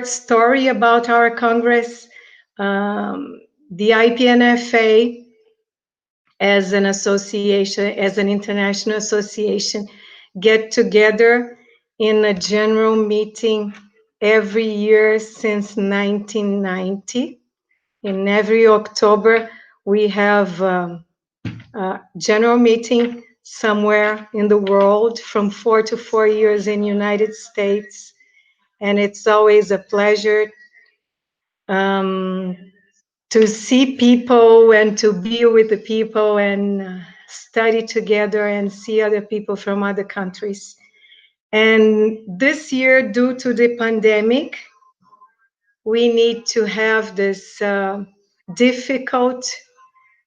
story about our Congress. The IPNFA, as an association, as an international association, get together in a general meeting every year since 1990. In every October, we have a general meeting somewhere in the world, from 4 to 4 years in United States. And it's always a pleasure to see people and to be with the people and study together and see other people from other countries. And this year, due to the pandemic, we need to have this difficult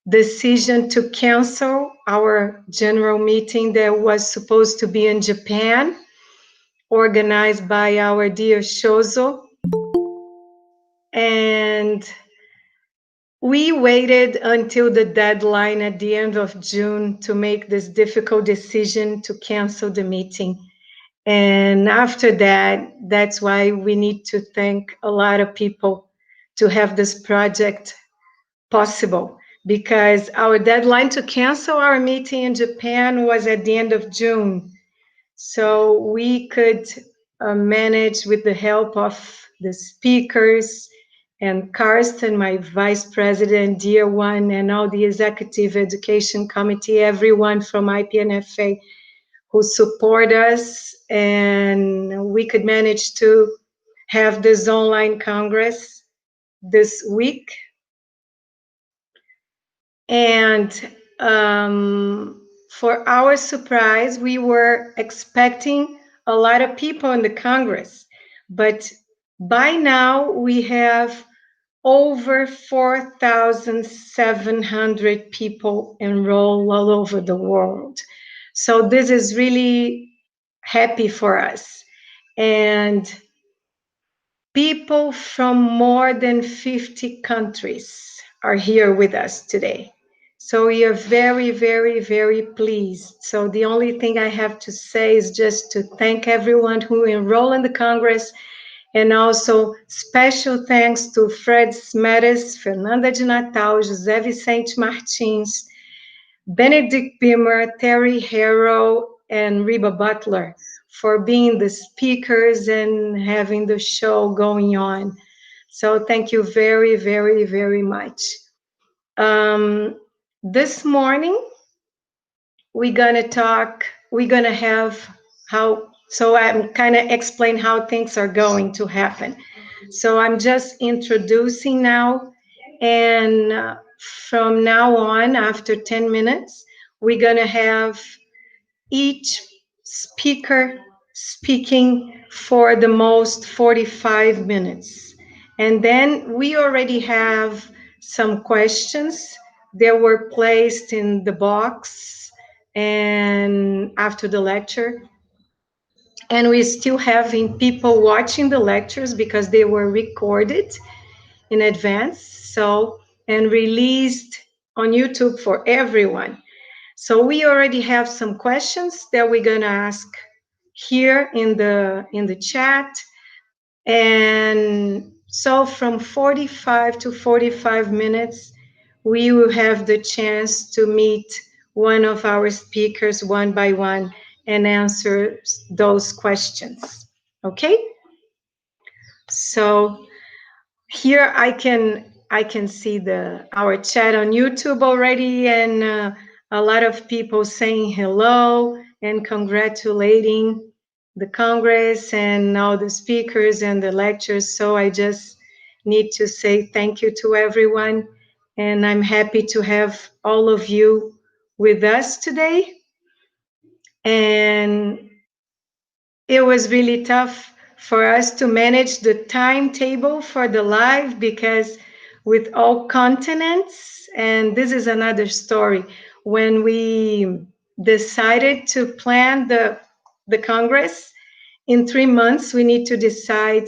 decision to cancel our general meeting that was supposed to be in Japan, organized by our dear Shozo. And we waited until the deadline at the end of June to make this difficult decision to cancel the meeting. And after that, that's why we need to thank a lot of people to have this project possible, because our deadline to cancel our meeting in Japan was at the end of June. So we could manage, with the help of the speakers and Karsten, my vice president, dear one, and all the executive education committee, everyone from IPNFA who support us, and we could manage to have this online Congress this week. And for our surprise, we were expecting a lot of people in the Congress, but by now we have over 4,700 people enrolled all over the world. So this is really happy for us. And people from more than 50 countries are here with us today. So we are very, very, very pleased. So the only thing I have to say is just to thank everyone who enrolled in the Congress, and also special thanks to Fred Smedes, Fernanda de Natal, José Vicente Martins, Benedict Beamer, Terry Harrow, and Reba Butler for being the speakers and having the show going on. So thank you very, very, very much. This morning, we're gonna have so I'm kind of explain how things are going to happen. So I'm just introducing now, and from now on, after 10 minutes, we're gonna have each speaker speaking for the most 45 minutes. And then we already have some questions that were placed in the box and after the lecture. And we're still having people watching the lectures because they were recorded in advance, so, and released on YouTube for everyone. So we already have some questions that we're gonna ask here in the chat. And so from 45 to 45 minutes, we will have the chance to meet one of our speakers one by one and answer those questions, okay? So here I can see our chat on YouTube already, and a lot of people saying hello and congratulating the Congress and all the speakers and the lectures. So I just need to say thank you to everyone, and I'm happy to have all of you with us today. And it was really tough for us to manage the timetable for the live, because with all continents, and this is another story, when we decided to plan the Congress, in 3 months, we need to decide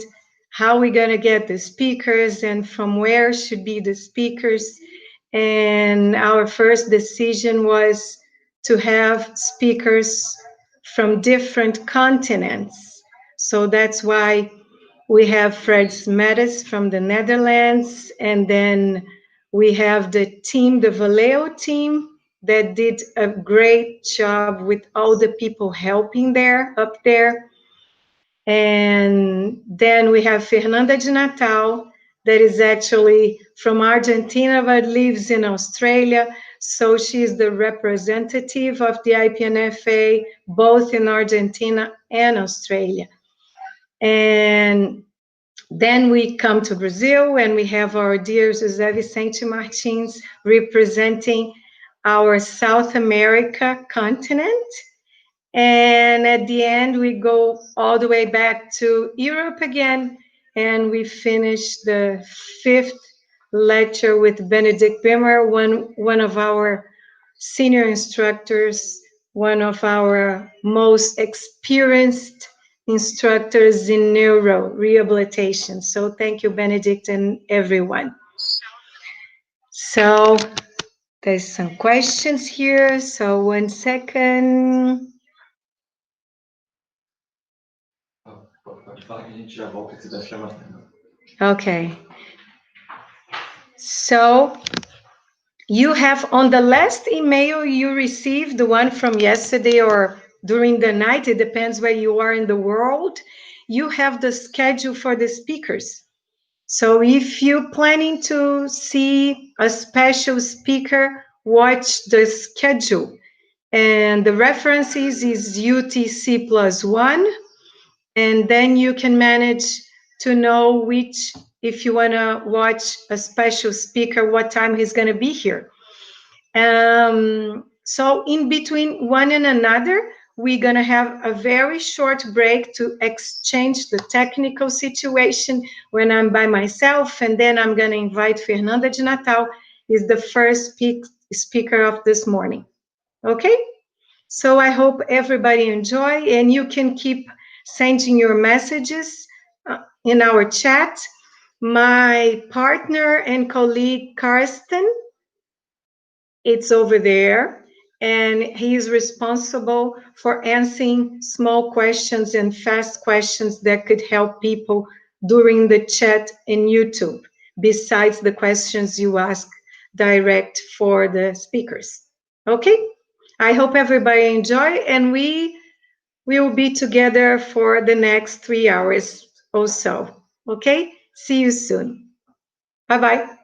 how we're gonna get the speakers and from where should be the speakers. And our first decision was to have speakers from different continents. So that's why We have Fred Smedes from the Netherlands, and then we have the team, the Valeo team, that did a great job with all the people helping there, up there. And then we have Fernanda de Natal, that is actually from Argentina but lives in Australia. So she's the representative of the IPNFA, both in Argentina and Australia. And then we come to Brazil, and we have our dear José Vicente Martins representing our South America continent. And at the end, we go all the way back to Europe again, and we finish the 5th lecture with Benedict Bimmer, one of our senior instructors, one of our most experienced instructors in neuro rehabilitation. So thank you, Benedict, and everyone. So there's some questions here. So 1 second. Okay. So you have on the last email you received, the one from yesterday or during the night, it depends where you are in the world, you have the schedule for the speakers. So if you're planning to see a special speaker, watch the schedule. And the references is UTC +1. And then you can manage to know which, if you want to watch a special speaker, what time he's going to be here. So in between one and another, we're going to have a very short break to exchange the technical situation when I'm by myself, and then I'm going to invite Fernanda de Natal, is the first speaker of this morning. Okay? So I hope everybody enjoy, and you can keep sending your messages in our chat. My partner and colleague, Karsten, it's over there, and he is responsible for answering small questions and fast questions that could help people during the chat in YouTube, besides the questions you ask direct for the speakers. Okay? I hope everybody enjoy, and we will be together for the next 3 hours or so. Okay? See you soon. Bye-bye.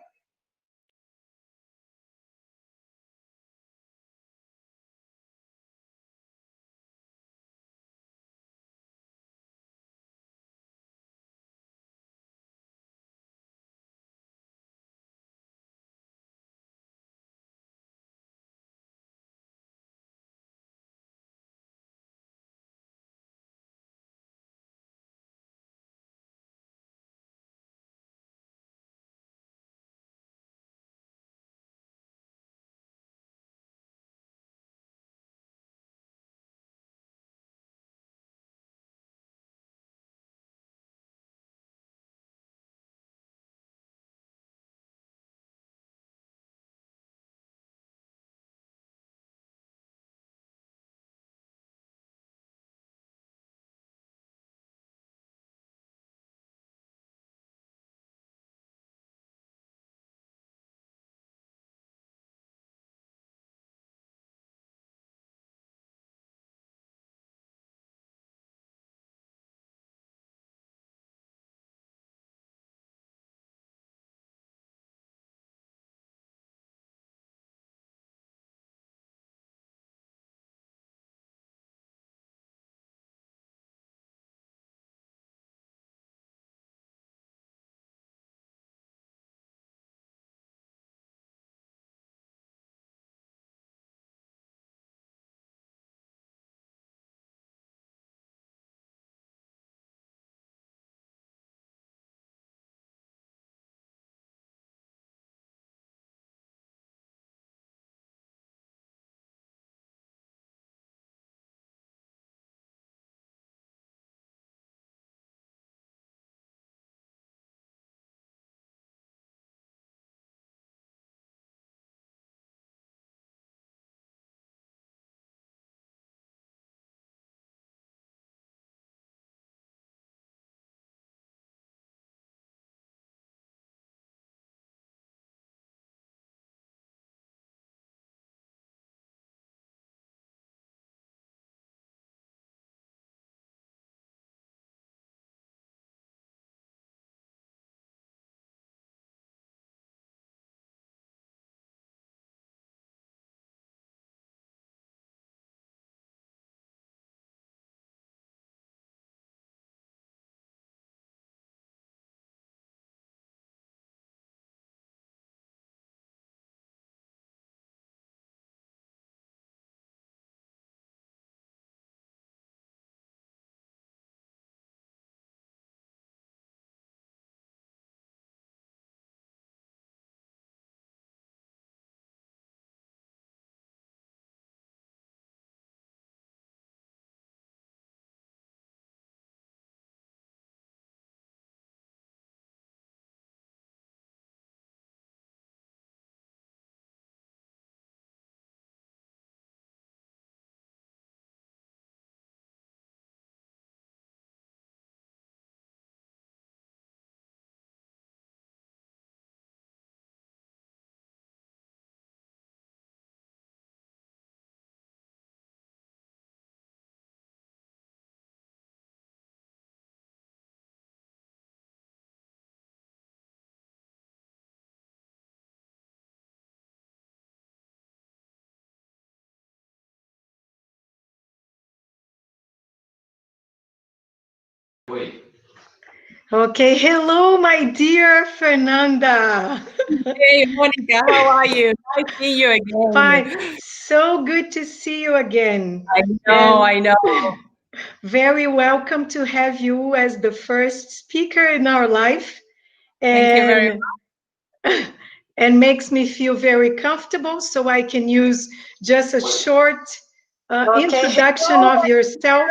Okay, hello, my dear Fernanda. Hey, Monica, how are you? Nice to see you again. Fine. So good to see you again. I know. Very welcome to have you as the first speaker in our life. Thank you very much. And makes me feel very comfortable, so I can use just a short introduction of yourself.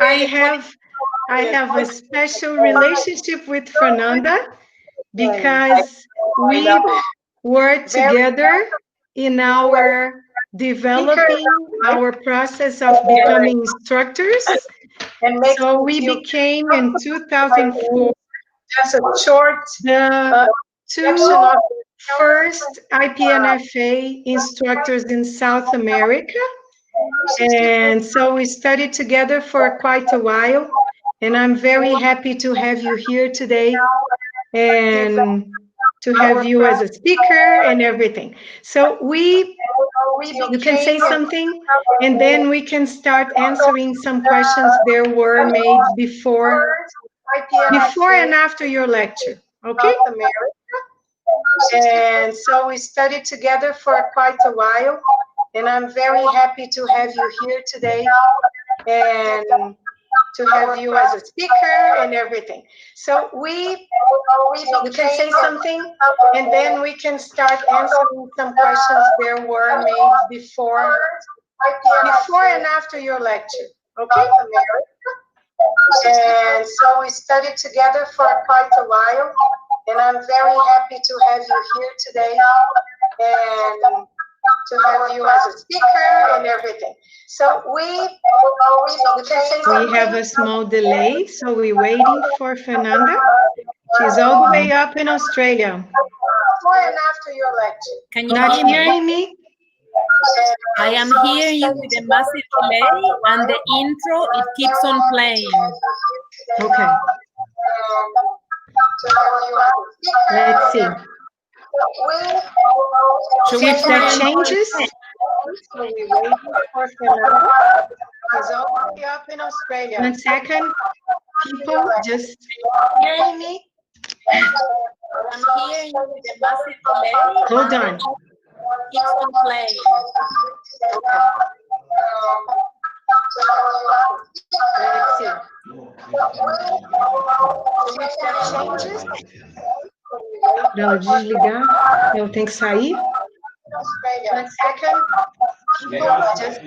I have a special relationship with Fernanda because we were together in our developing our process of becoming instructors. So we became in 2004 the two first IPNFA instructors in South America. And so we studied together for quite a while. And I'm very happy to have you here today and to have you as a speaker and everything. So you can say something and then we can start answering some questions that were made before and after your lecture. Okay? And so we studied together for quite a while, and I'm very happy to have you here today and to have you as a speaker and everything. So you can say something, and then we can start answering some questions that were made before and after your lecture. Okay? And so we studied together for quite a while, and I'm very happy to have you here today and to have you as a speaker and everything. So you can say we have a small delay, so we're waiting for Fernanda. She's all the way up in Australia. Before and after your lecture. Can you Not hear hearing me? I am hearing you with a massive delay, and the intro, it keeps on playing. Okay. Let's see. See if that changes. So we wait for Fernanda. He's all the way up in Australia. 1 second. People just hearing me. I'm hearing you with a massive delay. Hold on. Keeps on playing. Let's see. See if that changes. Para ela desligar, eu tenho que sair. 1 second. Just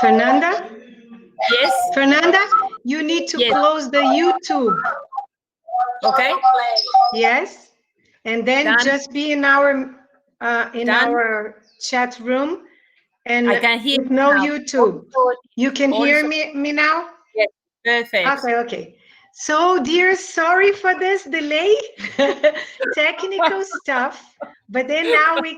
Fernanda? Yes. Fernanda, you need to close the YouTube. Okay. Yes. And then just be in our chat room and I can hear with no now. YouTube. You can hear me now? Yes, perfect. Okay. So, dear, sorry for this delay, technical stuff, but then now we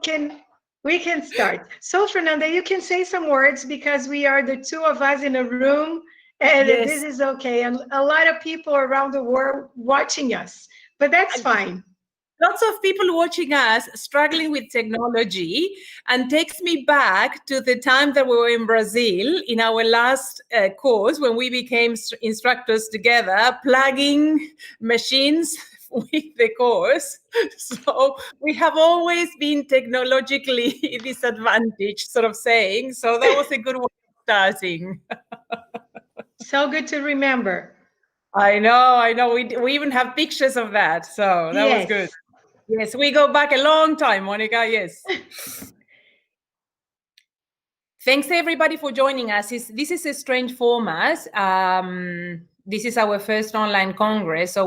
can start. So, Fernanda, you can say some words because we are the two of us in a room, and this is okay. And a lot of people around the world watching us, but that's fine. Lots of people watching us struggling with technology, and takes me back to the time that we were in Brazil in our last course when we became instructors together, plugging machines with the course. So we have always been technologically disadvantaged, sort of saying. So that was a good way of starting. So good to remember. I know. We even have pictures of that. So that was good. Yes, we go back a long time, Monica, yes. Thanks everybody for joining us. This is a strange format. This is our first online congress, so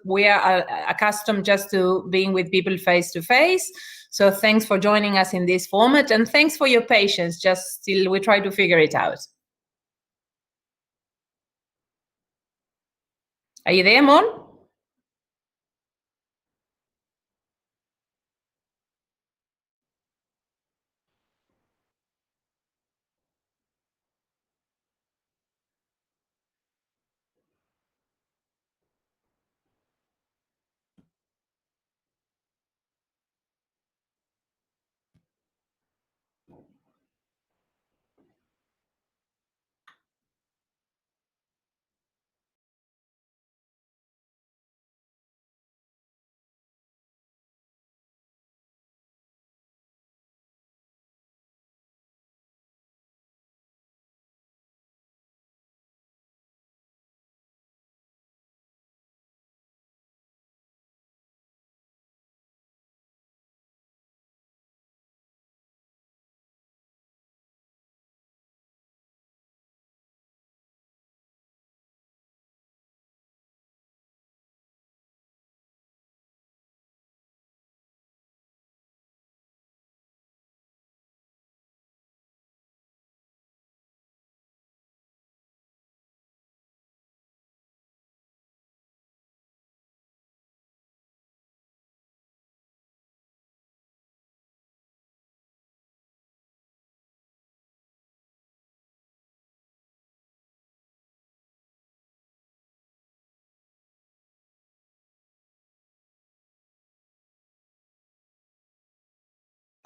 we are accustomed just to being with people face to face. So thanks for joining us in this format, and thanks for your patience, just till we try to figure it out. Are you there, Mon?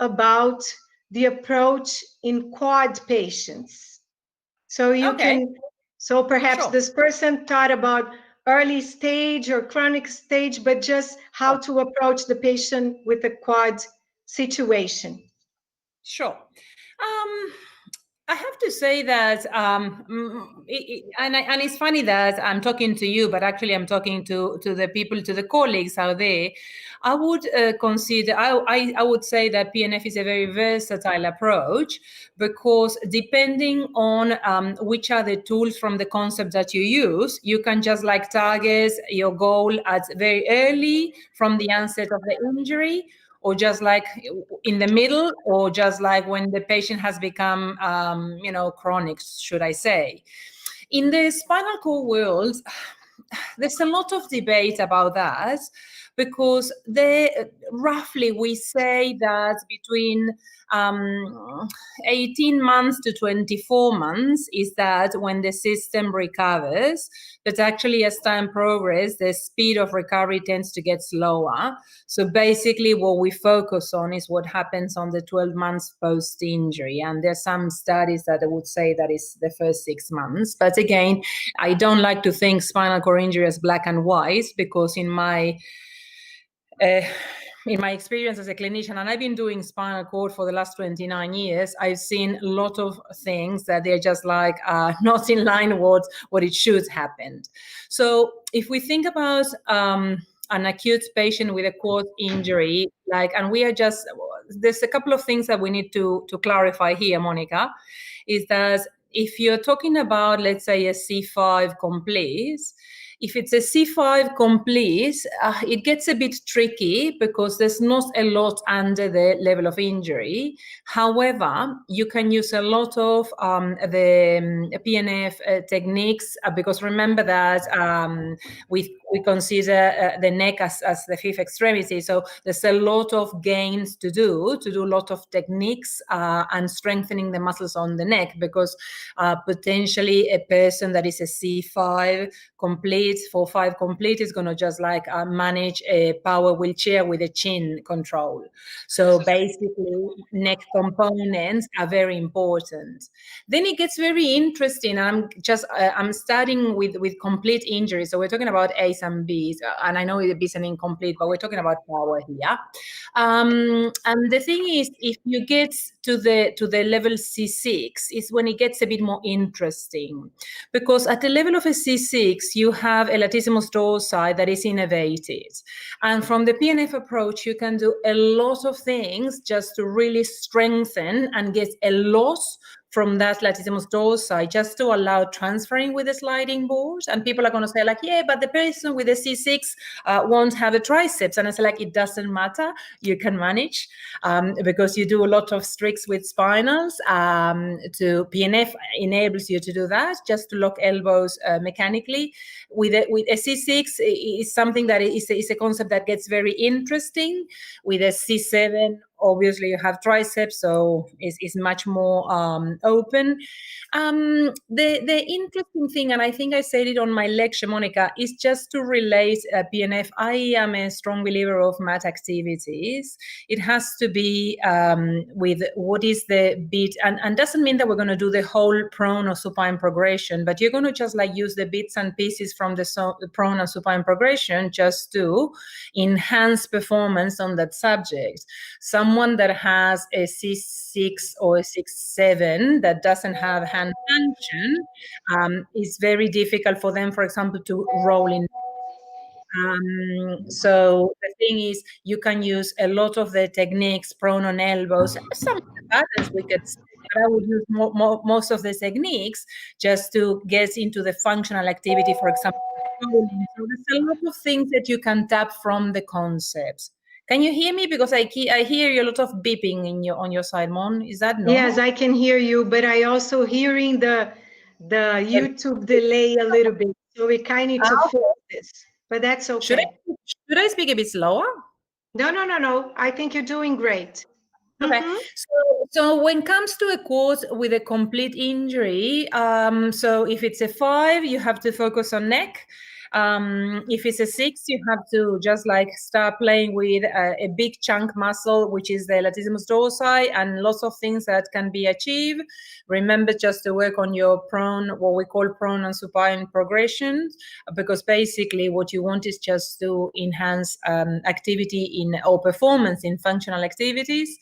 about the approach in quad patients. So you can, so perhaps this person thought about early stage or chronic stage, but just how to approach the patient with a quad situation. Sure. I have to say that, and it's funny that I'm talking to you, but actually I'm talking to the people, to the colleagues out there. I would consider, I would say that PNF is a very versatile approach, because depending on which are the tools from the concept that you use, you can just like target your goal at very early from the onset of the injury, or just like in the middle, or just like when the patient has become, chronic, should I say. In the spinal cord world, there's a lot of debate about that, because roughly we say that between 18 months to 24 months is that when the system recovers, but actually as time progresses, the speed of recovery tends to get slower. So basically what we focus on is what happens on the 12 months post-injury. And there's some studies that would say that is the first 6 months. But again, I don't like to think spinal cord injury as black and white, because in my experience as a clinician, and I've been doing spinal cord for the last 29 years, I've seen a lot of things that they're just like not in line with what it should happen. So if we think about an acute patient with a quad injury, and we are just, there's a couple of things that we need to clarify here, Monica, is that if you're talking about, let's say, a C5 complete, if it's a C5 complete, it gets a bit tricky because there's not a lot under the level of injury. However, you can use a lot of the PNF techniques, because remember that we consider the neck as the fifth extremity. So there's a lot of gains to do a lot of techniques and strengthening the muscles on the neck, because potentially a person that is a C5 complete, 4-5 complete, is going to just like manage a power wheelchair with a chin control. So basically neck components are very important. Then it gets very interesting. I'm starting with complete injuries. So we're talking about A's and B's, and I know it is an incomplete, but we're talking about power here. And the thing is, if you get to the level C6 is when it gets a bit more interesting, because at the level of a C6 you have a latissimus dorsi that is innervated, and from the PNF approach you can do a lot of things just to really strengthen and get a lot from that latissimus dorsi, just to allow transferring with the sliding board. And people are going to say like, yeah, but the person with a C6 won't have a triceps. And I say like, it doesn't matter. You can manage because you do a lot of tricks with spinals. To PNF enables you to do that, just to lock elbows mechanically. With a C6 is something that is a concept that gets very interesting. With a C7, obviously you have triceps, so it's much more open. The interesting thing, and I think I said it on my lecture, Monica, is just to relate PNF. I am a strong believer of mat activities. It has to be with what is the bit, and doesn't mean that we're going to do the whole prone or supine progression, but you're going to just like use the bits and pieces from the prone and supine progression just to enhance performance on that subject. Someone that has a C6 or a 6-7 that doesn't have hand function, it's very difficult for them, for example, to roll in. So the thing is, you can use a lot of the techniques, prone on elbows, some of the patterns we could, but I would use most of the techniques just to get into the functional activity, for example. So there's a lot of things that you can tap from the concepts. Can you hear me? Because I hear you a lot of beeping on your side, Mon. Is that normal? Yes, I can hear you, but I also hearing the YouTube delay a little bit, so we kind of need to fix this. But that's okay. Should I speak a bit slower? No. I think you're doing great. Okay. Mm-hmm. So when it comes to a course with a complete injury, so if it's a 5, you have to focus on neck. If it's a 6, you have to just like start playing with a big chunk muscle, which is the latissimus dorsi, and lots of things that can be achieved. Remember just to work on your prone, what we call prone and supine progression, because basically what you want is just to enhance activity or performance in functional activities.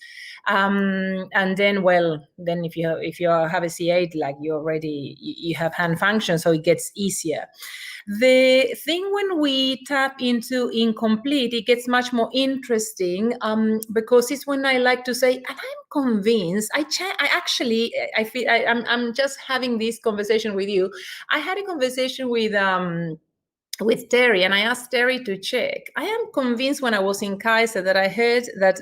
And then, well, then if you have a C8, like you have hand function, so it gets easier. The thing when we tap into incomplete, it gets much more interesting, because it's when I like to say, and I'm convinced, I feel I'm just having this conversation with you. I had a conversation with Terry, and I asked Terry to check. I am convinced when I was in Kaiser that I heard that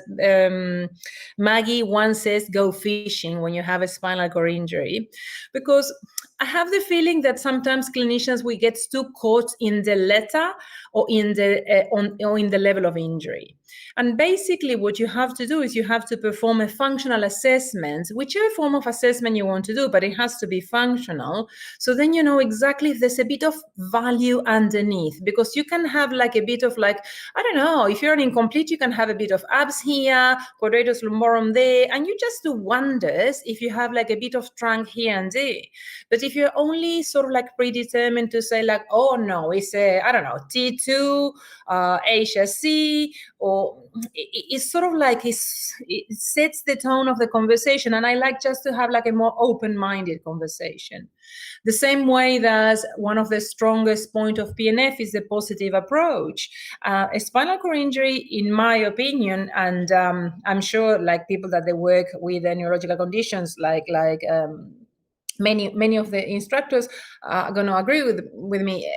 Maggie once says go fishing when you have a spinal cord injury, because I have the feeling that sometimes clinicians, we get too caught in the letter or in the level of injury. And basically what you have to do is you have to perform a functional assessment, whichever form of assessment you want to do, but it has to be functional. So then you know exactly if there's a bit of value underneath, because you can have like a bit of like, I don't know, if you're an incomplete, you can have a bit of abs here, quadratus lumborum there, and you just do wonders if you have like a bit of trunk here and there. But if you're only sort of like predetermined to say like, oh no, it's a, I don't know, T2, Asia C, or it's sort of like it sets the tone of the conversation. And I like just to have like a more open-minded conversation. The same way that one of the strongest point of PNF is the positive approach. A spinal cord injury, in my opinion, and I'm sure like people that they work with neurological conditions, like many of the instructors are going to agree with me.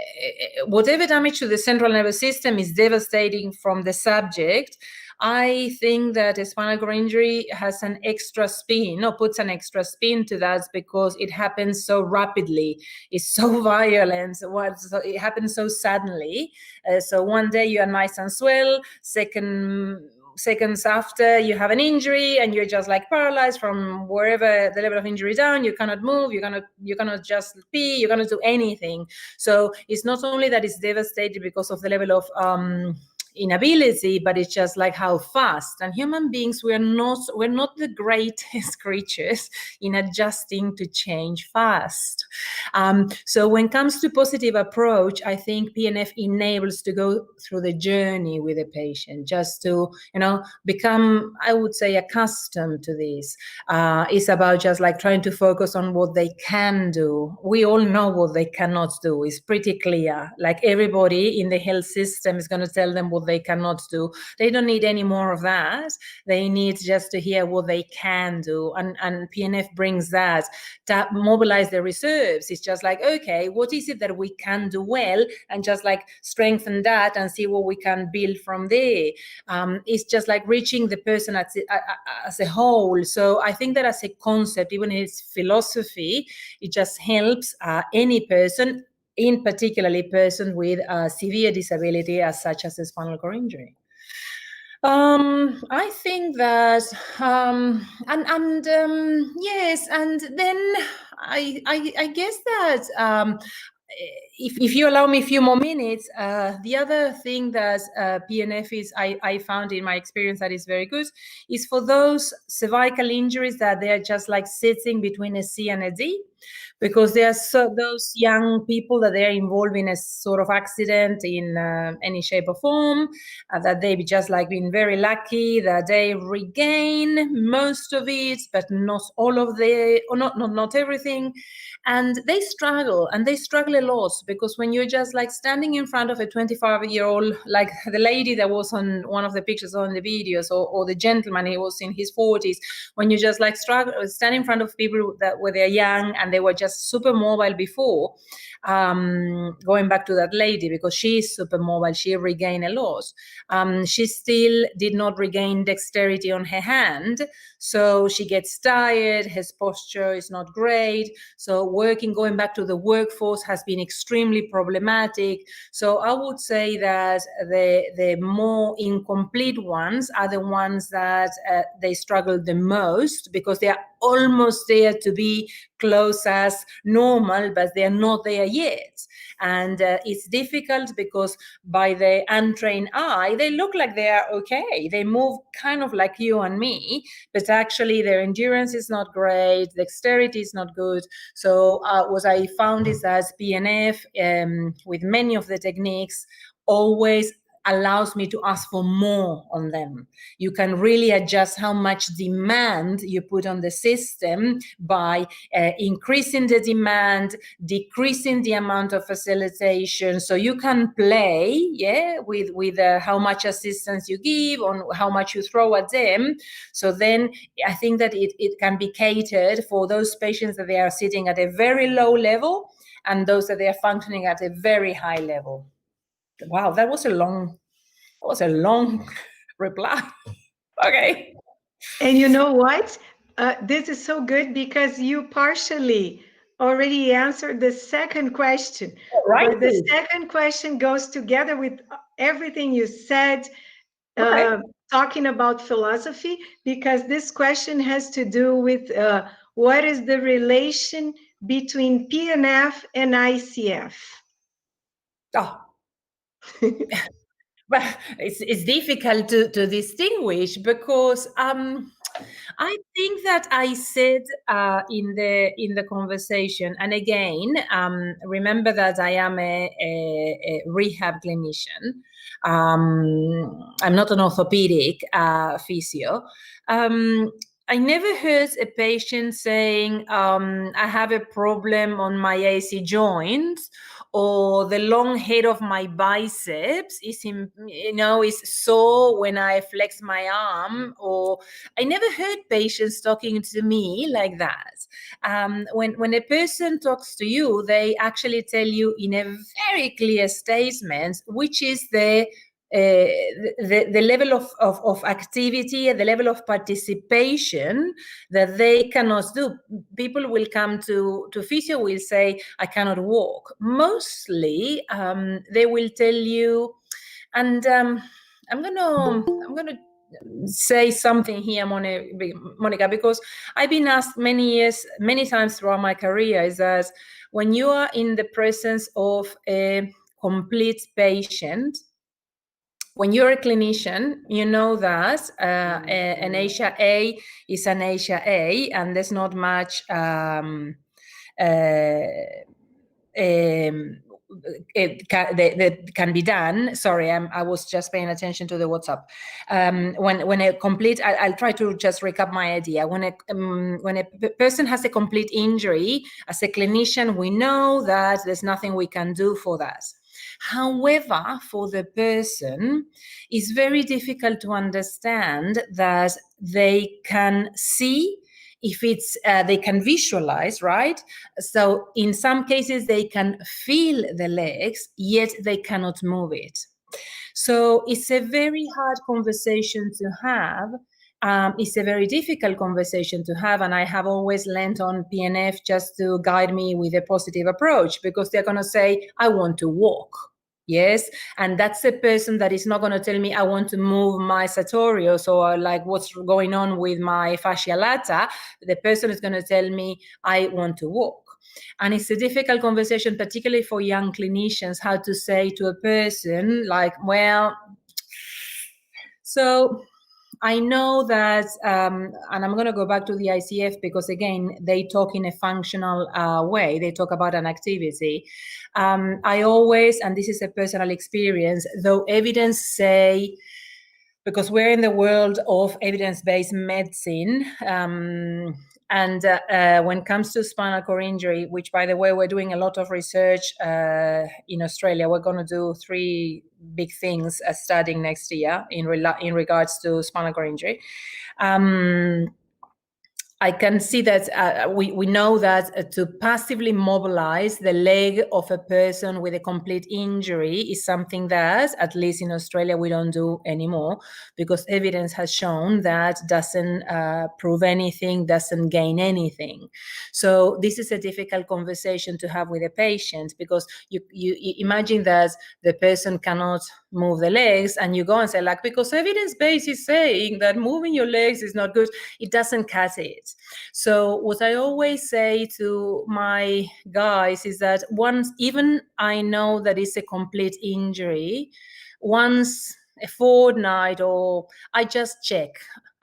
Whatever damage to the central nervous system is devastating from the subject. I think that a spinal cord injury has an extra spin, or puts an extra spin to that, because it happens so rapidly. It's so violent. It happens so suddenly. So one day you are nice and swell. Seconds after, you have an injury and you're just like paralyzed from wherever the level of injury down. You cannot move, you cannot just pee, you cannot do anything. So it's not only that it's devastated because of the level of inability, but it's just like how fast. And human beings, we're not the greatest creatures in adjusting to change fast. So when it comes to positive approach, I think PNF enables to go through the journey with the patient, just to become, I would say, accustomed to this. It's about just like trying to focus on what they can do. We all know what they cannot do. It's pretty clear. Like everybody in the health system is going to tell them what they cannot do. They don't need any more of that. They need just to hear what they can do. And PNF brings that to mobilize the reserves. It's just like, okay, what is it that we can do well, and just like strengthen that and see what we can build from there. It's just like reaching the person as a whole. So I think that as a concept, even in its philosophy, it just helps any person, in particularly person with severe disability, as such as a spinal cord injury. I think that, yes, and then I guess that if you allow me a few more minutes, the other thing that PNF is, I found in my experience that is very good, is for those cervical injuries that they're just like sitting between a C and a D. Because there are those young people that they're involved in a sort of accident in any shape or form, that they've just like been very lucky that they regain most of it, but not all of or not everything. And they struggle a lot, because when you're just like standing in front of a 25-year-old, like the lady that was on one of the pictures on the videos, or the gentleman, he was in his 40s, when you just like stand in front of people that were they're young and they were just super mobile before, going back to that lady, because she is super mobile, she regained a lot. She still did not regain dexterity on her hand, so she gets tired, her posture is not great. So going back to the workforce has been extremely problematic. So I would say that the more incomplete ones are the ones that they struggle the most, because they are almost there to be close as normal, but they're not there yet. And it's difficult because by the untrained eye, they look like they are okay. They move kind of like you and me, but actually their endurance is not great, dexterity is not good. So what I found is that PNF, with many of the techniques, always allows me to ask for more on them. You can really adjust how much demand you put on the system by increasing the demand, decreasing the amount of facilitation. So you can play, with how much assistance you give, on how much you throw at them. So then I think that it can be catered for those patients that they are sitting at a very low level and those that they are functioning at a very high level. Wow, that was a long reply. Okay. And you know what? This is so good because you partially already answered the second question. Right. But the second question goes together with everything you said, talking about philosophy, because this question has to do with what is the relation between PNF and ICF? Oh. Well, it's difficult to distinguish because I think that I said in the conversation, and again, remember that I am a rehab clinician. I'm not an orthopedic physio. I never heard a patient saying, I have a problem on my AC joint, or the long head of my biceps is sore when I flex my arm. Or I never heard patients talking to me like that. When a person talks to you, they actually tell you in a very clear statement which is the level of activity and the level of participation that they cannot do. People will come to physio, will say, I cannot walk. Mostly, they will tell you, and I'm gonna say something here, Monica, because I've been asked many times throughout my career, is that when you are in the presence of a complete patient, when you're a clinician, you know that an ASIA A is an ASIA A, and there's not much that can be done. Sorry, I was just paying attention to the WhatsApp. When a complete, I'll try to just recap my idea. When a person has a complete injury, as a clinician, we know that there's nothing we can do for that. However, for the person, it's very difficult to understand that they can see if it's, they can visualize, right? So in some cases, they can feel the legs, yet they cannot move it. So it's a very hard conversation to have. It's a very difficult conversation to have, and I have always lent on PNF just to guide me with a positive approach, because they're going to say, I want to walk. Yes, and that's the person that is not going to tell me I want to move my sartorius or like what's going on with my fascia lata. The person is going to tell me I want to walk. And it's a difficult conversation, particularly for young clinicians, how to say to a person like, well, so I know that, and I'm going to go back to the ICF because, again, they talk in a functional way. They talk about an activity. I always, and this is a personal experience, though evidence say, because we're in the world of evidence-based medicine, and when it comes to spinal cord injury, which, by the way, we're doing a lot of research in Australia. We're going to do 3 big things studying next year in regards to spinal cord injury. I can see that we know that to passively mobilize the leg of a person with a complete injury is something that, at least in Australia, we don't do anymore, because evidence has shown that doesn't prove anything, doesn't gain anything. So this is a difficult conversation to have with a patient, because you imagine that the person cannot move the legs, and you go and say, like, because evidence-based is saying that moving your legs is not good. It doesn't cut it. it. So what I always say to my guys is that once, even I know that it's a complete injury, once a fortnight, or I just check.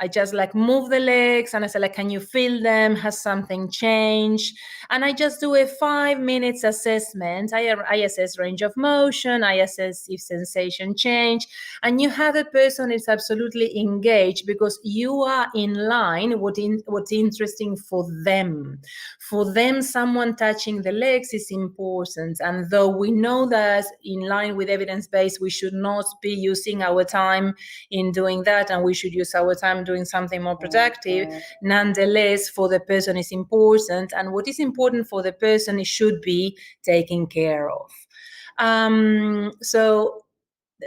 I just like move the legs and I say like, can you feel them? Has something changed? And I just do a 5 minutes assessment. I assess range of motion. I assess if sensation change. And you have a person is absolutely engaged because you are in line. What's interesting for them. For them, someone touching the legs is important. And though we know that in line with evidence-based, we should not be using our time in doing that, and we should use our time doing something more productive. Nonetheless, for the person is important, and what is important for the person, it should be taken care of. So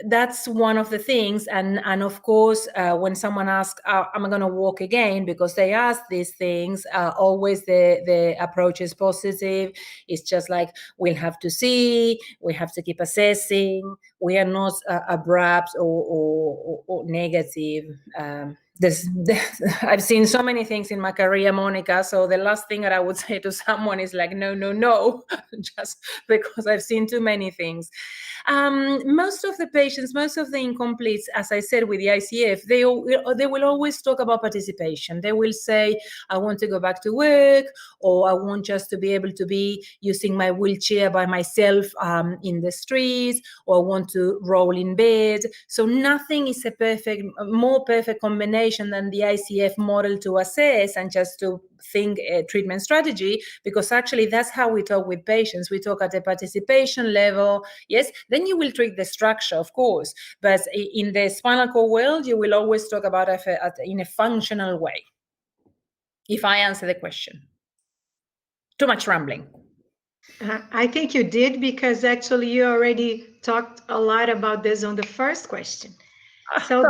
that's one of the things. And of course, when someone asks, am I going to walk again? Because they ask these things, always the approach is positive. It's just like, we'll have to see, we have to keep assessing. We are not abrupt or negative. I've seen so many things in my career, Monica. So the last thing that I would say to someone is like, no, just because I've seen too many things. Most of the patients, most of the incompletes, as I said with the ICF, they will always talk about participation. They will say, I want to go back to work, or I want just to be able to be using my wheelchair by myself in the streets, or I want to roll in bed. So nothing is a more perfect combination than the ICF model to assess and just to think a treatment strategy, because actually that's how we talk with patients. We talk at the participation level. Yes, then you will treat the structure, of course, but in the spinal cord world, you will always talk about it in a functional way. If I answer the question. Too much rambling. I think you did, because actually you already talked a lot about this on the first question. So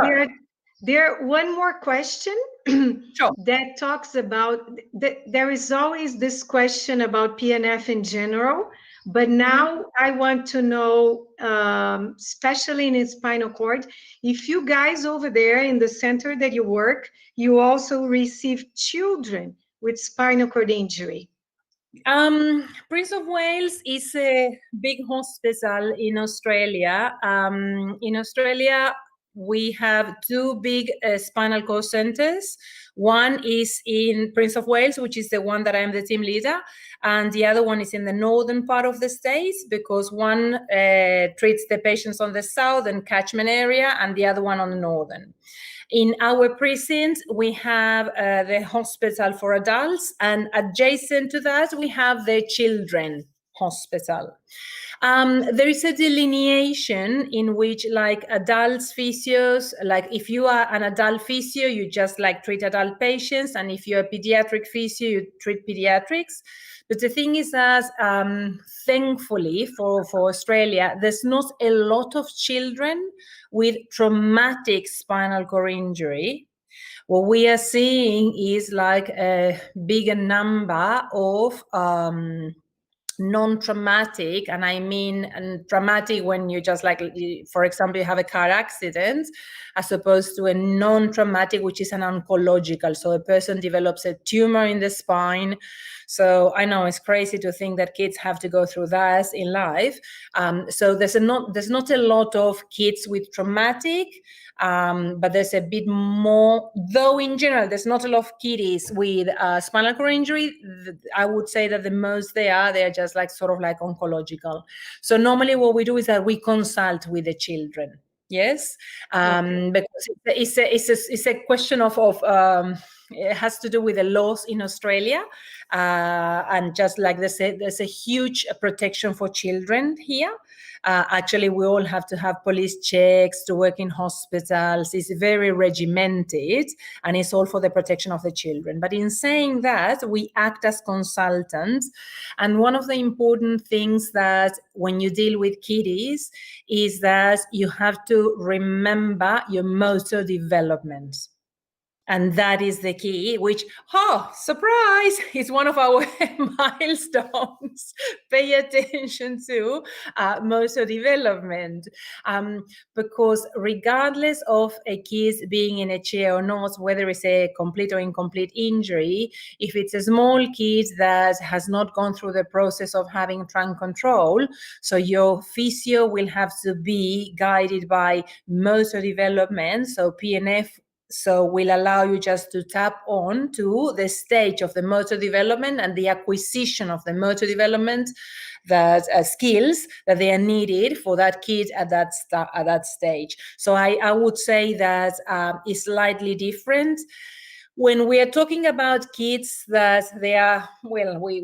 there one more question Sure. that talks about, there is always this question about PNF in general, but now I want to know, especially in spinal cord, if you guys over there in the center that you work, you also receive children with spinal cord injury. Prince of Wales is a big hospital in Australia. In Australia, we have two big spinal cord centers. One is in Prince of Wales, which is the one that I'm the team leader, and the other one is in the northern part of the States, because one treats the patients on the southern catchment area and the other one on the northern. In our precinct, we have the hospital for adults, and adjacent to that, we have the children hospital. There is a delineation in which, like, adults physios, like if you are an adult physio, you just like treat adult patients, and if you're a pediatric physio, you treat pediatrics. But the thing is that, thankfully for Australia, there's not a lot of children with traumatic spinal cord injury. What we are seeing is like a bigger number of non-traumatic, and I mean traumatic when you just like, for example, you have a car accident, as opposed to a non-traumatic, which is an oncological. So a person develops a tumor in the spine. So I know it's crazy to think that kids have to go through that in life. So there's not a lot of kids with traumatic, but there's a bit more, though in general, there's not a lot of kiddies with spinal cord injury. I would say that the most they're just like sort of like oncological. So normally what we do is that we consult with the children. Yes, because it's a question of it has to do with the laws in Australia, and just like there's a huge protection for children here. Actually, we all have to have police checks to work in hospitals. It's very regimented, and it's all for the protection of the children. But in saying that, we act as consultants. And one of the important things that when you deal with kiddies is that you have to remember your motor development. And that is the key, which, surprise, is one of our milestones. Pay attention to motor development. Because regardless of a kid being in a chair or not, whether it's a complete or incomplete injury, if it's a small kid that has not gone through the process of having trunk control, so your physio will have to be guided by motor development. So PNF will allow you just to tap on to the stage of the motor development and the acquisition of the motor development, that skills that they are needed for that kid at that stage. So I would say that is slightly different. When we are talking about kids that they are, well, we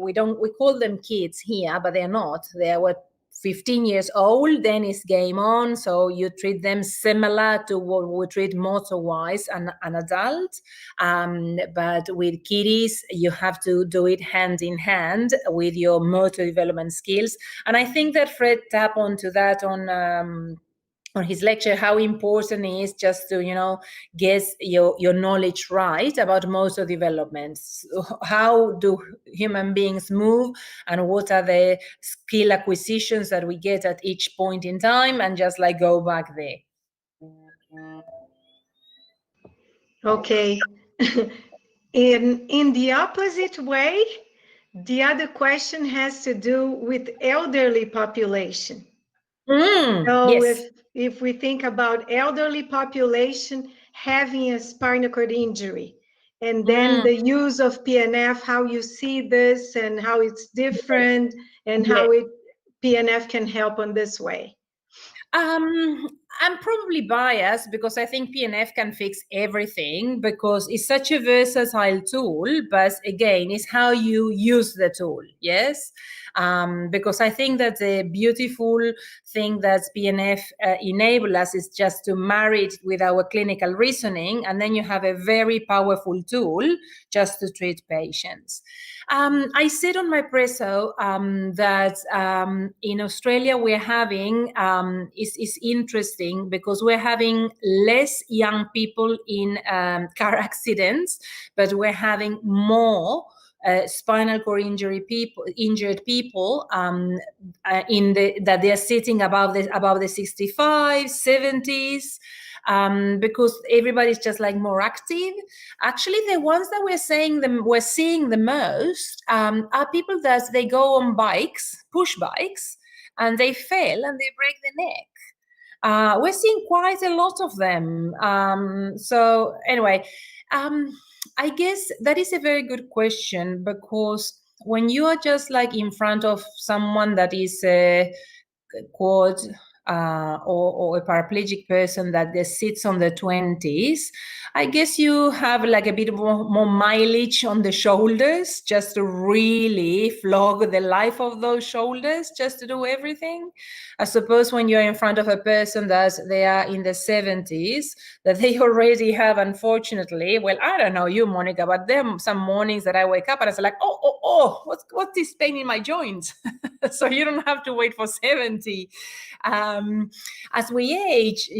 call them kids here, but they're not. They are 15 years old, then it's game on. So you treat them similar to what we treat motor-wise an adult. But with kiddies, you have to do it hand in hand with your motor development skills. And I think that Fred tapped onto that on his lecture, how important it is just to, get your knowledge right about motor development. So how do human beings move, and what are the skill acquisitions that we get at each point in time, and just go back there. Okay. In the opposite way, the other question has to do with elderly population. So Yes. if we think about elderly population having a spinal cord injury, and then the use of PNF, how you see this and how it's different, and how PNF can help on this way. I'm probably biased because I think PNF can fix everything, because it's such a versatile tool, but again, it's how you use the tool, yes? Because I think that the beautiful thing that PNF enable us is just to marry it with our clinical reasoning, and then you have a very powerful tool just to treat patients. I said on my presso that in Australia we're having, is interesting because we're having less young people in car accidents, but we're having more spinal cord injured people that they are sitting above the 65, 70s. Because everybody's just more active. Actually, the ones that we're seeing the most are people that they go on bikes, push bikes, and they fail and they break the neck. We're seeing quite a lot of them. So anyway, I guess that is a very good question, because when you are just in front of someone that is a quad or a paraplegic person that sits on the 20s, I guess you have a bit more mileage on the shoulders just to really flog the life of those shoulders, just to do everything. I suppose when you're in front of a person that they are in the 70s, that they already have, unfortunately, well, I don't know you, Monica, but there are some mornings that I wake up and I say what's this pain in my joints? So you don't have to wait for 70. As we age,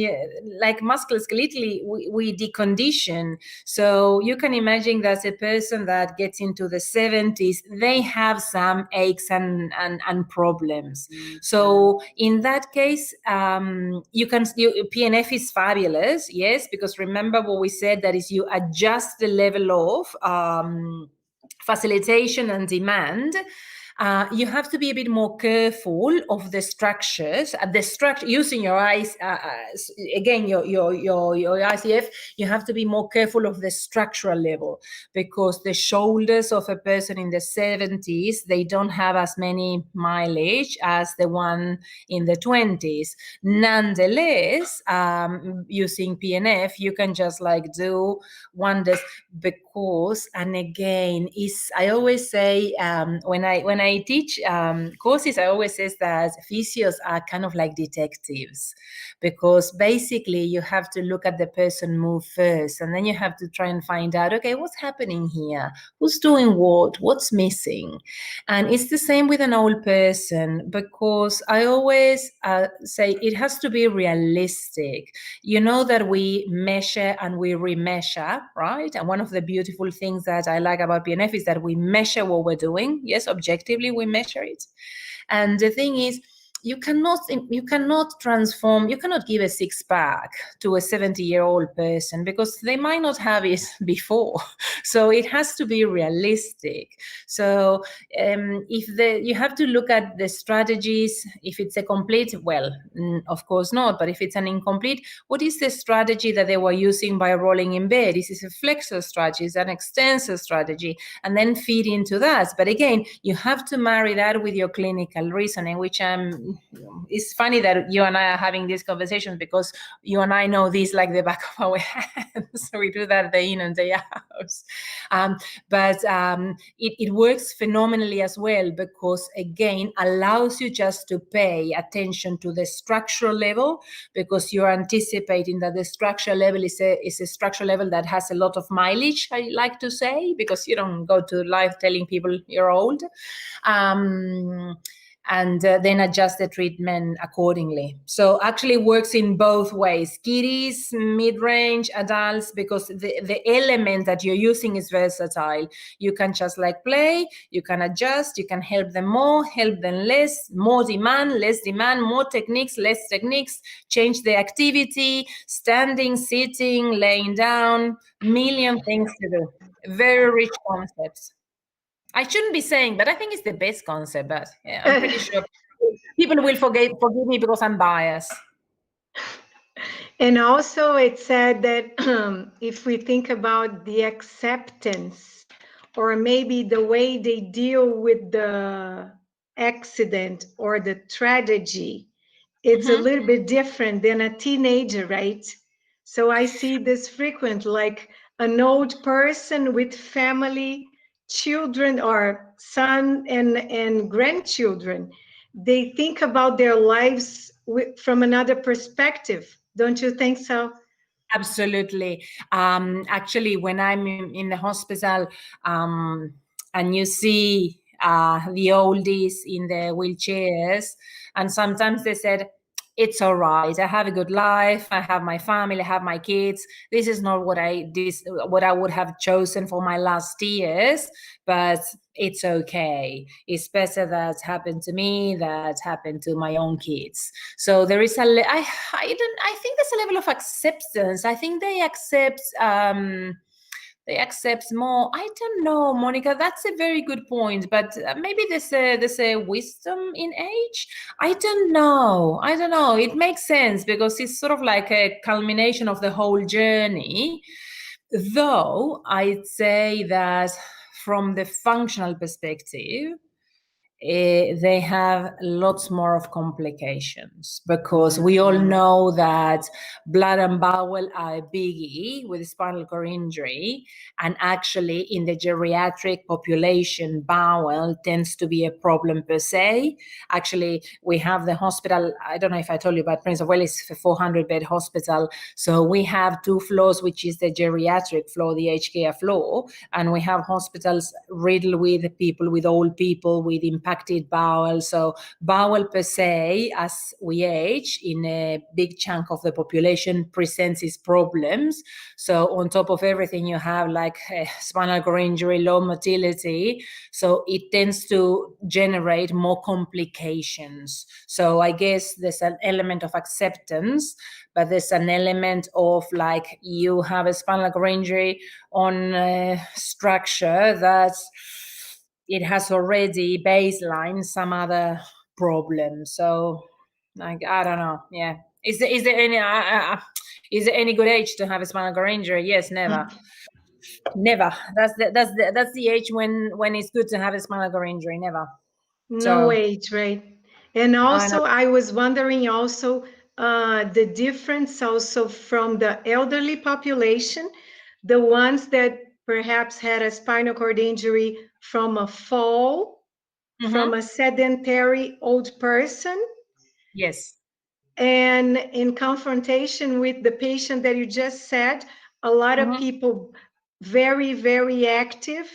musculoskeletally, we decondition. So you can imagine that a person that gets into the 70s, they have some aches and problems. So in that case, PNF is fabulous, yes, because remember what we said, that is you adjust the level of facilitation and demand. You have to be a bit more careful of the structures. Using your eyes, again, your ICF, you have to be more careful of the structural level, because the shoulders of a person in the 70s, they don't have as many mileage as the one in the 20s. Nonetheless, using PNF, you can just do wonders, course, and again, I always say when I teach courses, I always say that physios are kind of like detectives, because basically you have to look at the person move first, and then you have to try and find out, okay, what's happening here? Who's doing what? What's missing? And it's the same with an old person, because I always say it has to be realistic. You know that we measure and we remeasure, right? And one of the beautiful things that I like about PNF is that we measure what we're doing. Yes, objectively we measure it. And the thing is, you cannot transform, you cannot give a six-pack to a 70-year-old person, because they might not have it before. So it has to be realistic. So you have to look at the strategies. If it's a complete, well, of course not, but if it's an incomplete, what is the strategy that they were using by rolling in bed? Is it a flexor strategy? Is it an extensor strategy? And then feed into that. But again, you have to marry that with your clinical reasoning, which it's funny that you and I are having these conversations, because you and I know this like the back of our hands. So we do that day in and day out. But it works phenomenally as well, because again, allows you just to pay attention to the structural level, because you're anticipating that the structural level is a structural level that has a lot of mileage, I like to say, because you don't go to life telling people you're old. And then adjust the treatment accordingly. So actually works in both ways, kiddies, mid-range, adults, because the element that you're using is versatile. You can just like play, you can adjust, you can help them more, help them less, more demand, less demand, more techniques, less techniques, change the activity, standing, sitting, laying down, million things to do. Very rich concepts. I shouldn't be saying, but I think it's the best concept. But yeah, I'm pretty sure people will forgive me because I'm biased. And also it said that if we think about the acceptance, or maybe the way they deal with the accident or the tragedy, it's a little bit different than a teenager, right? So I see this frequent, like an old person with family, children, or son and grandchildren. They think about their lives from another perspective. Don't you think so? Absolutely. Actually, when I'm in the hospital and you see the oldies in the wheelchairs, and sometimes they said, it's all right. I have a good life. I have my family. I have my kids. This is not what I would have chosen for my last years, but it's okay. It's better that happened to me, that happened to my own kids. So there is I think there's a level of acceptance. I think they accept more. I don't know, Monica. That's a very good point. But maybe there's a wisdom in age. I don't know. It makes sense, because it's sort of like a culmination of the whole journey. Though I'd say that from the functional perspective, they have lots more of complications, because we all know that blood and bowel are a biggie with spinal cord injury, and actually in the geriatric population, bowel tends to be a problem per se. Actually, we have the hospital, I don't know if I told you about Prince of Wales, a 400-bed hospital. So we have 2 floors, which is the geriatric floor, the HKA floor, and we have hospitals riddled with people, with old people, with impacted bowel. So bowel per se, as we age, in a big chunk of the population presents its problems. So on top of everything, you have like spinal cord injury, low motility. So it tends to generate more complications. So I guess there's an element of acceptance, but there's an element of like, you have a spinal cord injury on a structure that it has already baseline some other problem. So like, I don't know. Yeah. Is there any good age to have a spinal cord injury? Yes, never. Never. That's the age when it's good to have a spinal cord injury. Never. No age, right? And also, I was wondering also the difference also from the elderly population, the ones that perhaps had a spinal cord injury from a fall, from a sedentary old person. Yes. And in confrontation with the patient that you just said, a lot of people very, very active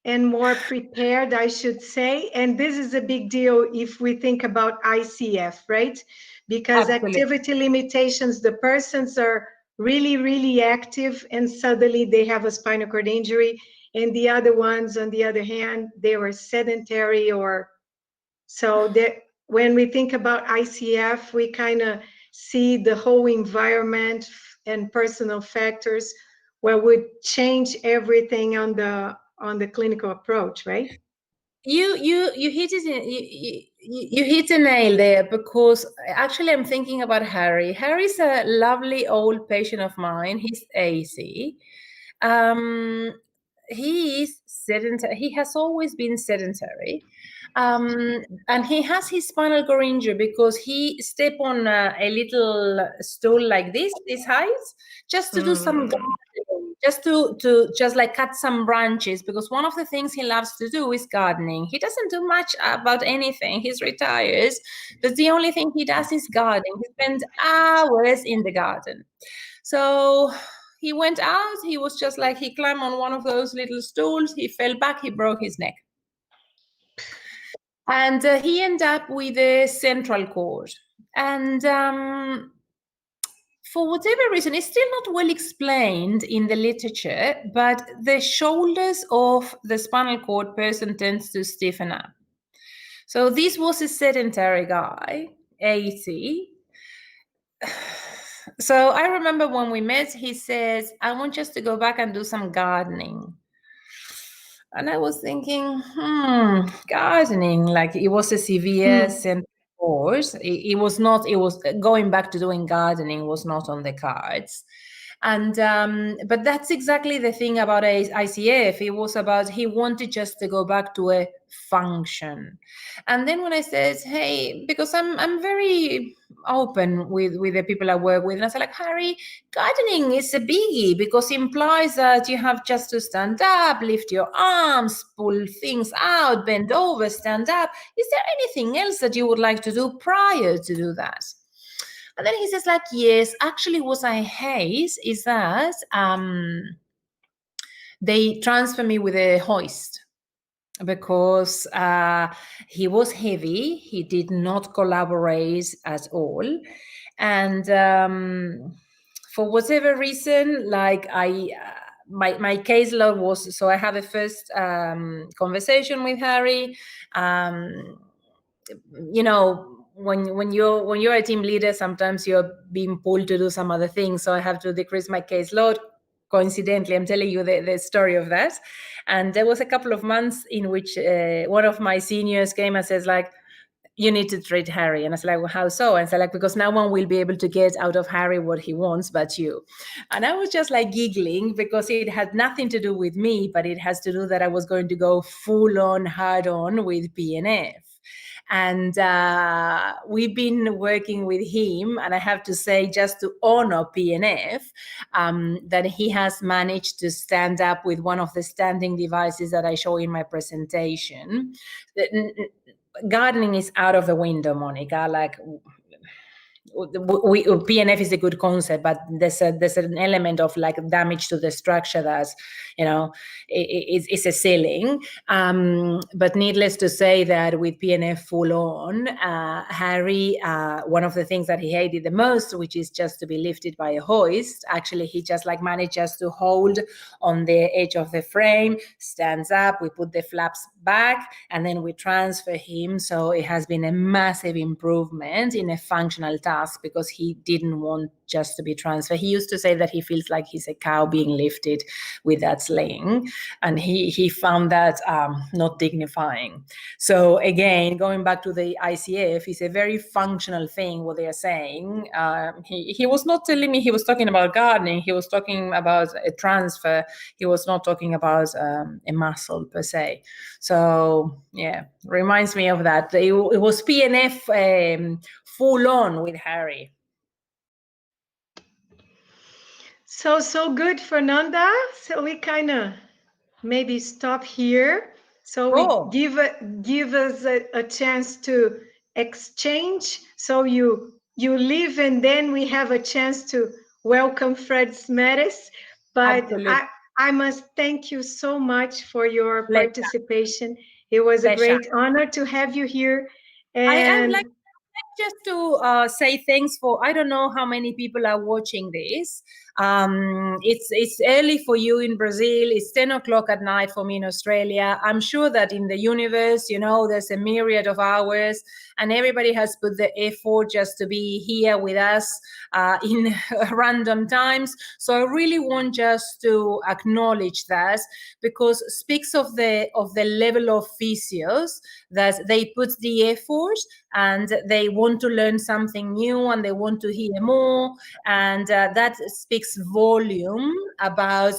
and more prepared, I should say. And this is a big deal if we think about ICF, right? Because Absolutely. activity limitations, the persons are really, really active and suddenly they have a spinal cord injury. And the other ones, on the other hand, they were sedentary or so that when we think about ICF, we kind of see the whole environment and personal factors where would change everything on the clinical approach, right? You hit it you hit a nail there, because actually I'm thinking about Harry. Harry's a lovely old patient of mine. He's 80. He is sedentary. He has always been sedentary. And he has his spinal cord injury because he stepped on a little stool like this height, just to do some gardening, just to just like cut some branches, because one of the things he loves to do is gardening. He doesn't do much about anything. He's retired, but the only thing he does is gardening. He spends hours in the garden. So he went out, he was just like, he climbed on one of those little stools, he fell back, he broke his neck. And he ended up with a central cord. And for whatever reason, it's still not well explained in the literature, but the shoulders of the spinal cord person tends to stiffen up. So this was a sedentary guy, 80. So I remember when we met, he says, I want just to go back and do some gardening. And I was thinking, gardening, like it was a severe central course. It was not, it was going back to doing gardening was not on the cards. And but that's exactly the thing about ICF. It was about, he wanted just to go back to a function. And then when I said, hey, because I'm very open with the people I work with, and I said, like, Harry, gardening is a biggie because it implies that you have just to stand up, lift your arms, pull things out, bend over, stand up. Is there anything else that you would like to do prior to do that? And then he says, like, yes, actually what I hate is that they transfer me with a hoist, because he was heavy, he did not collaborate at all. And for whatever reason, like my caseload was, so I had a first conversation with Harry. You know, when you're a team leader, sometimes you're being pulled to do some other things. So I have to decrease my caseload. Coincidentally, I'm telling you the story of that. And there was a couple of months in which one of my seniors came and says, like, you need to treat Harry. And I was like, well, how so? And I said, like, because no one will be able to get out of Harry what he wants but you. And I was just like giggling, because it had nothing to do with me, but it has to do that I was going to go full on, hard on with PNF. And we've been working with him, and I have to say, just to honor PNF, that he has managed to stand up with one of the standing devices that I show in my presentation. Gardening is out of the window, Monica. Like, PNF is a good concept, but there's an element of like damage to the structure that's, you know, it's a ceiling. But needless to say that with PNF full on, Harry, one of the things that he hated the most, which is just to be lifted by a hoist, actually he just like manages to hold on the edge of the frame, stands up, we put the flaps back, and then we transfer him. So it has been a massive improvement in a functional task, because he didn't want just to be transferred. He used to say that he feels like he's a cow being lifted with that sling, and he found that not dignifying. So again, going back to the ICF, is a very functional thing what they are saying. He was not telling me he was talking about gardening. He was talking about a transfer. He was not talking about a muscle per se. So yeah, reminds me of that. It was PNF full on with Harry. So good, Fernanda. So we kind of maybe stop here. So we Oh, give us a chance to exchange. So you leave, and then we have a chance to welcome Fred Smedes. But absolute I must thank you so much for your pleasure. participation. It was a Pleasure. great honor to have you here. I would And like just to say thanks for, I don't know how many people are watching this. It's early for you in Brazil. It's 10 o'clock at night for me in Australia. I'm sure that in the universe, there's a myriad of hours, and everybody has put the effort just to be here with us in random times. So I really want just to acknowledge that, because it speaks of the level of physios that they put the effort, and they want to learn something new, and they want to hear more, and that speaks volume about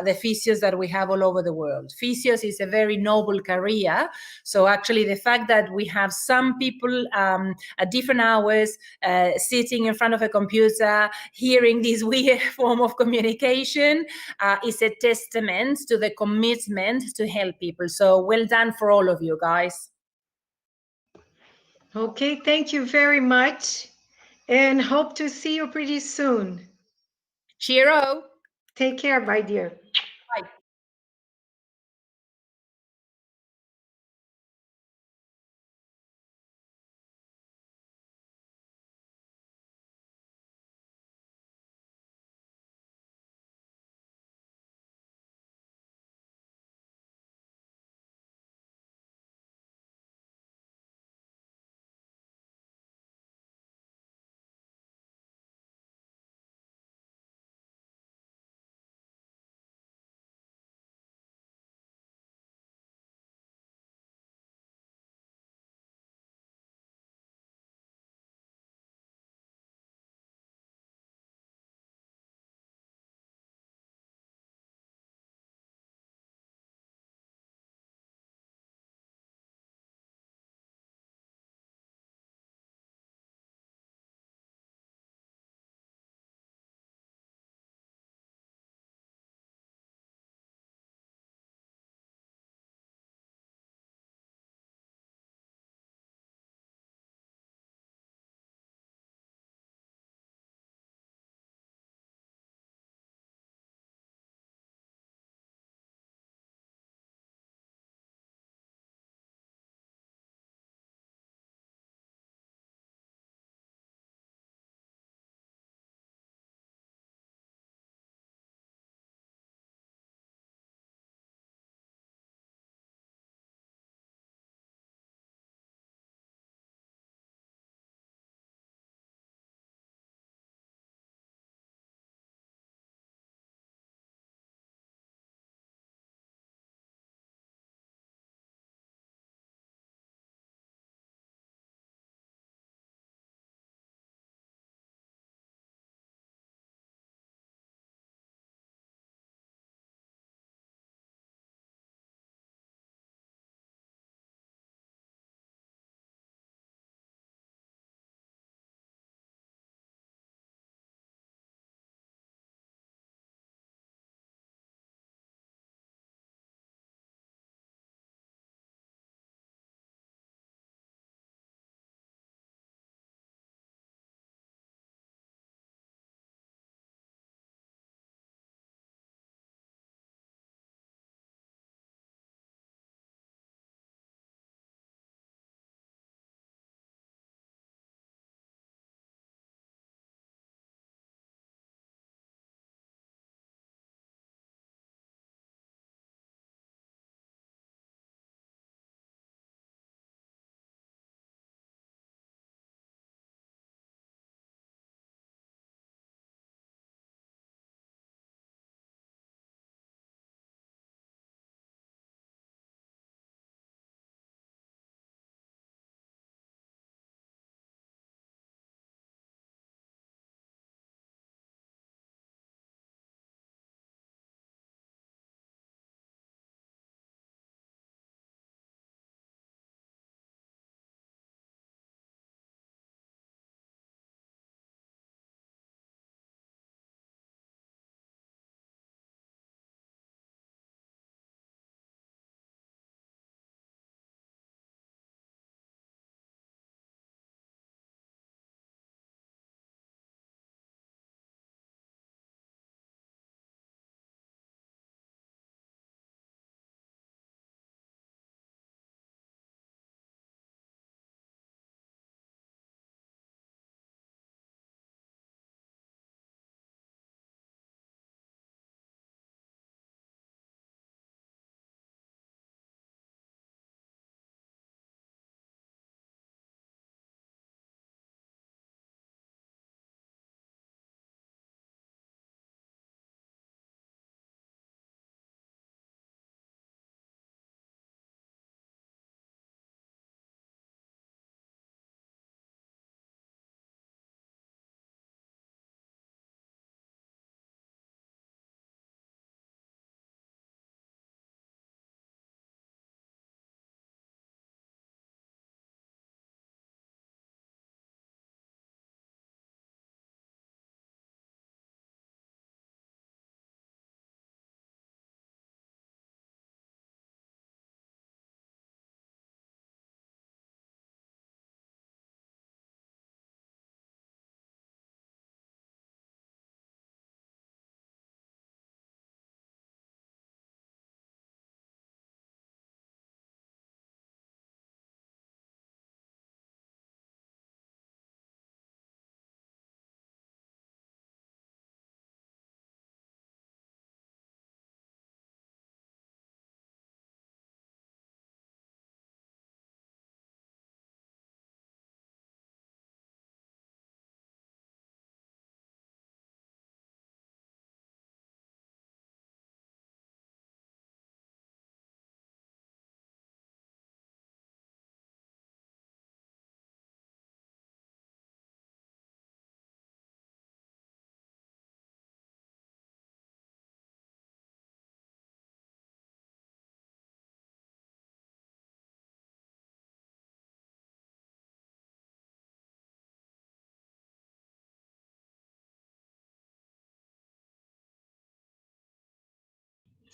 the physios that we have all over the world. Physios is a very noble career, so actually the fact that we have some people at different hours sitting in front of a computer hearing this weird form of communication is a testament to the commitment to help people. So well done for all of you guys. okay, thank you very much, and hope to see you pretty soon. Cheerio. Take care, my dear. Bye.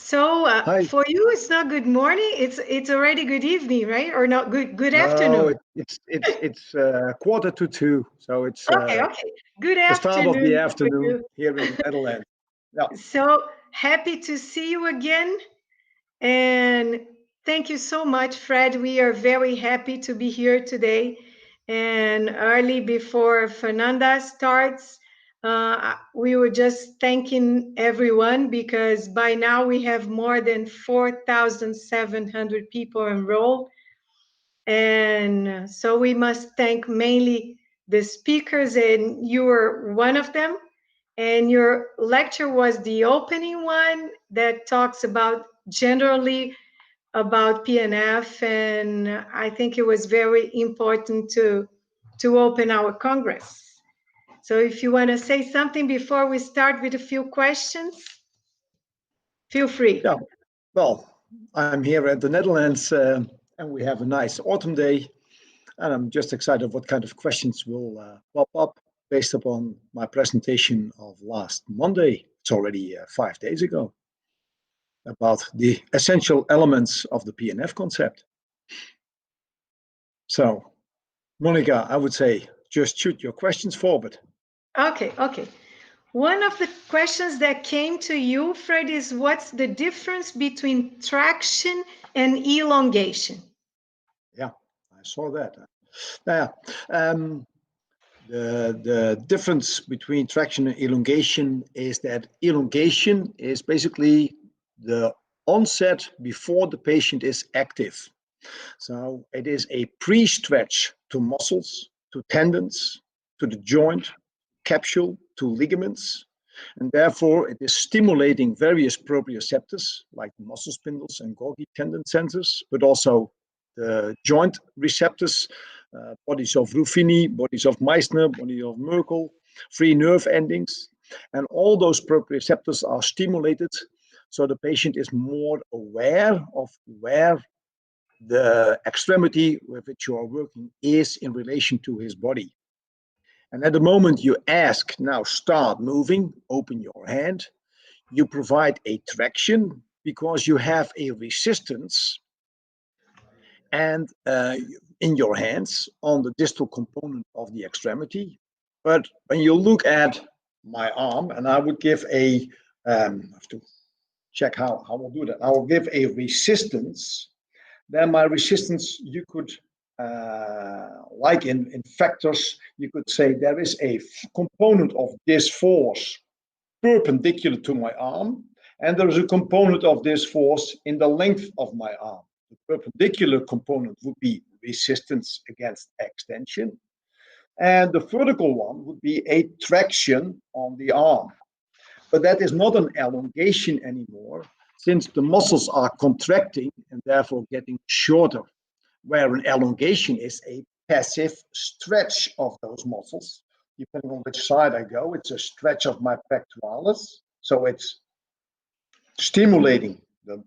So Hi. for you, it's not good morning. It's already good evening, right? Or not good No, afternoon. it's 1:45, so it's Okay. Good the start of the afternoon for afternoon you. here in the Netherlands. Yeah. So happy to see you again. And thank you so much, Fred. We are very happy to be here today. And early before Fernanda starts, we were just thanking everyone because by now we have more than 4,700 people enrolled. And so we must thank mainly the speakers, and you were one of them. And your lecture was the opening one that talks about generally about PNF, and I think it was very important to open our Congress. So if you want to say something before we start with a few questions, feel free. Yeah. Well, I'm here at the Netherlands, and we have a nice autumn day, and I'm just excited what kind of questions will pop up based upon my presentation of last Monday. It's already 5 days ago, about the essential elements of the PNF concept. So, Monica, I would say just shoot your questions forward. Okay. One of the questions that came to you, Fred, is what's the difference between traction and elongation? Yeah, I saw that. Now, the difference between traction and elongation is that elongation is basically the onset before the patient is active. So it is a pre-stretch to muscles, to tendons, to the joint, capsule, to ligaments, and therefore it is stimulating various proprioceptors like muscle spindles and Golgi tendon sensors, but also the joint receptors, bodies of Ruffini, bodies of Meissner, body of Merkel, free nerve endings, and all those proprioceptors are stimulated so the patient is more aware of where the extremity with which you are working is in relation to his body. And at the moment you ask, now start moving, open your hand, you provide a traction because you have a resistance and in your hands on the distal component of the extremity. But when you look at my arm, and I would give I have to check how I'll do that. I will give a resistance. Then my resistance, you could, like in vectors, you could say there is a component of this force perpendicular to my arm, and there is a component of this force in the length of my arm. The perpendicular component would be resistance against extension, and the vertical one would be a traction on the arm. But that is not an elongation anymore, since the muscles are contracting and therefore getting shorter, where an elongation is a passive stretch of those muscles. Depending on which side I go, it's a stretch of my pectoralis. So it's stimulating the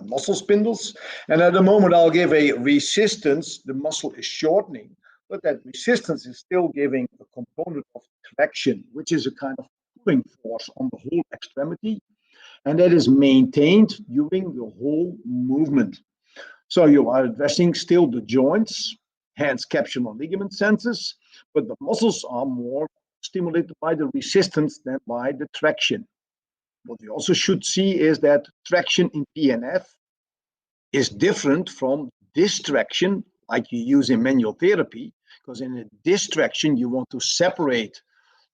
muscle spindles. And at the moment I'll give a resistance, the muscle is shortening, but that resistance is still giving a component of traction, which is a kind of pulling force on the whole extremity. And that is maintained during the whole movement. So you are addressing still the joints, hands, capsule, and ligament sensors, but the muscles are more stimulated by the resistance than by the traction. What we also should see is that traction in PNF is different from distraction, like you use in manual therapy, because in a distraction, you want to separate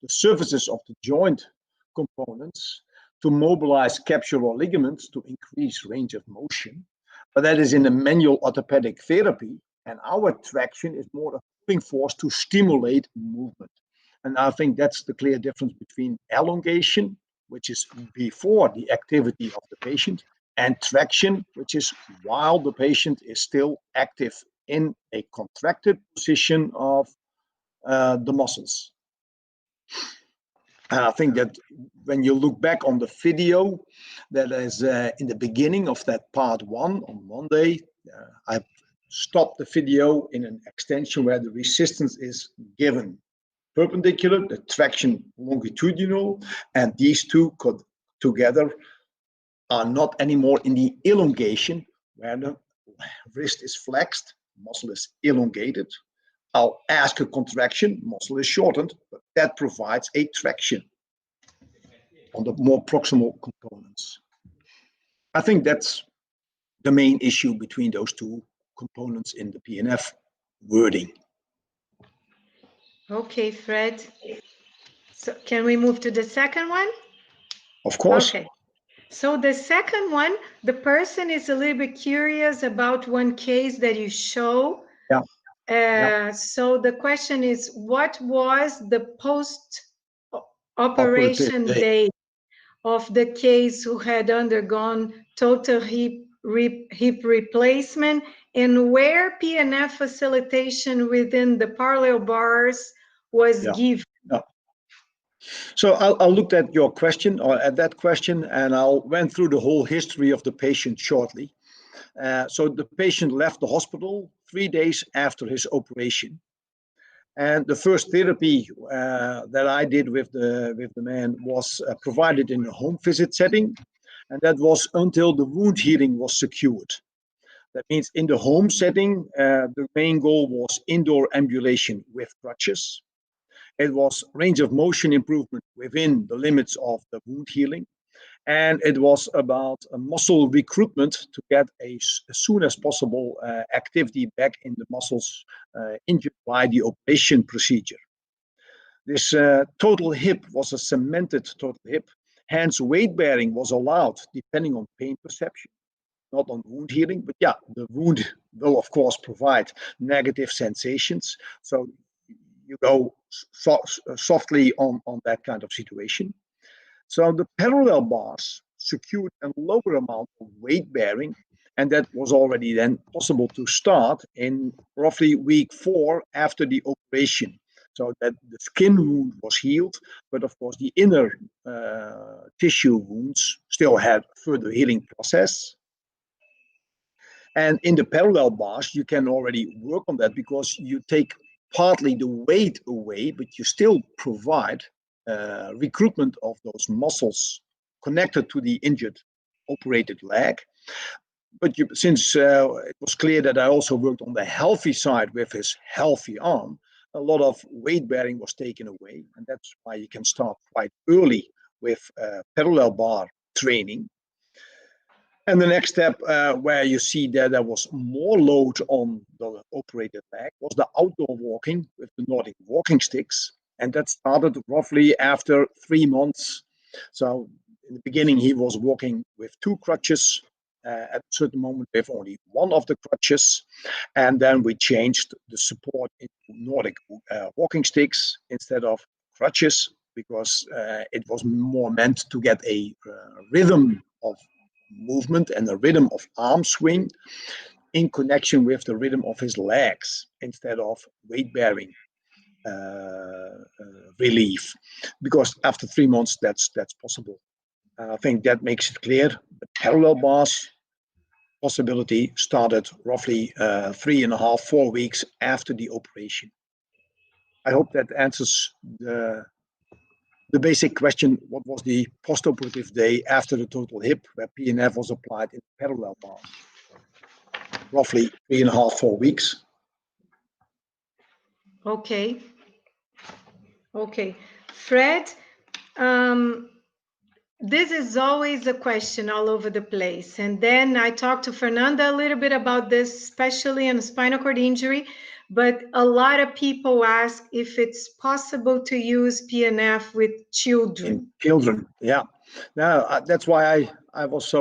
the surfaces of the joint components to mobilize capsule or ligaments to increase range of motion. But that is in the manual orthopedic therapy, and our traction is more a pulling force to stimulate movement. And I think that's the clear difference between elongation, which is before the activity of the patient, and traction, which is while the patient is still active in a contracted position of the muscles. And I think that when you look back on the video that is in the beginning of that part 1 on Monday, I stopped the video in an extension where the resistance is given perpendicular, the traction longitudinal, and these two together are not anymore in the elongation, where the wrist is flexed, muscle is elongated. I'll ask a contraction, muscle is shortened, but that provides a traction on the more proximal components. I think that's the main issue between those two components in the PNF wording. Okay, Fred. So can we move to the second one? Of course. Okay. So the second one, the person is a little bit curious about one case that you show. Yeah. So the question is, what was the post-operation Operative day of the case who had undergone total hip replacement, and where PNF facilitation within the parallel bars was given? Yeah. So I'll look at your question, or at that question, and I'll went through the whole history of the patient shortly. So the patient left the hospital 3 days after his operation. And the first therapy that I did with the man was provided in a home visit setting, and that was until the wound healing was secured. That means in the home setting, the main goal was indoor ambulation with crutches. It was range of motion improvement within the limits of the wound healing. And it was about a muscle recruitment to get as soon as possible activity back in the muscles injured by the operation procedure. This total hip was a cemented total hip, hence weight bearing was allowed depending on pain perception, not on wound healing. But yeah, the wound will of course provide negative sensations, so you go softly on that kind of situation. So the parallel bars secured a lower amount of weight bearing, and that was already then possible to start in roughly week 4 after the operation. So that the skin wound was healed, but of course the inner tissue wounds still had further healing process. And in the parallel bars, you can already work on that because you take partly the weight away, but you still provide recruitment of those muscles connected to the injured operated leg. But since it was clear that I also worked on the healthy side with his healthy arm, a lot of weight bearing was taken away. And that's why you can start quite early with parallel bar training. And the next step where you see that there was more load on the operated leg was the outdoor walking with the Nordic walking sticks. And that started roughly after 3 months. So in the beginning, he was walking with 2 crutches, at a certain moment with only 1 of the crutches. And then we changed the support into Nordic walking sticks instead of crutches, because it was more meant to get a rhythm of movement and the rhythm of arm swing in connection with the rhythm of his legs instead of weight bearing relief, because after 3 months that's possible. I think that makes it clear. The parallel bars possibility started roughly 3.5, 4 weeks after the operation. I hope that answers the basic question: what was the postoperative day after the total hip where PNF was applied in parallel bars? Roughly 3.5, 4 weeks. Okay. Okay. Fred, this is always a question all over the place. And then I talked to Fernanda a little bit about this, especially in spinal cord injury. But a lot of people ask if it's possible to use PNF with children. In children, yeah. Now that's why I was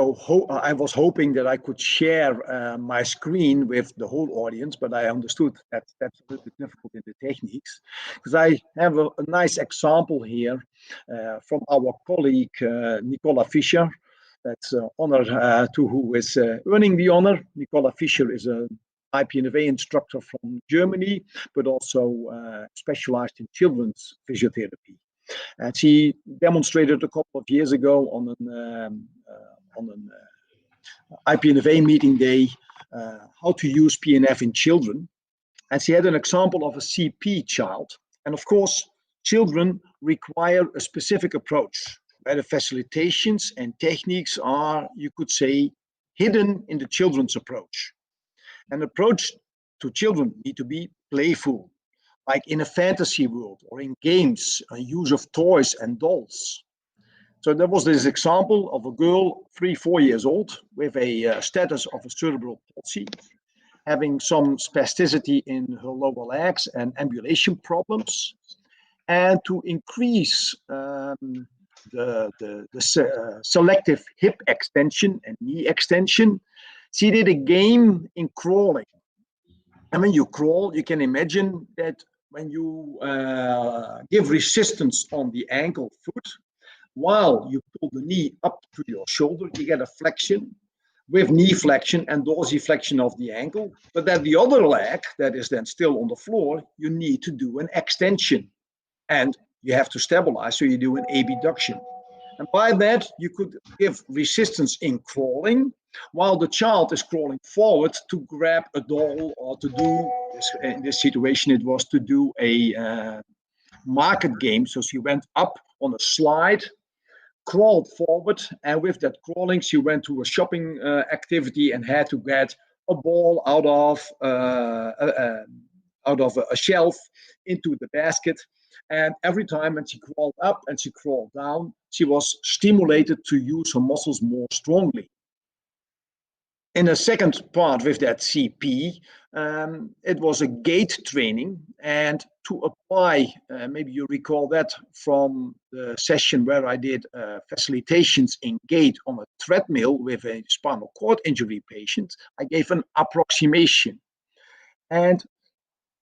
hoping that I could share my screen with the whole audience, but I understood that that's a little bit difficult in the techniques, because I have a nice example here from our colleague Nicola Fischer. That's an honor to who is earning the honor. Nicola Fischer is a IPNFA instructor from Germany, but also specialized in children's physiotherapy. And she demonstrated a couple of years ago on an IPNFA meeting day how to use PNF in children. And she had an example of a CP child. And of course, children require a specific approach where the facilitations and techniques are, you could say, hidden in the children's approach. An approach to children need to be playful, like in a fantasy world or in games, use of toys and dolls. So there was this example of a girl, 3-4 years old, with a status of a cerebral palsy, having some spasticity in her lower legs and ambulation problems. And to increase selective hip extension and knee extension, she did a game in crawling. And when you crawl, you can imagine that when you give resistance on the ankle foot, while you pull the knee up to your shoulder, you get a flexion with knee flexion and dorsiflexion of the ankle. But then the other leg that is then still on the floor, you need to do an extension. And you have to stabilize, so you do an abduction. And by that, you could give resistance in crawling, while the child is crawling forward to grab a doll or to do, in this situation, it was to do a market game. So she went up on a slide, crawled forward, and with that crawling, she went to a shopping activity and had to get a ball out of a shelf into the basket. And every time when she crawled up and she crawled down, she was stimulated to use her muscles more strongly. In the second part with that CP, it was a gait training. And to apply, maybe you recall that from the session where I did facilitations in gait on a treadmill with a spinal cord injury patient, I gave an approximation. And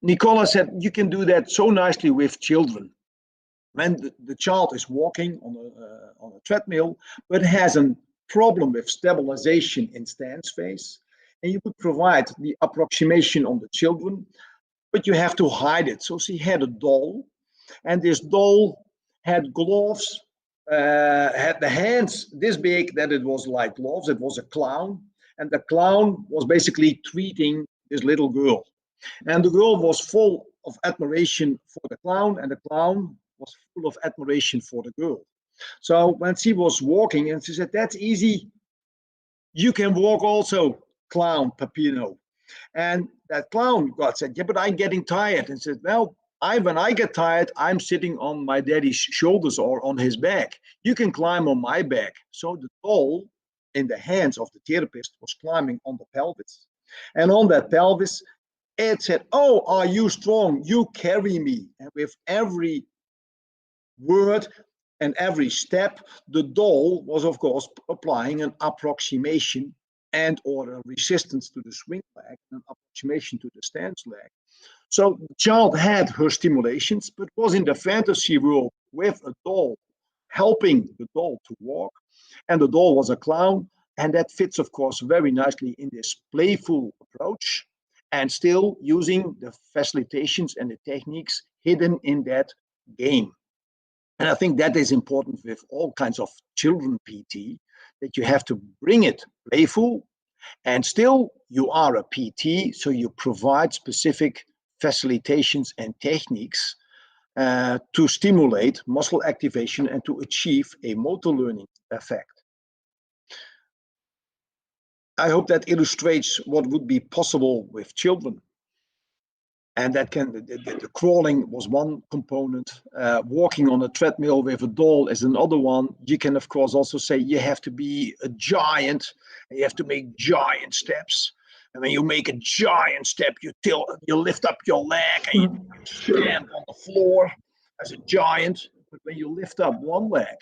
Nicola said, you can do that so nicely with children. When the child is walking on a treadmill, but has a problem with stabilization in stance phase, and you would provide the approximation on the children, but you have to hide it. So she had a doll, and this doll had gloves, had the hands this big that it was like gloves. It was a clown, and the clown was basically treating this little girl. And the girl was full of admiration for the clown, and the clown was full of admiration for the girl. So when she was walking, and she said, that's easy. You can walk also, clown Peppino. And that clown God said, yeah, but I'm getting tired. And said, well, when I get tired, I'm sitting on my daddy's shoulders or on his back. You can climb on my back. So the doll in the hands of the therapist was climbing on the pelvis. And on that pelvis, it said, oh, are you strong? You carry me. And with every word and every step, the doll was, of course, applying an approximation and or a resistance to the swing leg, an approximation to the stance leg. So the child had her stimulations, but was in the fantasy world with a doll, helping the doll to walk. And the doll was a clown. And that fits, of course, very nicely in this playful approach, and still using the facilitations and the techniques hidden in that game. And I think that is important with all kinds of children PT, that you have to bring it playful, and still you are a PT, so you provide specific facilitations and techniques to stimulate muscle activation and to achieve a motor learning effect. I hope that illustrates what would be possible with children. And that the crawling was one component. Walking on a treadmill with a doll is another one. You can, of course, also say you have to be a giant. And you have to make giant steps. And when you make a giant step, you lift up your leg and you stand on the floor as a giant. But when you lift up one leg,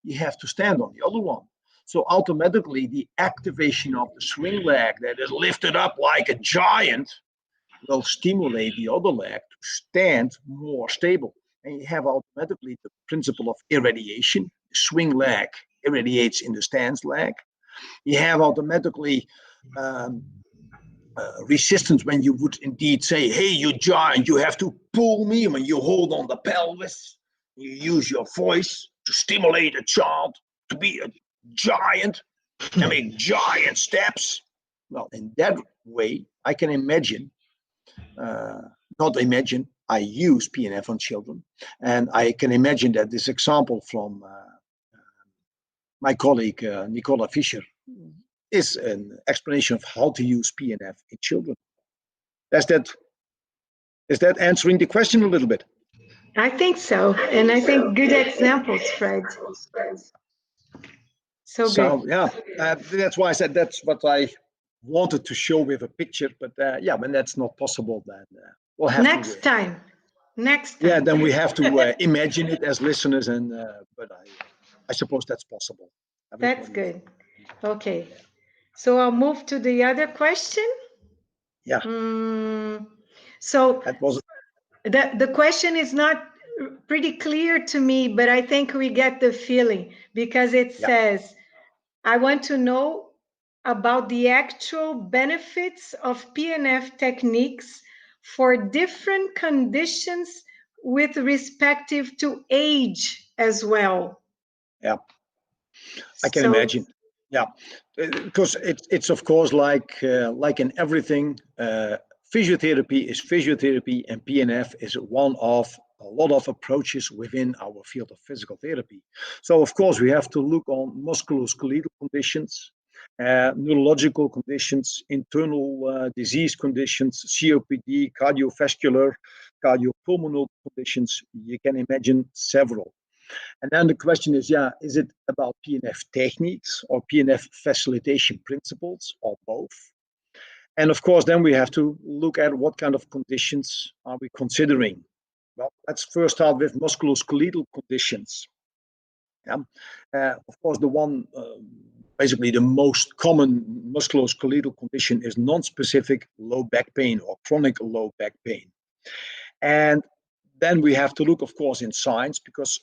you have to stand on the other one. So automatically, the activation of the swing leg that is lifted up like a giant will stimulate the other leg to stand more stable. And you have automatically the principle of irradiation. The swing leg irradiates in the stance leg. You have automatically resistance when you would indeed say, hey, you giant, you have to pull me. When you hold on the pelvis, you use your voice to stimulate a child to be a giant and make giant steps. Well, in that way, I can imagine, I use PNF on children. And I can imagine that this example from my colleague Nicola Fischer is an explanation of how to use PNF in children. Is that answering the question a little bit? I think so. And I think good examples, Fred. So good. Yeah, that's why I said that's what I wanted to show with a picture. But yeah, when that's not possible, then we'll have Next time. Yeah, then we have to imagine it as listeners, and but I suppose that's possible. That's good. Okay, so I'll move to the other question. Yeah. So that was the question is not pretty clear to me, but I think we get the feeling because it says, I want to know about the actual benefits of PNF techniques for different conditions with respective to age as well. Yeah, I can imagine. Yeah, because it's of course like in everything, physiotherapy is physiotherapy, and PNF is one of a lot of approaches within our field of physical therapy. So of course we have to look on musculoskeletal conditions, neurological conditions, internal disease conditions, COPD, cardiovascular, cardiopulmonal conditions. You can imagine several. And then the question is, is it about PNF techniques or PNF facilitation principles or both? And of course, then we have to look at what kind of conditions are we considering. Well, let's first start with musculoskeletal conditions. Of course, the one, basically the most common musculoskeletal condition is non-specific low back pain or chronic low back pain. And then we have to look, of course, in science, because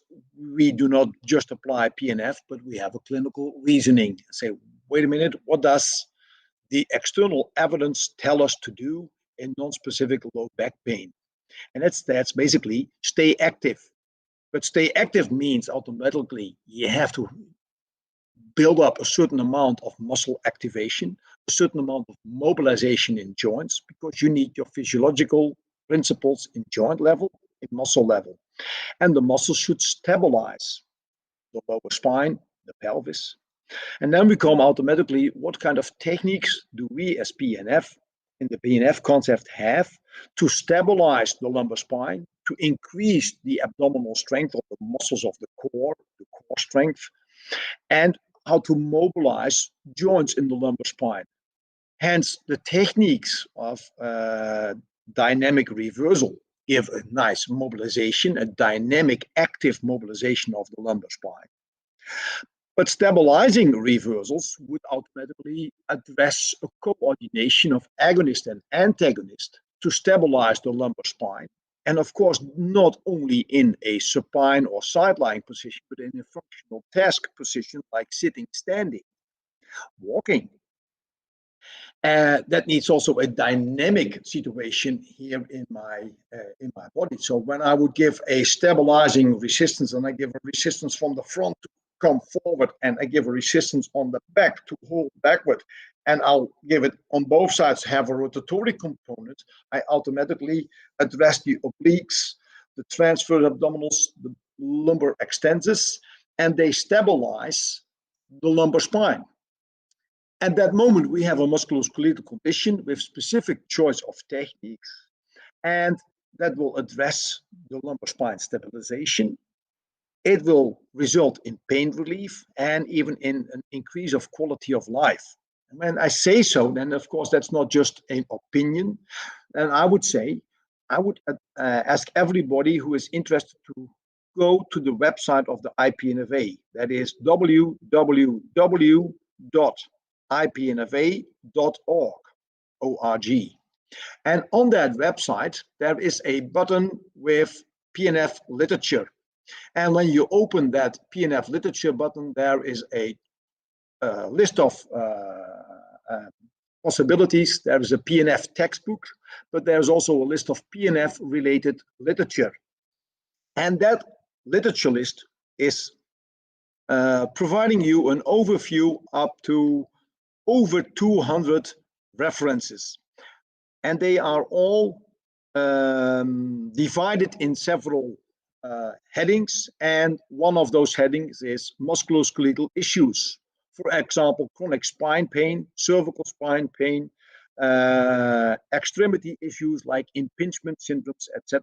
we do not just apply PNF, but we have a clinical reasoning. Say, wait a minute, what does the external evidence tell us to do in non-specific low back pain? And that's basically stay active. But stay active means automatically you have to build up a certain amount of muscle activation, a certain amount of mobilization in joints, because you need your physiological principles in joint level, in muscle level. And the muscles should stabilize the lower spine, the pelvis. And then we come automatically, what kind of techniques do we as PNF, in the PNF concept, have to stabilize the lumbar spine, to increase the abdominal strength of the muscles of the core strength, and how to mobilize joints in the lumbar spine. Hence, the techniques of dynamic reversal give a nice mobilization, a dynamic, active mobilization of the lumbar spine. But stabilizing reversals would automatically address a coordination of agonist and antagonist to stabilize the lumbar spine. And of course, not only in a supine or side-lying position, but in a functional task position like sitting, standing, walking. That needs also a dynamic situation here in my body. So when I would give a stabilizing resistance, and I give a resistance from the front to come forward, and I give a resistance on the back to hold backward, and I'll give it on both sides, have a rotatory component, I automatically address the obliques, the transverse abdominals, the lumbar extensors, and they stabilize the lumbar spine. At that moment, we have a musculoskeletal condition with specific choice of techniques, and that will address the lumbar spine stabilization. It will result in pain relief and even in an increase of quality of life. And when I say so, then of course that's not just an opinion. And I would say, I would ask everybody who is interested to go to the website of the IPNFA. That is www.ipnfa.org. And on that website, there is a button with PNF literature. And when you open that PNF literature button, there is a list of possibilities. There is a PNF textbook, but there's also a list of PNF related literature. And that literature list is providing you an overview up to over 200 references. And they are all divided in several headings, and one of those headings is musculoskeletal issues. For example, chronic spine pain, cervical spine pain, extremity issues like impingement syndromes, etc.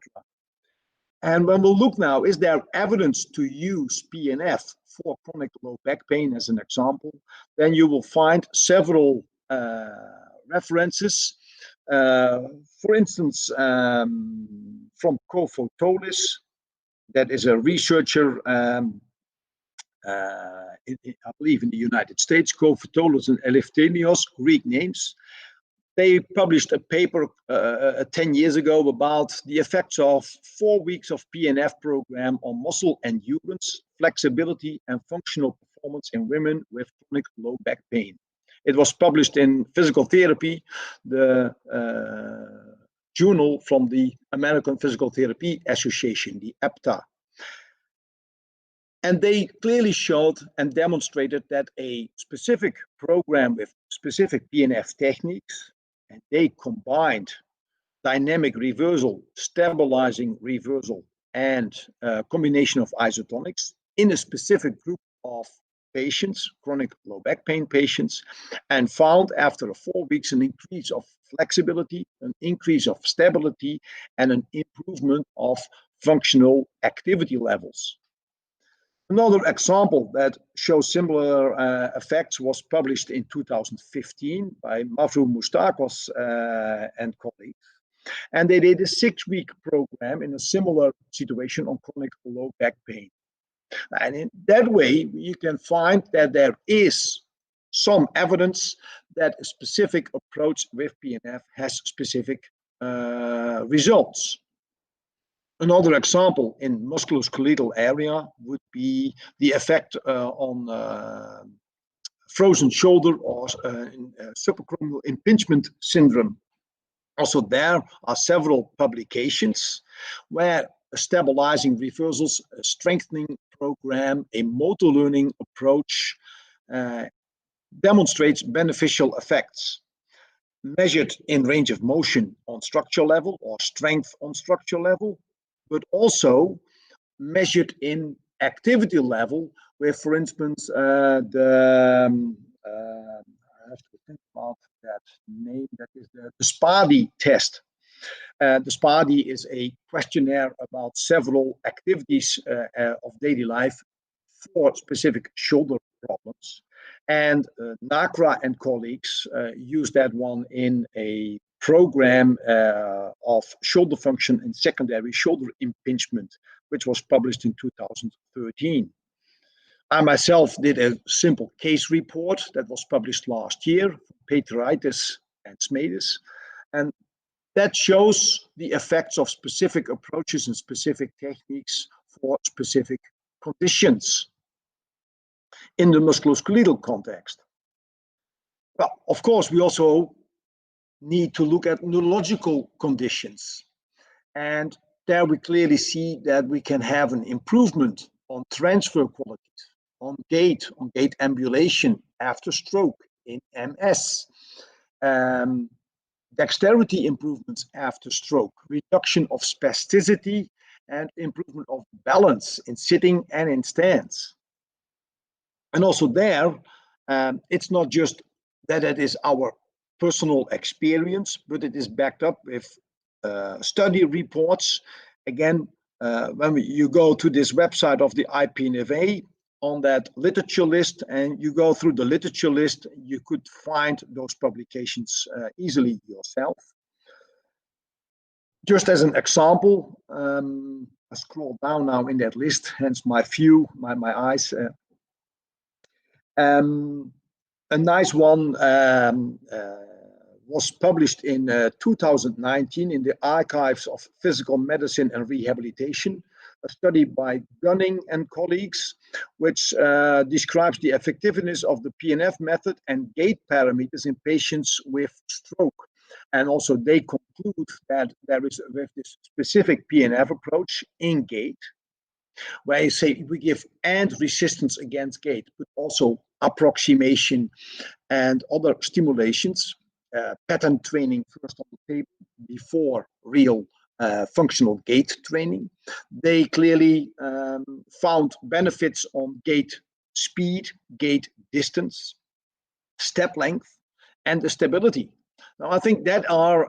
And when we look now, is there evidence to use PNF for chronic low back pain as an example? Then you will find several references. For instance, from Kofotolis, that is a researcher, I believe in the United States, Kofotolis and Elefthenios, Greek names. They published a paper 10 years ago about the effects of 4 weeks of PNF program on muscle endurance, flexibility, and functional performance in women with chronic low back pain. It was published in Physical Therapy, the journal from the American Physical Therapy Association, the APTA. And they clearly showed and demonstrated that a specific program with specific PNF techniques, and they combined dynamic reversal, stabilizing reversal, and combination of isotonics in a specific group of patients, chronic low back pain patients, and found after 4 weeks an increase of flexibility, an increase of stability, and an improvement of functional activity levels. Another example that shows similar effects was published in 2015 by Mavru Mustakos and colleagues. And they did a 6-week program in a similar situation on chronic low back pain. And in that way, you can find that there is some evidence that a specific approach with PNF has specific results. Another example in musculoskeletal area would be the effect on frozen shoulder or subacromial impingement syndrome. Also, there are several publications where a stabilizing reversals, a strengthening program, a motor learning approach demonstrates beneficial effects measured in range of motion on structure level or strength on structure level, but also measured in activity level, where, for instance, I have to think about that name, that is the SPADI test. The SPADI is a questionnaire about several activities of daily life for specific shoulder problems. And NACRA and colleagues use that one in a program of shoulder function and secondary shoulder impingement, which was published in 2013. I myself did a simple case report that was published last year, Peteritis and Smedis, and that shows the effects of specific approaches and specific techniques for specific conditions in the musculoskeletal context. Well, of course, we also need to look at neurological conditions. And there we clearly see that we can have an improvement on transfer qualities, on gait ambulation after stroke in MS, dexterity improvements after stroke, reduction of spasticity, and improvement of balance in sitting and in stance. And also there, it's not just that it is our personal experience, but it is backed up with study reports. Again, when you go to this website of the IPNFA, on that literature list, and you go through the literature list, you could find those publications easily yourself. Just as an example, I scroll down now in that list, hence my eyes. A nice one was published in 2019 in the Archives of Physical Medicine and Rehabilitation, a study by Gunning and colleagues, which describes the effectiveness of the PNF method and gait parameters in patients with stroke. And also they conclude that there is, with this specific PNF approach in gait, where you say we give and resistance against gait, but also approximation and other stimulations, pattern training first on the table before real functional gait training. They clearly found benefits on gait speed, gait distance, step length, and the stability. Now, I think that are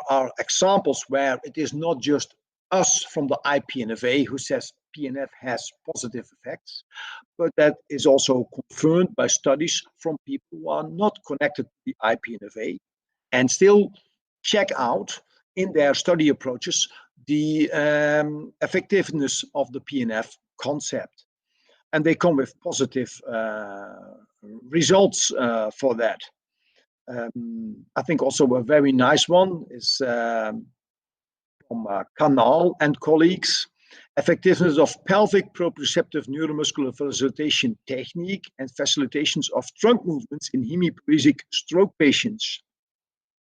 our examples where it is not just us from the IPNFA who says PNF has positive effects, but that is also confirmed by studies from people who are not connected to the IPNFA and still check out in their study approaches the effectiveness of the PNF concept. And they come with positive results for that. I think also a very nice one is from Canal and colleagues. Effectiveness of pelvic proprioceptive neuromuscular facilitation technique and facilitations of trunk movements in hemiplegic stroke patients,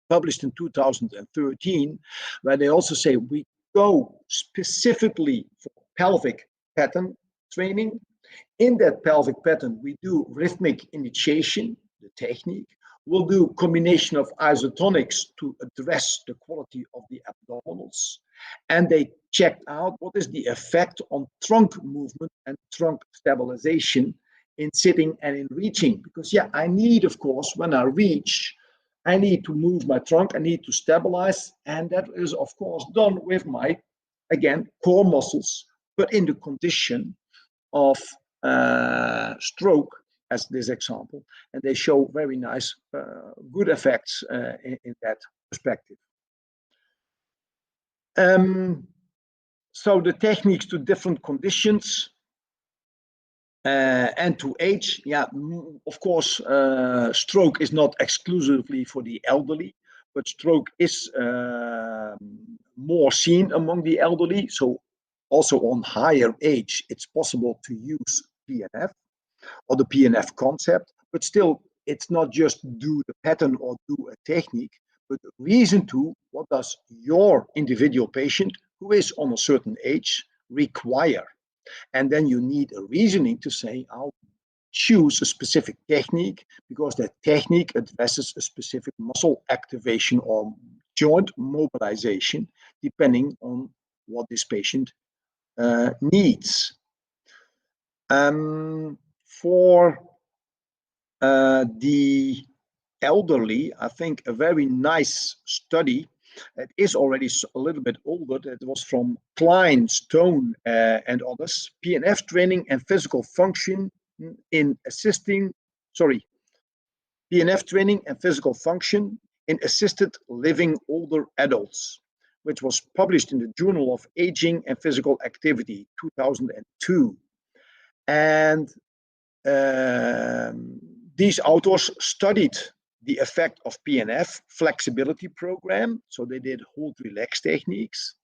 published in 2013, where they also say we go specifically for pelvic pattern training. In that pelvic pattern, we do rhythmic initiation, the technique. We'll do combination of isotonics to address the quality of the abdominals. And they checked out what is the effect on trunk movement and trunk stabilization in sitting and in reaching. Because yeah, I need, of course, when I reach, I need to move my trunk, I need to stabilize. And that is, of course, done with my, again, core muscles, but in the condition of stroke, as this example, and they show very nice, good effects in that perspective. So the techniques to different conditions and to age, yeah, of course, stroke is not exclusively for the elderly, but stroke is more seen among the elderly. So also on higher age, it's possible to use PNF or the PNF concept, but still it's not just do the pattern or do a technique, but reason to what does your individual patient who is on a certain age require. And then you need a reasoning to say, I'll choose a specific technique because that technique addresses a specific muscle activation or joint mobilization, depending on what this patient needs. For the elderly, I think a very nice study that is already a little bit older, that was from Klein, Stone, and others, PNF training and physical function in PNF training and physical function in assisted living older adults, which was published in the Journal of Aging and Physical Activity, 2002. And these authors studied the effect of PNF flexibility program. So they did hold relax techniques.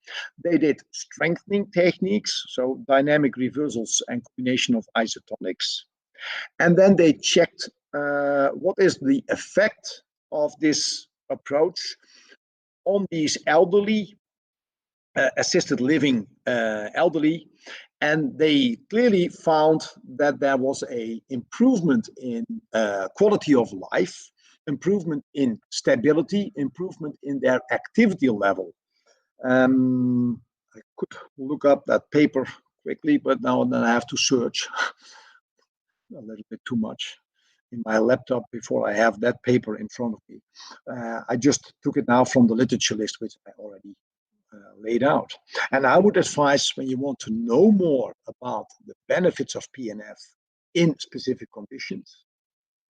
They did strengthening techniques, so dynamic reversals and combination of isotonics. And then they checked what is the effect of this approach on these elderly, assisted living elderly. And they clearly found that there was an improvement in quality of life, improvement in stability, improvement in their activity level. I could look up that paper quickly, but now and then I have to search a little bit too much in my laptop before I have that paper in front of me. I just took it now from the literature list, which I already laid out. And I would advise, when you want to know more about the benefits of PNF in specific conditions,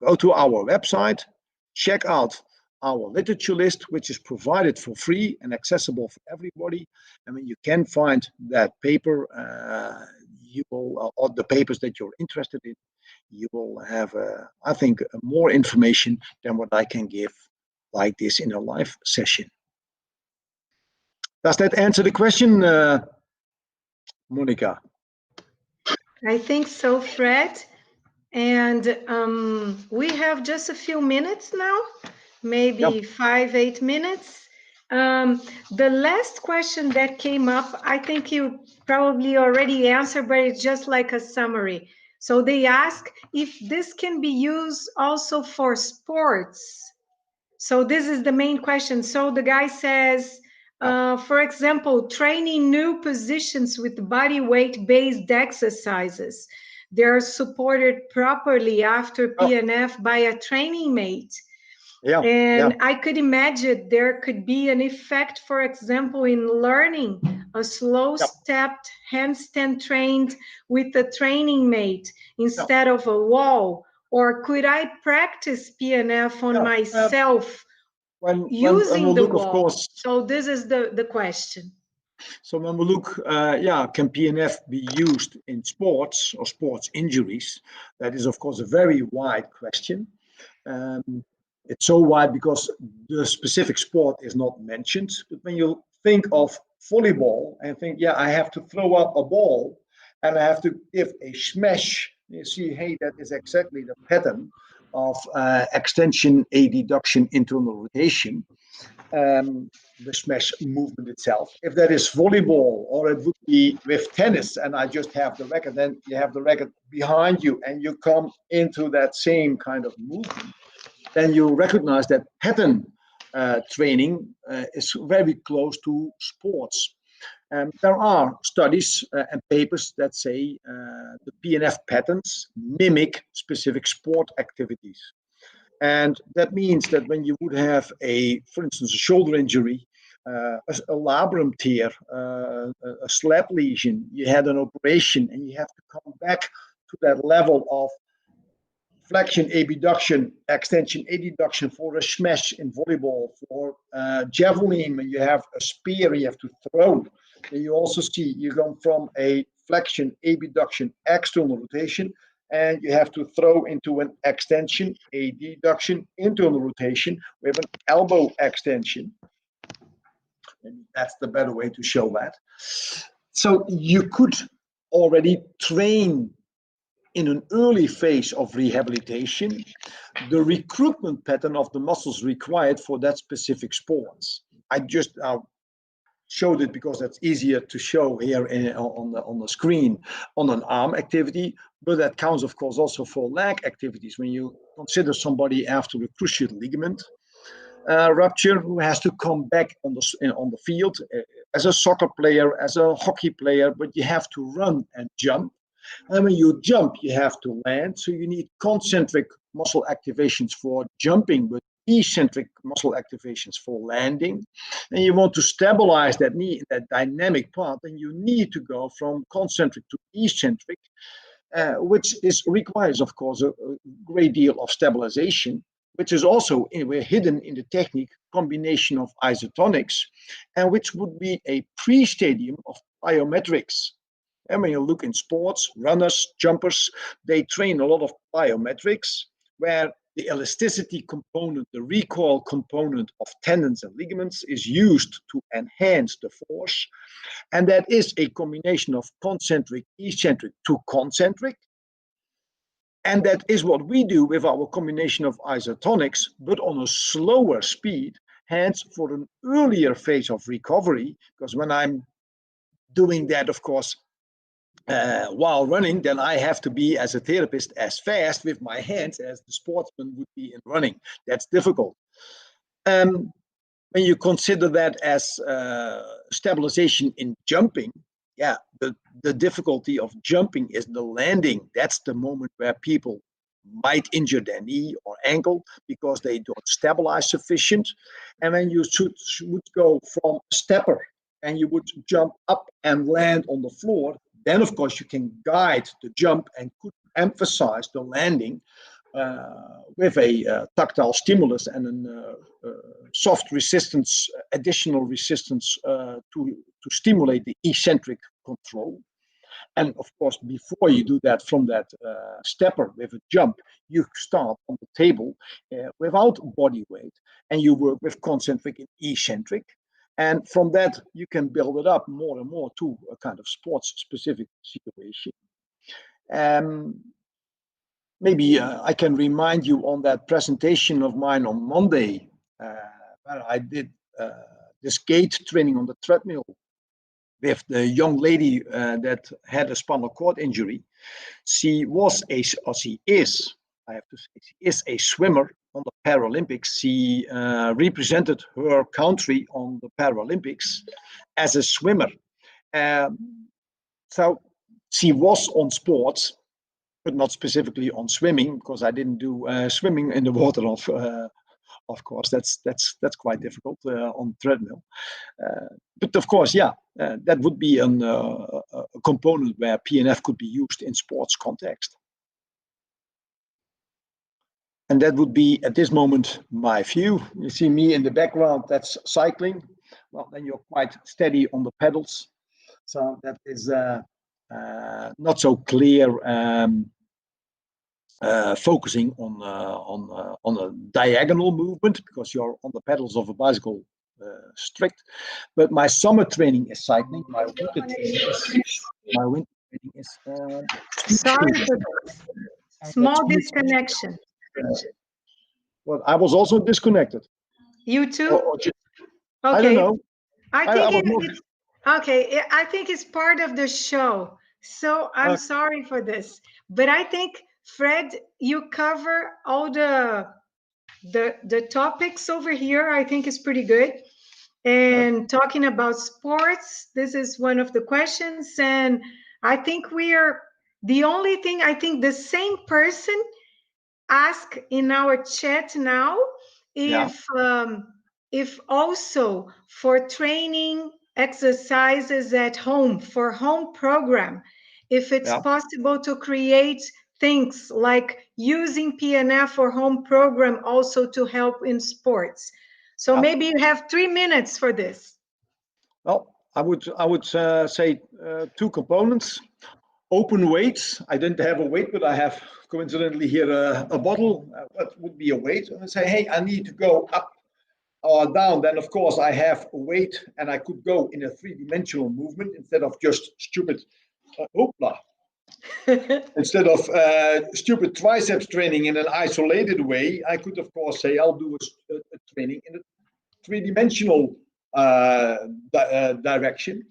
go to our website, check out our literature list, which is provided for free and accessible for everybody. And when you can find that paper, you will, or the papers that you're interested in, you will have, I think, more information than what I can give like this in a live session. Does that answer the question, Monica? I think so, Fred. And we have just a few minutes now, maybe 5-8 minutes. The last question that came up, I think you probably already answered, but it's just like a summary. So they ask if this can be used also for sports. So this is the main question. So the guy says, for example, training new positions with body weight based exercises. They're supported properly after PNF by a training mate. And I could imagine there could be an effect, for example, in learning a slow stepped handstand trained with a training mate instead of a wall. Or could I practice PNF on myself using the wall? Of course. So this is the question. So when we look, can PNF be used in sports or sports injuries? That is, of course, a very wide question. It's so wide because the specific sport is not mentioned. But when you think of volleyball and think, I have to throw up a ball and I have to give a smash, you see, hey, that is exactly the pattern of extension, adduction, internal rotation. The smash movement itself. If that is volleyball or it would be with tennis and I just have the racket, then you have the racket behind you and you come into that same kind of movement, then you recognize that pattern training is very close to sports. There are studies and papers that say the PNF patterns mimic specific sport activities. And that means that when you would have for instance, a shoulder injury, a labrum tear, a slap lesion, you had an operation and you have to come back to that level of flexion, abduction, extension, adduction for a smash in volleyball, for javelin, when you have a spear you have to throw. And you also see you go from a flexion, abduction, external rotation, and you have to throw into an extension, a deduction, internal rotation with an elbow extension. And that's the better way to show that. So you could already train in an early phase of rehabilitation the recruitment pattern of the muscles required for that specific sports. I just showed it because that's easier to show here on the screen on an arm activity, but that counts, of course, also for leg activities. When you consider somebody after a cruciate ligament rupture who has to come back on the field as a soccer player, as a hockey player, but you have to run and jump. And when you jump, you have to land. So you need concentric muscle activations for jumping, but eccentric muscle activations for landing. And you want to stabilize that dynamic part, then you need to go from concentric to eccentric, which requires, of course, a great deal of stabilization, which is also hidden in the technique combination of isotonics, and which would be a pre-stadium of plyometrics. And when you look in sports, runners, jumpers, they train a lot of plyometrics, where the elasticity component, the recoil component of tendons and ligaments is used to enhance the force. And that is a combination of concentric, eccentric to concentric. And that is what we do with our combination of isotonics, but on a slower speed, hence for an earlier phase of recovery, because when I'm doing that, of course, while running, then I have to be, as a therapist, as fast with my hands as the sportsman would be in running. That's difficult. When you consider that as stabilization in jumping, the difficulty of jumping is the landing. That's the moment where people might injure their knee or ankle because they don't stabilize sufficient. And when you would go from a stepper and you would jump up and land on the floor, then, of course, you can guide the jump and could emphasize the landing with a tactile stimulus and a soft resistance, additional resistance to stimulate the eccentric control. And, of course, before you do that from that stepper with a jump, you start on the table without body weight, and you work with concentric and eccentric. And from that, you can build it up more and more to a kind of sports-specific situation. Maybe I can remind you on that presentation of mine on Monday, where I did this gait training on the treadmill with the young lady that had a spinal cord injury. She is a swimmer, on the Paralympics. She represented her country on the Paralympics as a swimmer. So she was on sports, but not specifically on swimming, because I didn't do swimming in the water. Of course, that's quite difficult on treadmill. But of course, yeah, that would be a component where PNF could be used in sports context. And that would be, at this moment, my view. You see me in the background, that's cycling. Well, then you're quite steady on the pedals. So that is not so clear focusing on a diagonal movement, because you're on the pedals of a bicycle strict. But my summer training is cycling. My winter training is Sorry for this. Small disconnection. Well, I was also disconnected. You too? I don't know. I think it's okay. I think it's part of the show. So I'm sorry for this. But I think, Fred, you cover all the topics over here. I think is pretty good. And talking about sports, this is one of the questions. And I think we are the only thing, I think the same person ask in our chat now if also for training exercises at home, for home program, if it's possible to create things like using PNF or home program also to help in sports. So maybe you have 3 minutes for this. Well, I would say two components. Open weights. I didn't have a weight, but I have coincidentally here a bottle. What would be a weight? And I say, hey, I need to go up or down. Then of course I have a weight, and I could go in a three-dimensional movement instead of just stupid. Instead of stupid triceps training in an isolated way, I could of course say I'll do a training in a three-dimensional direction.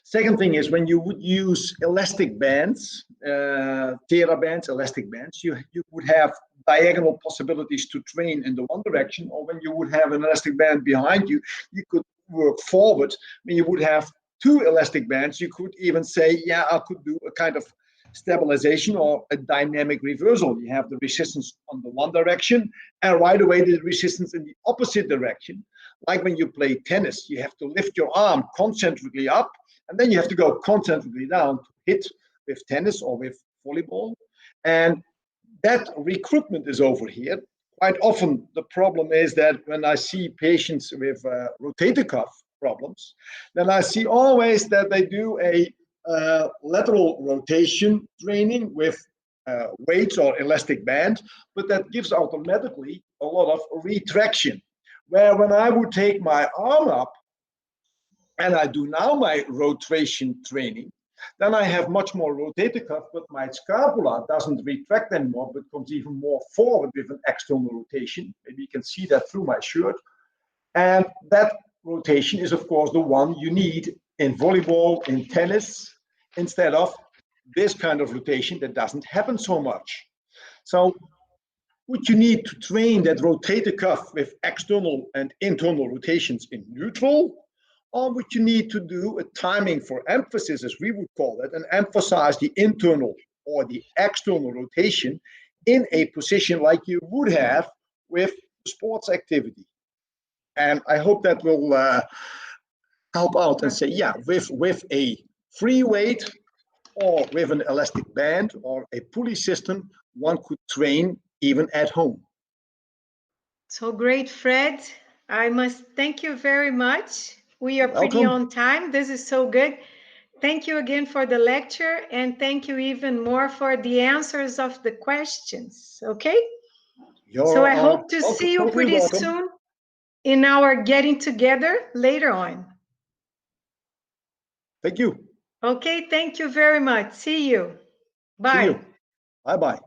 Second thing is, when you would use elastic bands, TheraBands, elastic bands, you would have diagonal possibilities to train in the one direction, or when you would have an elastic band behind you, you could work forward. When you would have two elastic bands, you could even say, yeah, I could do a kind of stabilization or a dynamic reversal. You have the resistance on the one direction, and right away the resistance in the opposite direction. Like when you play tennis, you have to lift your arm concentrically up, and then you have to go concentrically down to hit with tennis or with volleyball. And that recruitment is over here. Quite often the problem is that when I see patients with rotator cuff problems, then I see always that they do a lateral rotation training with weights or elastic band, but that gives automatically a lot of retraction. Where when I would take my arm up, and I do now my rotation training, then I have much more rotator cuff, but my scapula doesn't retract anymore, but comes even more forward with an external rotation. Maybe you can see that through my shirt. And that rotation is, of course, the one you need in volleyball, in tennis, instead of this kind of rotation that doesn't happen so much. So would you need to train that rotator cuff with external and internal rotations in neutral? Or would you need to do a timing for emphasis, as we would call it, and emphasize the internal or the external rotation in a position like you would have with sports activity? And I hope that will help out and say, yeah, with a free weight or with an elastic band or a pulley system, one could train even at home. So great, Fred. I must thank you very much. We are pretty on time. This is so good. Thank you again for the lecture, and thank you even more for the answers of the questions. Okay? So I hope to see you pretty soon in our getting together later on. Thank you. Okay, thank you very much. See you. Bye. See you. Bye-bye.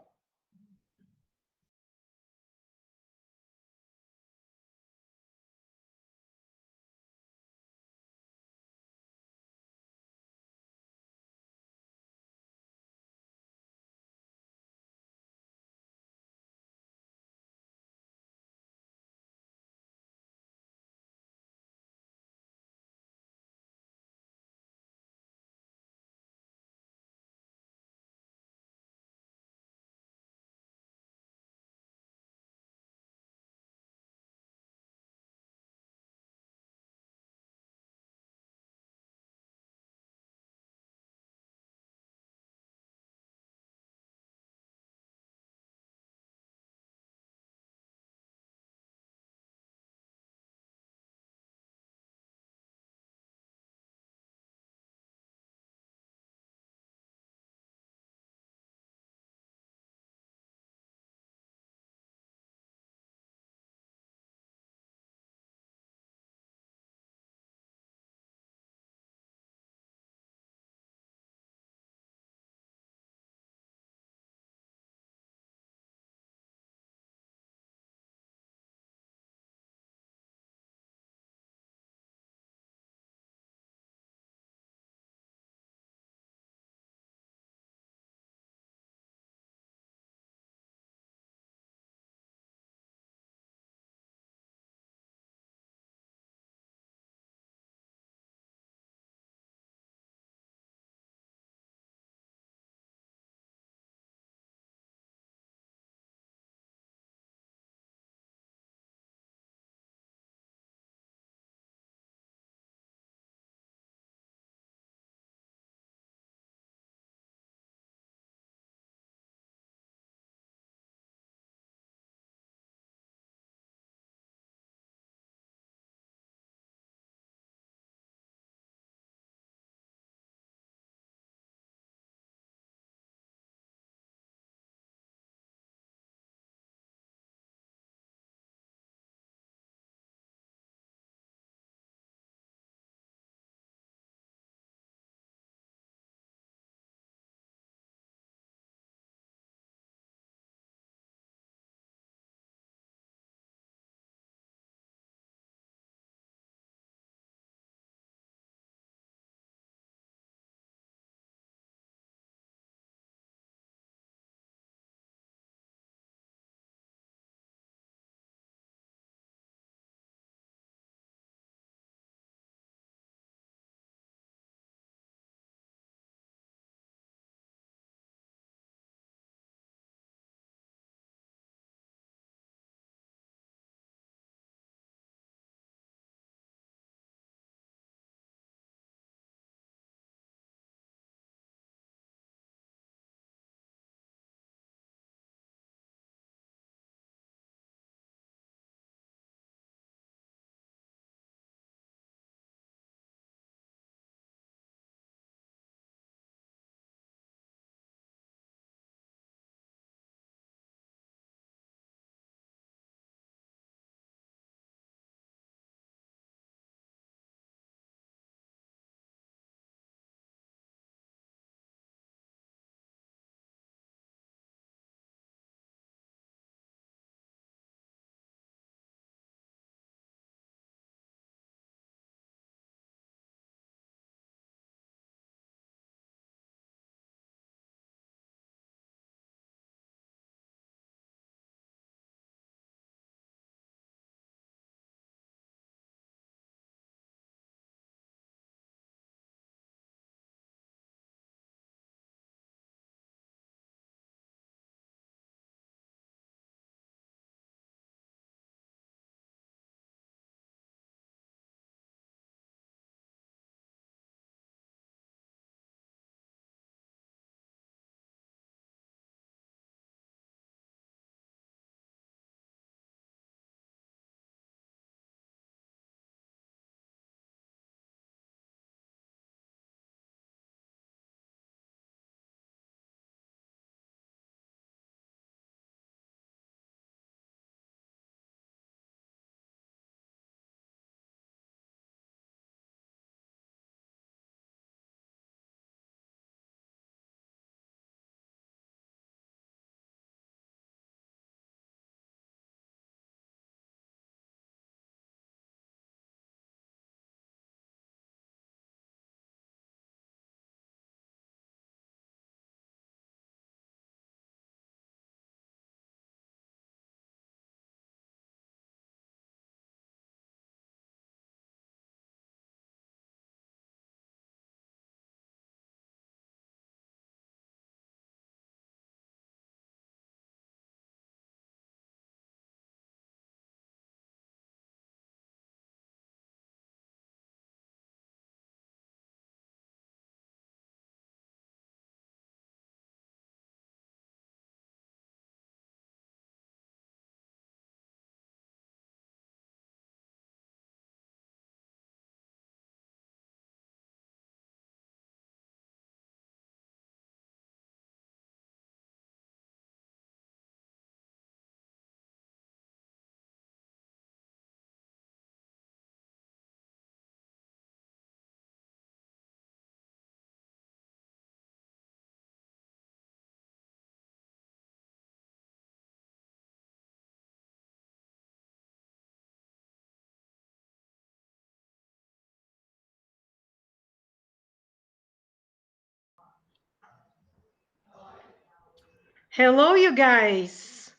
Hello, you guys.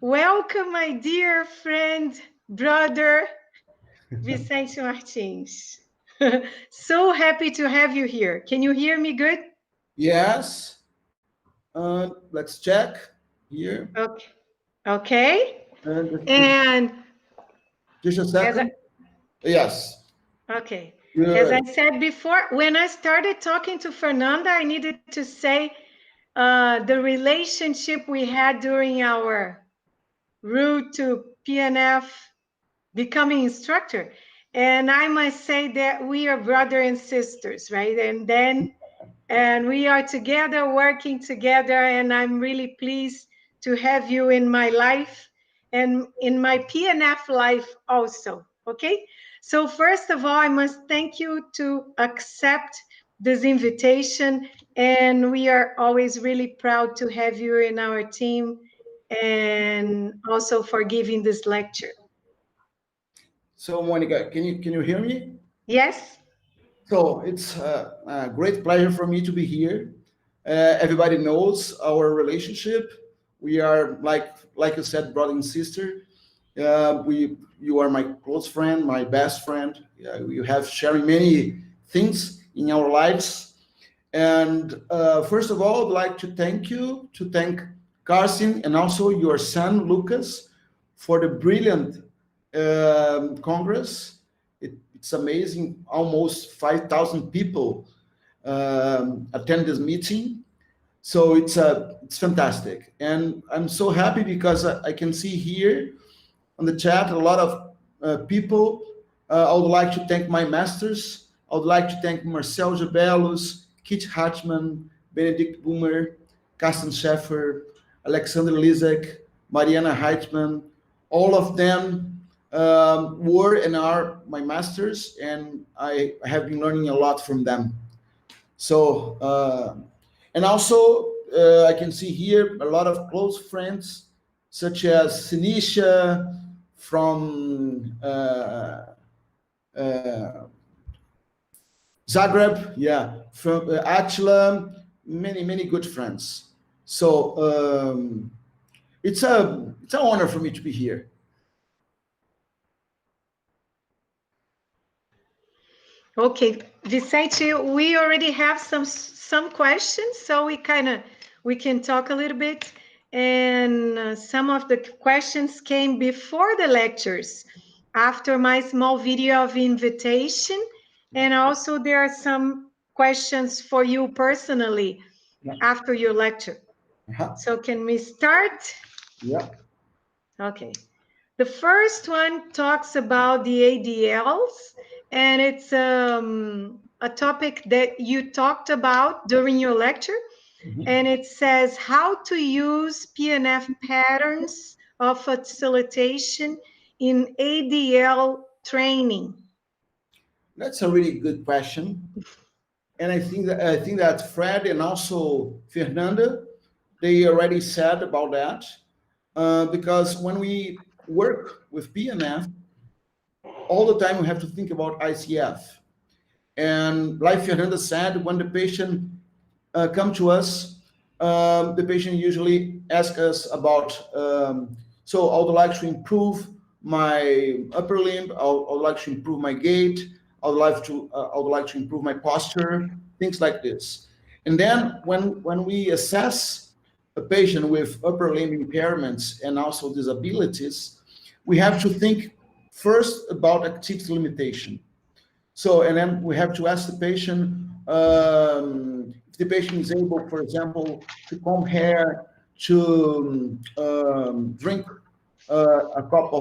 Welcome, my dear friend, brother, Vicente Martins. So happy to have you here. Can you hear me good? Yes. Let's check here. Okay. Okay. And And just a as second. Yes. okay. As I Good. said before, when I started talking to Fernanda, I needed to say the relationship we had during our route to PNF becoming instructor. And I must say that we are brother and sisters, right? And we are together, working together, and I'm really pleased to have you in my life and in my PNF life also, okay? So first of all, I must thank you to accept this invitation, and we are always really proud to have you in our team and also for giving this lecture. So, Monica, can you hear me? Yes? So it's a great pleasure for me to be here. Everybody knows our relationship. We are like you said, brother and sister. You are my close friend, my best friend. You have sharing many things in our lives. And first of all, I'd like to thank Carson and also your son Lucas for the brilliant Congress. It's amazing. Almost 5,000 people attend this meeting, so it's fantastic. And I'm so happy because I can see here on the chat a lot of people. I would like to thank my masters. I would like to thank Marcel Jabelus, Kit Hartman, Benedict Boomer, Carsten Scheffer, Alexander Lizek, Mariana Heitman. All of them were and are my masters, and I have been learning a lot from them. So, and also I can see here a lot of close friends, such as Sinisha from Zagreb, yeah, from Atila, many good friends. So it's an honor for me to be here. Okay, Vicente, we already have some questions, so we can talk a little bit. And some of the questions came before the lectures, after my small video of invitation, and also there are some questions for you personally after your lecture. So can we start? Yeah. Okay. The first one talks about the ADLs, and it's a topic that you talked about during your lecture. And it says how to use PNF patterns of facilitation in ADL training. That's a really good question. And I think that Fred and also Fernanda, they already said about that. Because when we work with PNF, all the time we have to think about ICF. And like Fernanda said, when the patient come to us, the patient usually asks us about, so I would like to improve my upper limb, I would like to improve my gait, I would like to improve my posture, things like this. And then when we assess a patient with upper limb impairments and also disabilities, we have to think first about activity limitation. So, and then we have to ask the patient if the patient is able, for example, to comb hair, to drink a cup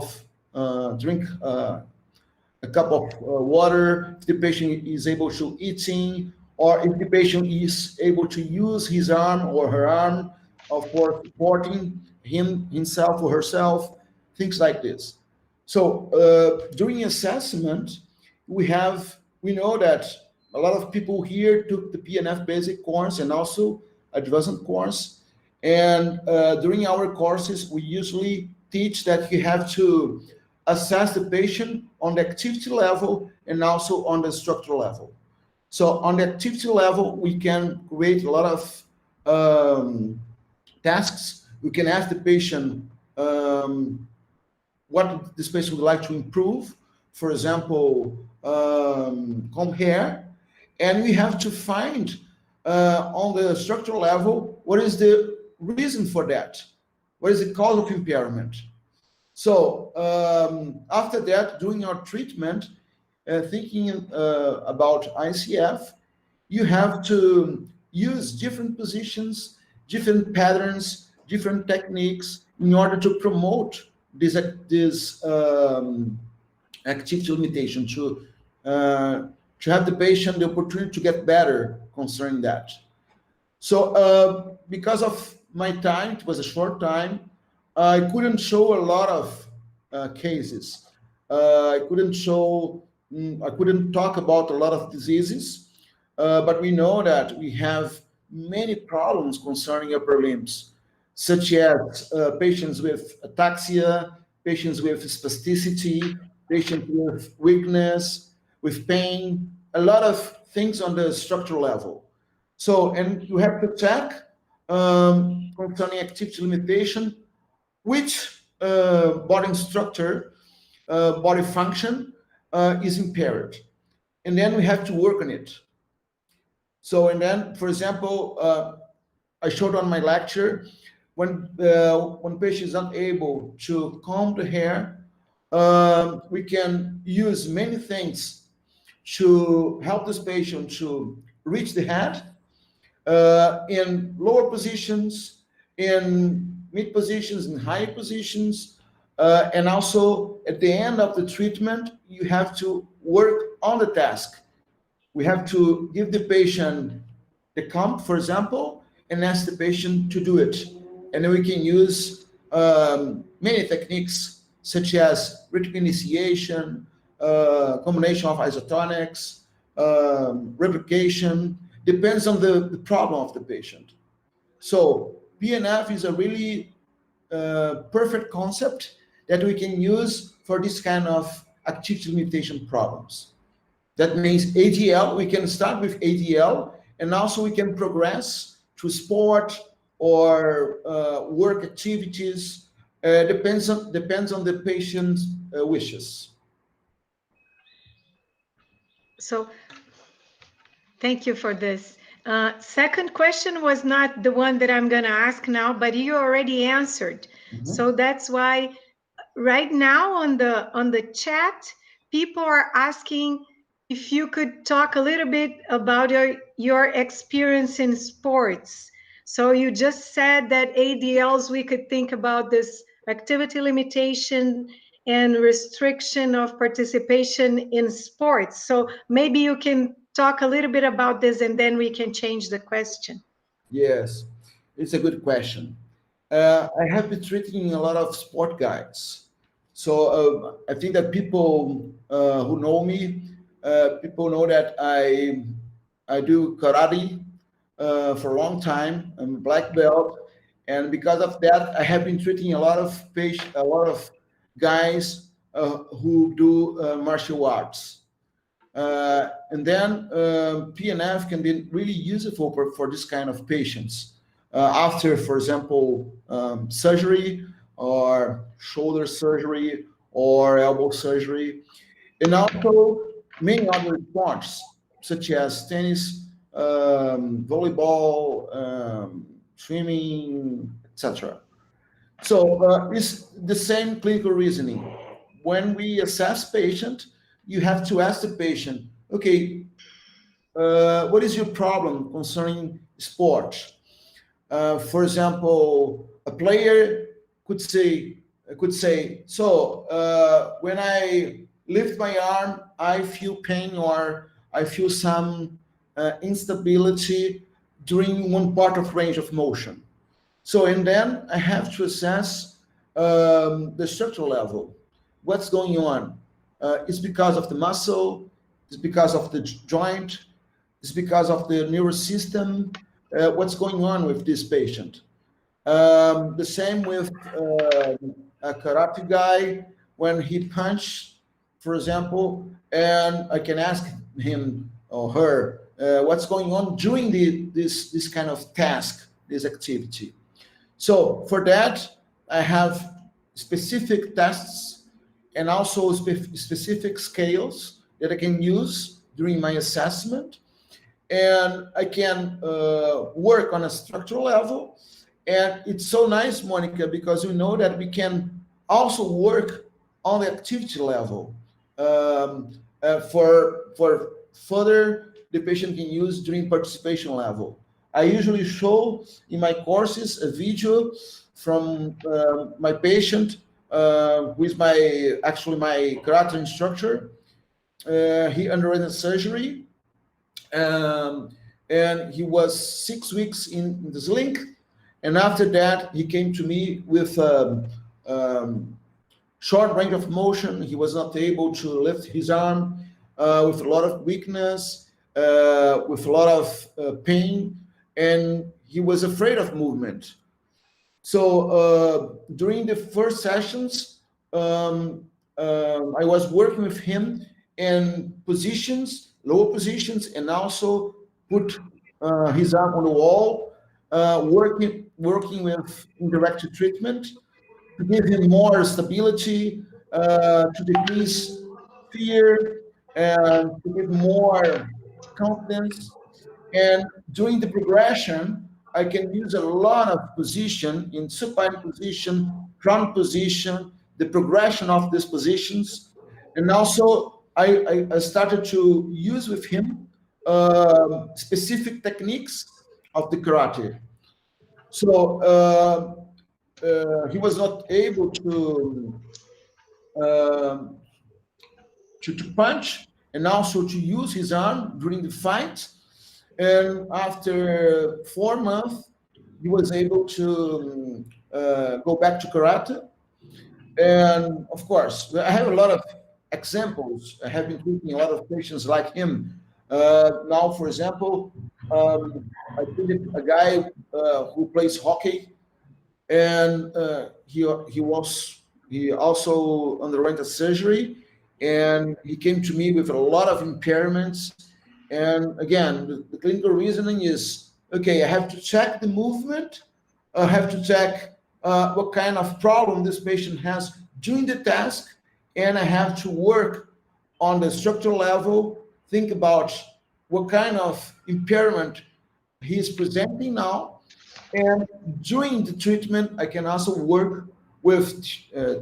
of water, if the patient is able to eating, or if the patient is able to use his arm or her arm for supporting himself or herself, things like this. So during assessment, we know that a lot of people here took the PNF basic course and also advanced course. And during our courses, we usually teach that you have to assess the patient on the activity level and also on the structural level. So on the activity level, we can create a lot of tasks. We can ask the patient what this patient would like to improve. For example, comb hair. And we have to find on the structural level, what is the reason for that? What is the cause of impairment? So after that, during our treatment, thinking about ICF, you have to use different positions, different patterns, different techniques in order to promote this activity limitation, to have the patient the opportunity to get better concerning that. So because of my time, it was a short time, I couldn't show a lot of cases. I couldn't talk about a lot of diseases, but we know that we have many problems concerning upper limbs, such as patients with ataxia, patients with spasticity, patients with weakness, with pain, a lot of things on the structural level. So, and you have to check concerning activity limitation, which body structure, body function is impaired. And then we have to work on it. So, and then, for example, I showed on my lecture, when patient is not able to comb the hair, we can use many things to help this patient to reach the head in lower positions, in mid positions, in high positions, and also at the end of the treatment, you have to work on the task. We have to give the patient the comb, for example, and ask the patient to do it. And then we can use many techniques, such as rhythmic initiation, combination of isotonics, replication, depends on the problem of the patient. So PNF is a really perfect concept that we can use for this kind of activity limitation problems. That means ADL, we can start with ADL, and also we can progress to sport or work activities. Depends on the patient's wishes. So thank you for this. Second question was not the one that I'm going to ask now, but you already answered. Mm-hmm. So that's why right now on the chat, people are asking if you could talk a little bit about your experience in sports. So you just said that ADLs, we could think about this activity limitation and restriction of participation in sports. So maybe you can talk a little bit about this and then we can change the question. Yes, it's a good question. I have been treating a lot of sport guys. So I think that people who know me, people know that I do karate for a long time. I'm a black belt, and because of that, I have been treating a lot of guys who do martial arts. And then PNF can be really useful for this kind of patients. After, for example, surgery or shoulder surgery or elbow surgery, and also many other sports such as tennis, volleyball, swimming, etc. So it's the same clinical reasoning. When we assess patient, you have to ask the patient, okay, what is your problem concerning sport? For example, a player could say, so when I lift my arm, I feel pain or I feel some instability during one part of range of motion. So, and then I have to assess the structural level. What's going on? It's because of the muscle, it's because of the joint, it's because of the nervous system. What's going on with this patient? The same with a karate guy, when he punch, for example, and I can ask him or her what's going on during this kind of task, this activity. So for that, I have specific tests and also specific scales that I can use during my assessment. And I can work on a structural level. And it's so nice, Monica, because we know that we can also work on the activity level for further the patient can use during participation level. I usually show in my courses a video from my patient who is my karate instructor. He underwent surgery, and he was 6 weeks in the sling. And after that, he came to me with short range of motion. He was not able to lift his arm, with a lot of weakness, with a lot of pain, and he was afraid of movement. So during the first sessions, I was working with him in positions, lower positions, and also put his arm on the wall, working with indirect treatment to give him more stability, to decrease fear, and to give more confidence. And during the progression, I can use a lot of position in supine position, front position, the progression of these positions. And also I started to use with him specific techniques of the karate. So he was not able to punch and also to use his arm during the fight. And after 4 months, he was able to go back to karate. And of course, I have a lot of examples. I have been treating a lot of patients like him. Now, for example, I treated a guy who plays hockey, and he also underwent a surgery, and he came to me with a lot of impairments. And again, the clinical reasoning is, okay, I have to check the movement, I have to check what kind of problem this patient has during the task, and I have to work on the structural level, think about what kind of impairment he is presenting now. And during the treatment, I can also work with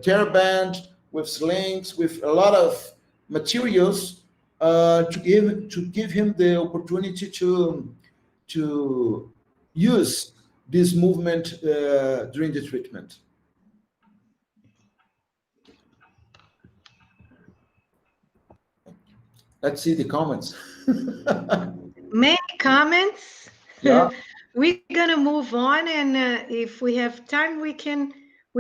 TheraBand, with slings, with a lot of materials to give him the opportunity to use this movement during the treatment. Let's see the comments. Many comments. Yeah. We're gonna move on, and if we have time, we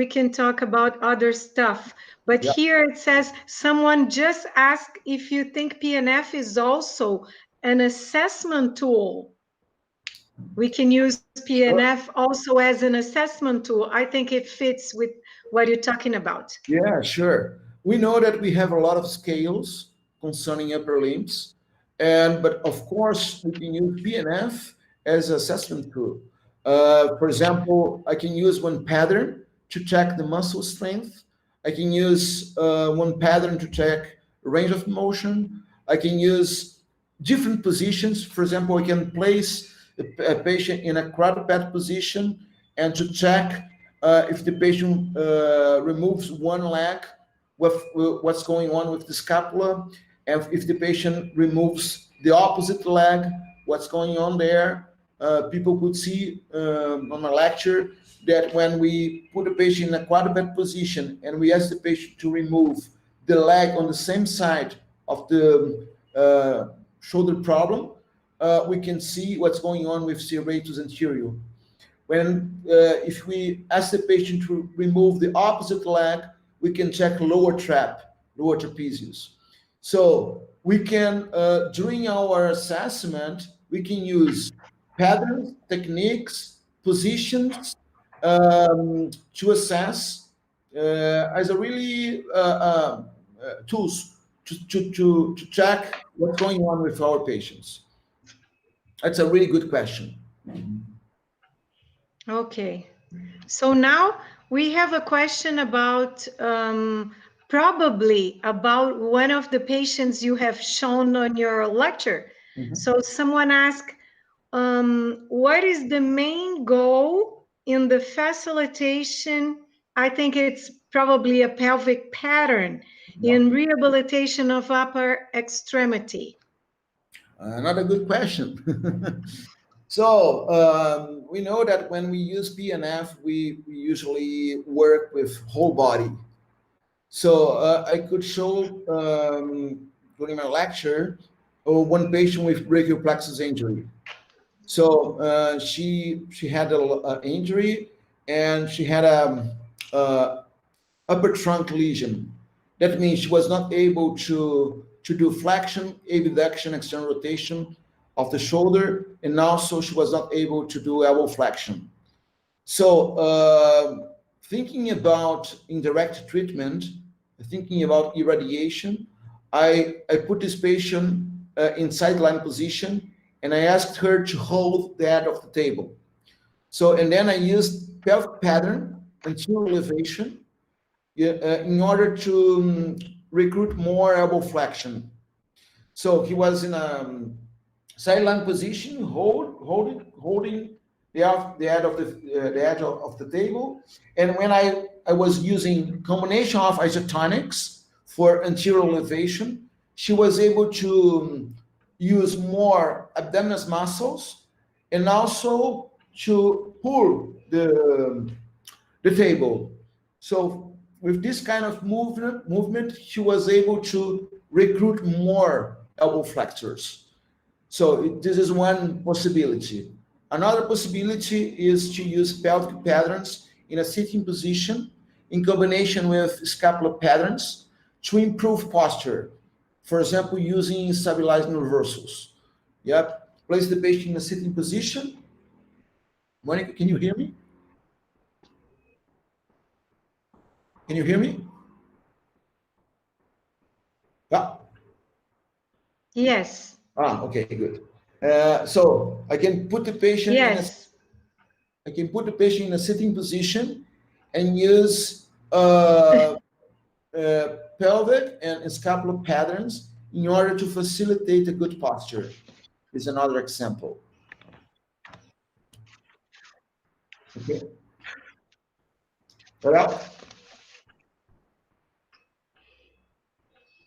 can talk about other stuff. But Yeah. here it says someone just asked if you think PNF is also an assessment tool. We can use PNF also as an assessment tool. I think it fits with what you're talking about. Yeah, sure. We know that we have a lot of scales concerning upper limbs, but of course we can use PNF as assessment tool. For example, I can use one pattern to check the muscle strength. I can use one pattern to check range of motion. I can use different positions. For example, I can place a patient in a quadruped position and to check if the patient removes one leg, what's going on with the scapula, and if the patient removes the opposite leg, what's going on there. People could see on a lecture that when we put a patient in a quadruped position and we ask the patient to remove the leg on the same side of the shoulder problem, we can see what's going on with serratus anterior. When if we ask the patient to remove the opposite leg, we can check lower trapezius. So we can, during our assessment, we can use patterns, techniques, positions to assess as a really tools to check what's going on with our patients. That's a really good question. Okay, So now we have a question about probably about one of the patients you have shown on your lecture. So someone asked, what is the main goal in the facilitation? I think it's probably a pelvic pattern in rehabilitation of upper extremity. Another good question. So we know that when we use PNF, we usually work with whole body. So I could show during my lecture one patient with brachial plexus injury. So she had an injury and she had a upper trunk lesion. That means she was not able to do flexion, abduction, external rotation of the shoulder, and also she was not able to do elbow flexion. So thinking about indirect treatment, thinking about irradiation, I put this patient in sideline position and I asked her to hold the head of the table. So, and then I used pelvic pattern and anterior elevation in order to recruit more elbow flexion. So he was in a sideline position, holding the edge of the table. And when I was using combination of isotonics for anterior elevation, she was able to use more abdominal muscles and also to pull the table. So with this kind of movement, she was able to recruit more elbow flexors. So this is one possibility. Another possibility is to use pelvic patterns in a sitting position in combination with scapular patterns to improve posture. For example, using stabilizing reversals. Yep. Place the patient in a sitting position. Monica, can you hear me? Can you hear me? Ah. Yes. Okay, good. So I can put the patient I can put the patient in a sitting position and use pelvic and scapular patterns in order to facilitate a good posture. Is another example. Okay. Well.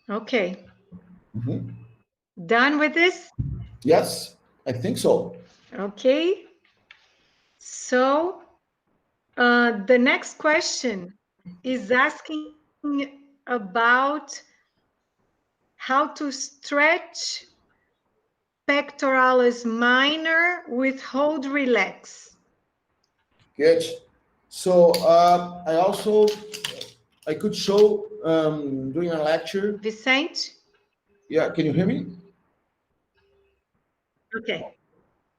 Okay. Done with this? Yes, I think so. Okay. So the next question is asking about how to stretch pectoralis minor with hold relax. Good. So I could show during a lecture. Vicente? Yeah, can you hear me? Okay.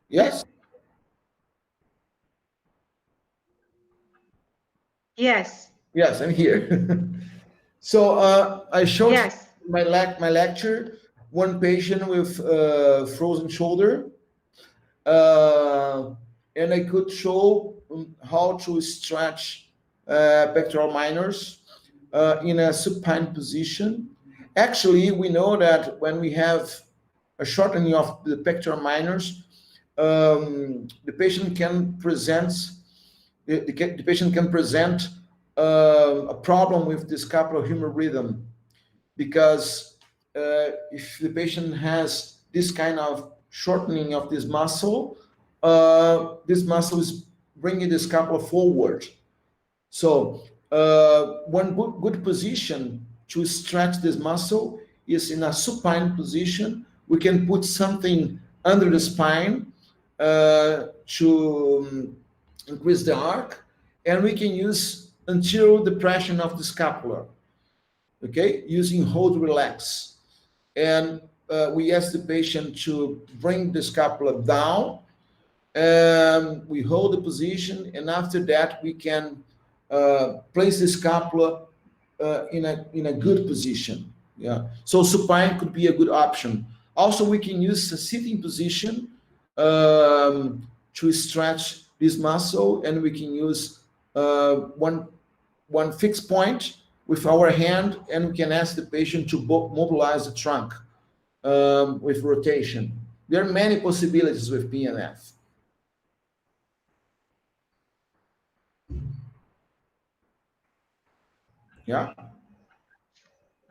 Yes? Yes. Yes, I'm here. So I showed my lecture, one patient with frozen shoulder, and I could show how to stretch pectoral minors in a supine position. Actually, we know that when we have a shortening of the pectoral minors, the patient can present a problem with the scapulohumeral rhythm, because if the patient has this kind of shortening of this muscle is bringing the scapula forward. So one good position to stretch this muscle is in a supine position. We can put something under the spine to increase the arc, and we can use anterior depression of the scapula, okay, using hold relax. And we ask the patient to bring the scapula down, and we hold the position, and after that we can place the scapula in a good position. Yeah, so supine could be a good option. Also, we can use a sitting position to stretch this muscle, and we can use one fixed point with our hand, and we can ask the patient to mobilize the trunk with rotation. There are many possibilities with PNF. Yeah.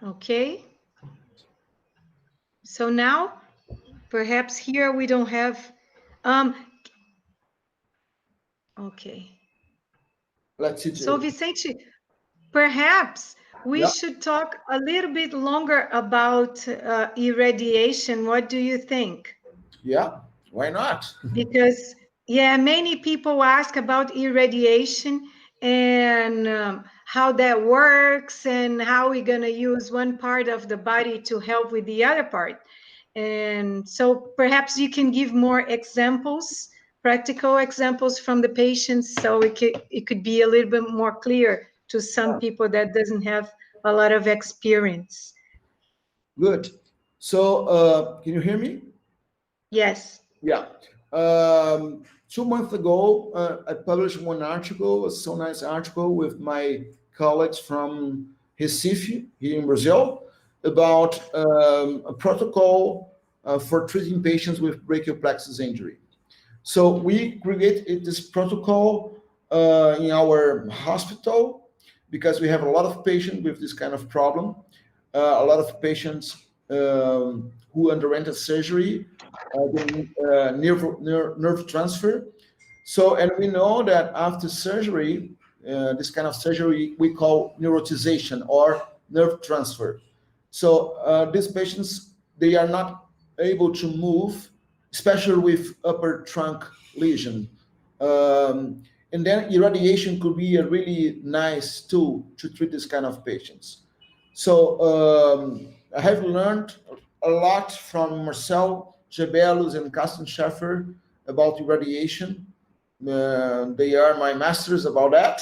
Okay. So now, perhaps here we don't have, okay. Let's see. So Vicente, perhaps we should talk a little bit longer about irradiation. What do you think? Yeah, why not? Because, yeah, many people ask about irradiation and how that works and how we're going to use one part of the body to help with the other part. And so perhaps you can give more examples, practical examples from the patients, so it could be a little bit more clear to some people that doesn't have a lot of experience. Good. So can you hear me? Yes. Yeah. 2 months ago, I published one article, a so nice article with my colleagues from Recife, here in Brazil, about a protocol for treating patients with brachial plexus injury. So we created this protocol in our hospital because we have a lot of patients with this kind of problem, a lot of patients who underwent a surgery, nerve transfer. So, and we know that after surgery, this kind of surgery we call neurotization or nerve transfer. So these patients, they are not able to move, especially with upper trunk lesion. And then irradiation could be a really nice tool to treat this kind of patients. So I have learned a lot from Marcel Gebellus and Carsten Schaffer about irradiation. They are my masters about that.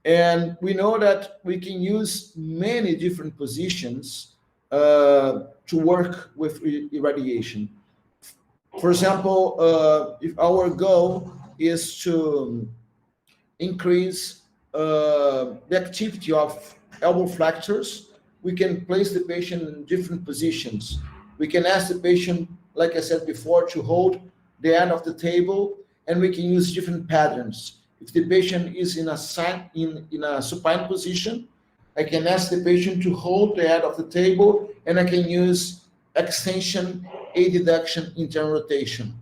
And we know that we can use many different positions to work with irradiation. For example, if our goal is to increase the activity of elbow flexors, we can place the patient in different positions. We can ask the patient, like I said before, to hold the end of the table, and we can use different patterns. If the patient is in a supine position, I can ask the patient to hold the end of the table, and I can use extension, adduction, internal rotation,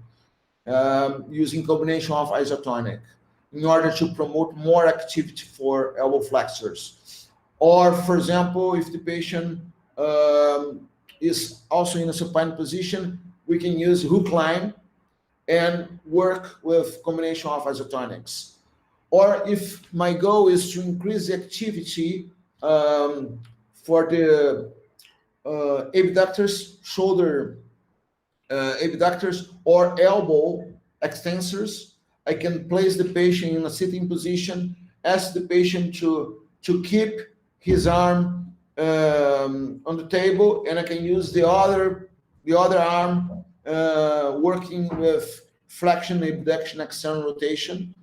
using combination of isotonic, in order to promote more activity for elbow flexors. Or, for example, if the patient is also in a supine position, we can use hook line and work with combination of isotonics. Or if my goal is to increase the activity for the abductors, shoulder abductors, or elbow extensors, I can place the patient in a sitting position, ask the patient to keep his arm on the table, and I can use the other arm working with flexion, abduction, external rotation,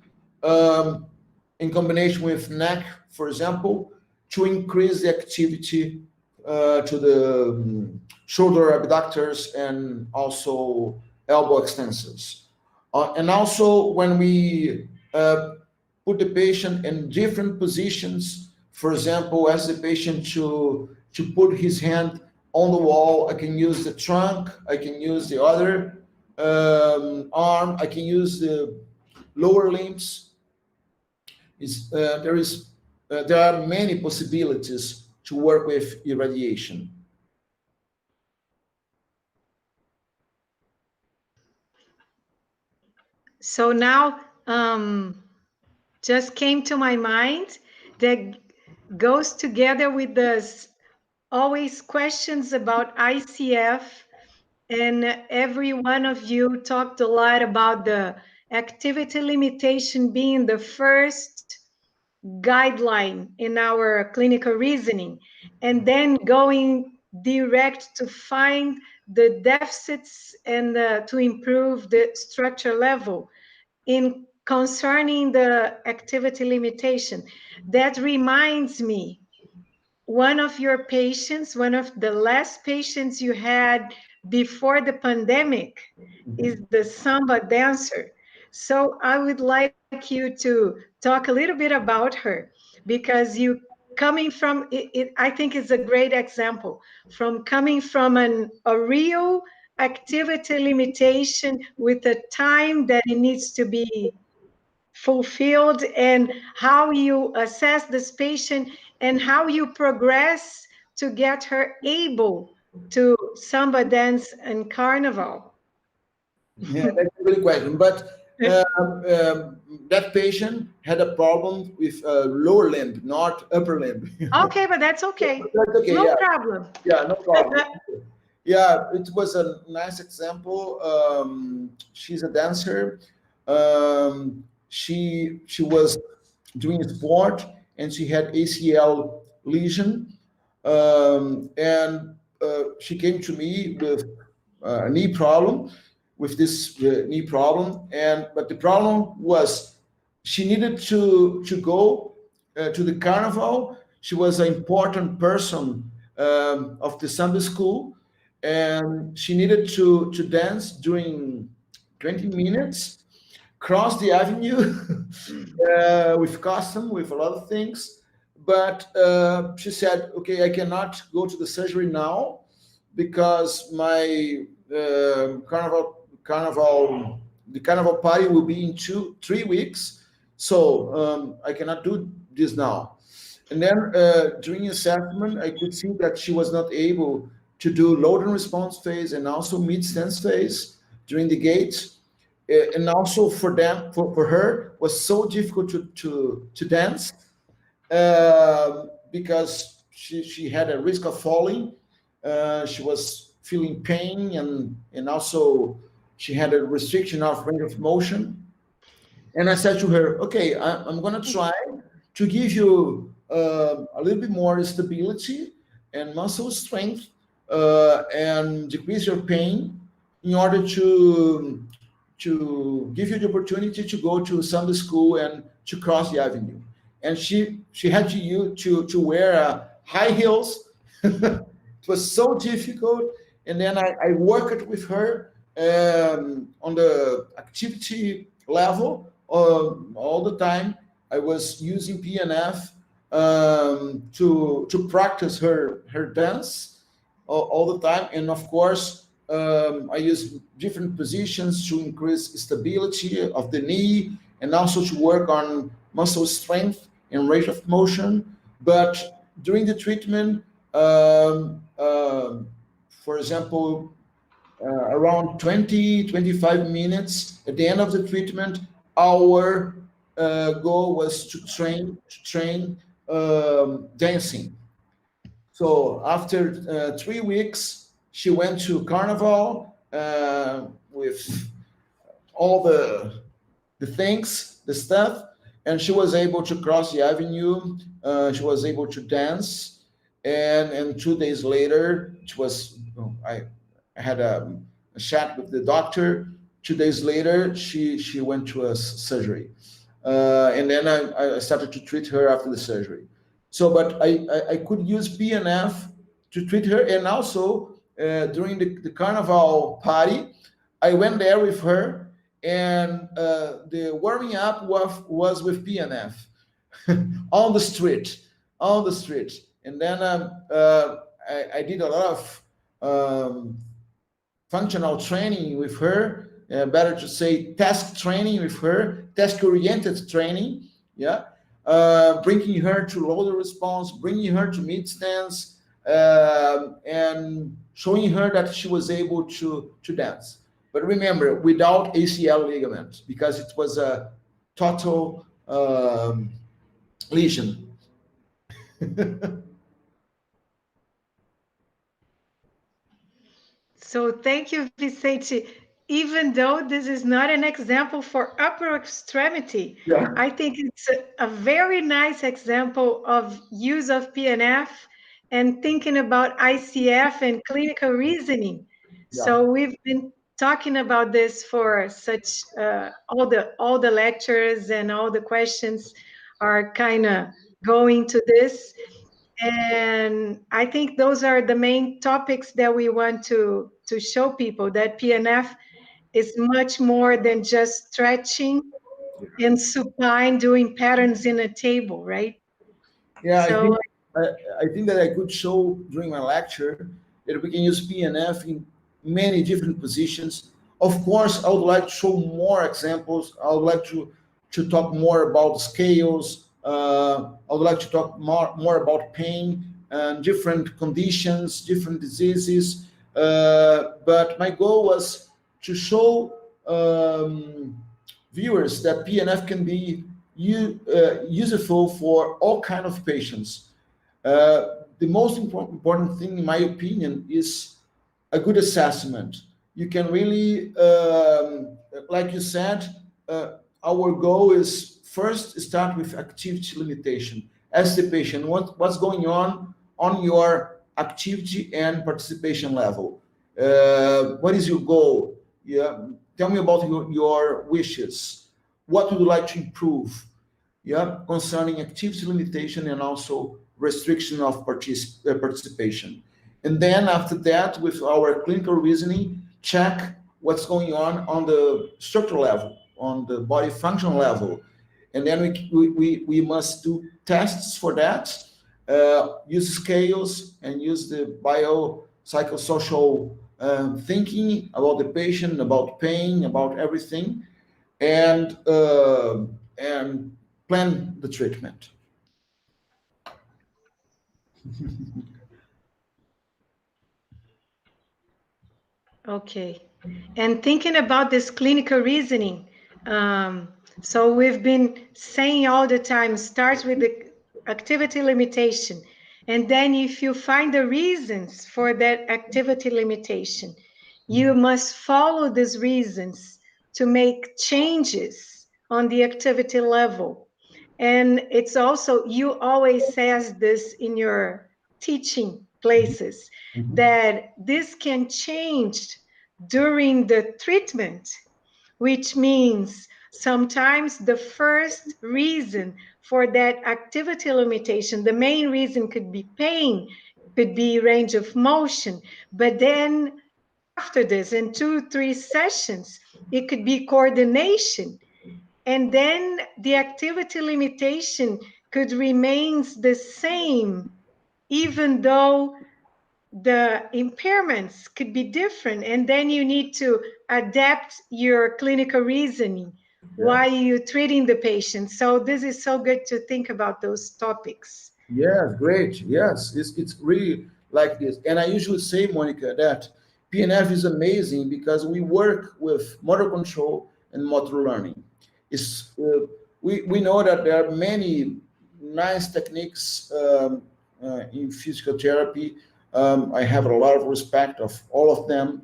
in combination with neck, for example, to increase the activity to the shoulder abductors and also elbow extensors. And also when we put the patient in different positions, for example, ask the patient to put his hand on the wall, I can use the trunk, I can use the other arm, I can use the lower limbs. There are many possibilities to work with irradiation. So now, just came to my mind that goes together with this always questions about ICF, and every one of you talked a lot about the activity limitation being the first guideline in our clinical reasoning, and then going direct to find the deficits and to improve the structure level in concerning the activity limitation, that reminds me, one of your patients, one of the last patients you had before the pandemic is the samba dancer. So I would like you to talk a little bit about her, because you coming from I think it's a great example from coming from a real activity limitation with a time that it needs to be fulfilled, and how you assess this patient and how you progress to get her able to samba dance and carnival. Yeah, that's a good question. But that patient had a problem with lower limb, not upper limb. Okay, but that's okay. That's okay. No Yeah, problem. yeah, no problem. Yeah, it was a nice example. She's a dancer. She was doing sport and she had ACL lesion, and she came to me with a knee problem, with this knee problem, and but the problem was she needed to go to the carnival. She was an important person of the Sunday school, and she needed to dance during 20 minutes, cross the avenue with costume, with a lot of things. But she said, okay, I cannot go to the surgery now because my the carnival party will be in 3 weeks. So I cannot do this now. And then during assessment, I could see that she was not able to do load and response phase and also mid stance phase during the gait. And also for them, for her, was so difficult to dance because she had a risk of falling. She was feeling pain, and also she had a restriction of range of motion. And I said to her, okay, I'm going to try to give you a little bit more stability and muscle strength and decrease your pain in order to give you the opportunity to go to Sunday school and to cross the avenue. And she had to wear high heels. It was so difficult. And then I worked with her on the activity level all the time. I was using PNF to practice her dance all the time. And of course, I use different positions to increase stability of the knee and also to work on muscle strength and range of motion. But during the treatment, for example, around 20-25 minutes at the end of the treatment, our goal was to train dancing. So after 3 weeks, she went to carnival with all the things, the stuff, and she was able to cross the avenue. She was able to dance, and 2 days later, I had a chat with the doctor. 2 days later, she went to a surgery, and then I started to treat her after the surgery. So, but I could use PNF to treat her, and also during the carnival party, I went there with her, and the warming up was with PNF on the street, and then I did a lot of functional training with her. Better to say task training with her, task-oriented training. Yeah. Bringing her to loader response, bringing her to mid stance, and showing her that she was able to dance. But remember, without ACL ligament, because it was a total lesion. So thank you, Vicente. Even though this is not an example for upper extremity, Yeah. I think it's a very nice example of use of PNF and thinking about ICF and clinical reasoning. Yeah. So we've been talking about this for such all the lectures and all the questions are kind of going to this. And I think those are the main topics that we want to show people, that PNF is much more than just stretching and supine, doing patterns in a table, right? Yeah, So I think that I could show during my lecture that we can use PNF in many different positions. Of course, I would like to show more examples. I would like to talk more about scales. I would like to talk more about pain and different conditions, different diseases. But my goal was to show viewers that PNF can be useful for all kind of patients. The most important thing, in my opinion, is a good assessment. You can really, like you said, our goal is first start with activity limitation. Ask the patient what's going on your activity and participation level. What is your goal? Yeah, tell me about your wishes. What would you like to improve? Yeah, concerning activity limitation and also restriction of participation. And then after that, with our clinical reasoning, check what's going on the structural level, on the body function level. And then we must do tests for that, use scales and use the biopsychosocial thinking about the patient, about pain, about everything, and plan the treatment. okay. And thinking about this clinical reasoning, so we've been saying all the time, starts with the activity limitation. And then if you find the reasons for that activity limitation, you must follow these reasons to make changes on the activity level. And it's also, you always says this in your teaching places, that this can change during the treatment, which means sometimes the first reason for that activity limitation, the main reason could be pain, could be range of motion, but then after this, in 2-3 sessions, it could be coordination. And then the activity limitation could remain the same, even though the impairments could be different, and then you need to adapt your clinical reasoning Yeah. while you're treating the patient. So this is so good to think about those topics. Yes, great. Yes, it's really like this. And I usually say, Monica, that PNF is amazing because we work with motor control and motor learning. It's, we know that there are many nice techniques in physical therapy. I have a lot of respect of all of them.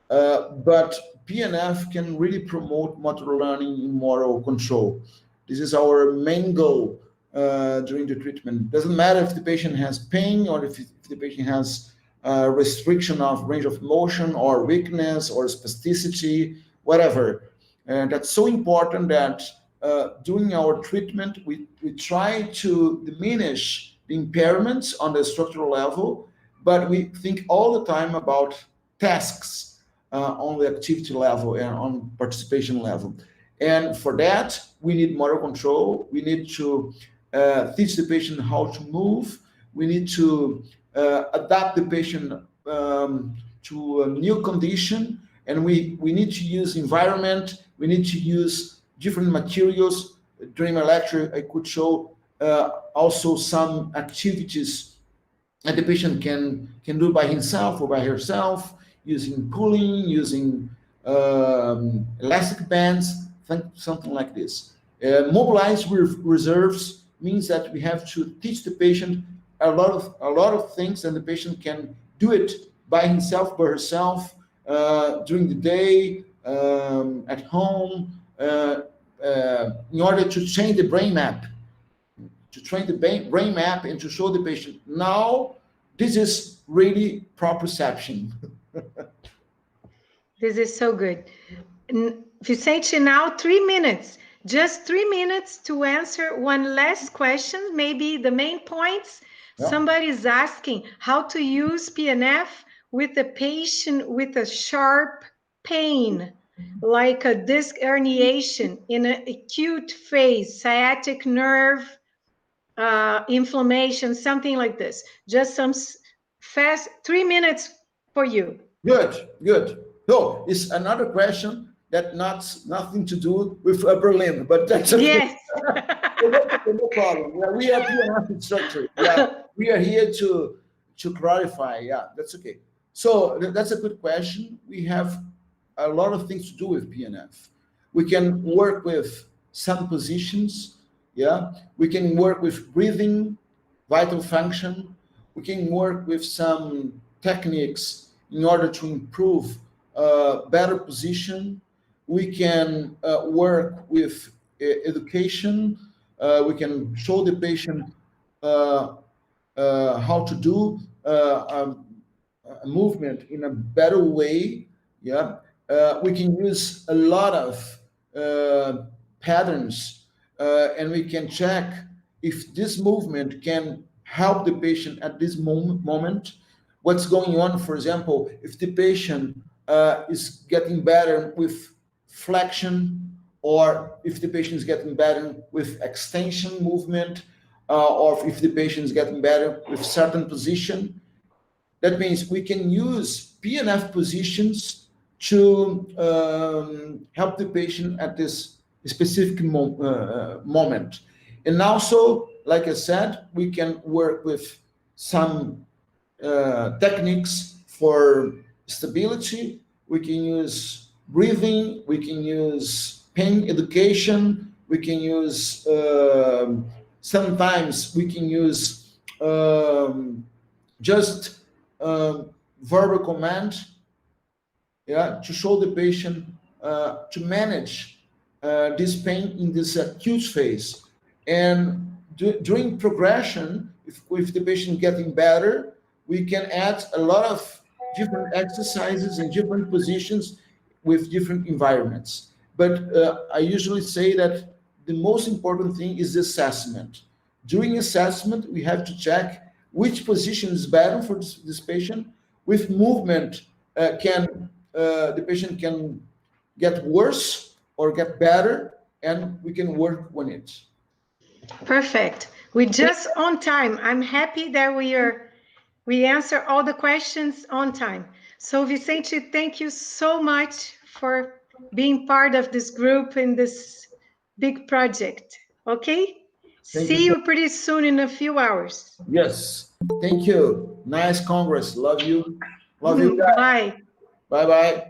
But PNF can really promote motor learning in motor control. This is our main goal during the treatment. Doesn't matter if the patient has pain or if the patient has restriction of range of motion or weakness or spasticity, whatever. And that's so important that during our treatment, we try to diminish the impairments on the structural level, but we think all the time about tasks on the activity level and on participation level. And for that, we need motor control. We need to teach the patient how to move. We need to adapt the patient to a new condition. And we need to use environment. We need to use different materials. During my lecture, I could show also some activities that the patient can do by himself or by herself, using pulling, using elastic bands, something like this. Mobilized reserves means that we have to teach the patient a lot of things, and the patient can do it by himself, by herself, during the day, at home, in order to train the brain map, and to show the patient, now this is really proprioception. This is so good. Vicente, now 3 minutes. Just 3 minutes to answer one last question, maybe the main points. Yeah. Somebody is asking how to use PNF with a patient with a sharp pain, like a disc herniation in an acute phase, sciatic nerve inflammation, something like this. Just some fast 3 minutes for you. Good, good. No, it's another question that nothing to do with upper limb, but that's okay. Yes. No problem. Yeah, we are PNF instructor. Yeah, we are here to clarify. Yeah, that's okay. So that's a good question. We have a lot of things to do with PNF. We can work with some positions. Yeah, we can work with breathing, vital function. We can work with some techniques in order to improve better position. We can work with education. We can show the patient how to do a movement in a better way. Yeah, we can use a lot of patterns, and we can check if this movement can help the patient at this moment. What's going on, for example, if the patient is getting better with flexion, or if the patient is getting better with extension movement, or if the patient is getting better with certain position. That means we can use PNF positions to help the patient at this specific moment. And also, like I said, we can work with some techniques for stability. We can use breathing. We can use pain education. We can use sometimes we can use just verbal command, yeah, to show the patient to manage this pain in this acute phase. And during progression, if the patient getting better, we can add a lot of different exercises in different positions with different environments. But I usually say that the most important thing is assessment. During assessment, we have to check which position is better for this patient. With movement, the patient can get worse or get better, and we can work on it. Perfect. We just on time. I'm happy that we answer all the questions on time. So Vicente, thank you so much for being part of this group in this big project. Okay? See you pretty soon in a few hours. Yes. Thank you. Nice Congress. Love you. Love you guys. Bye. Bye-bye.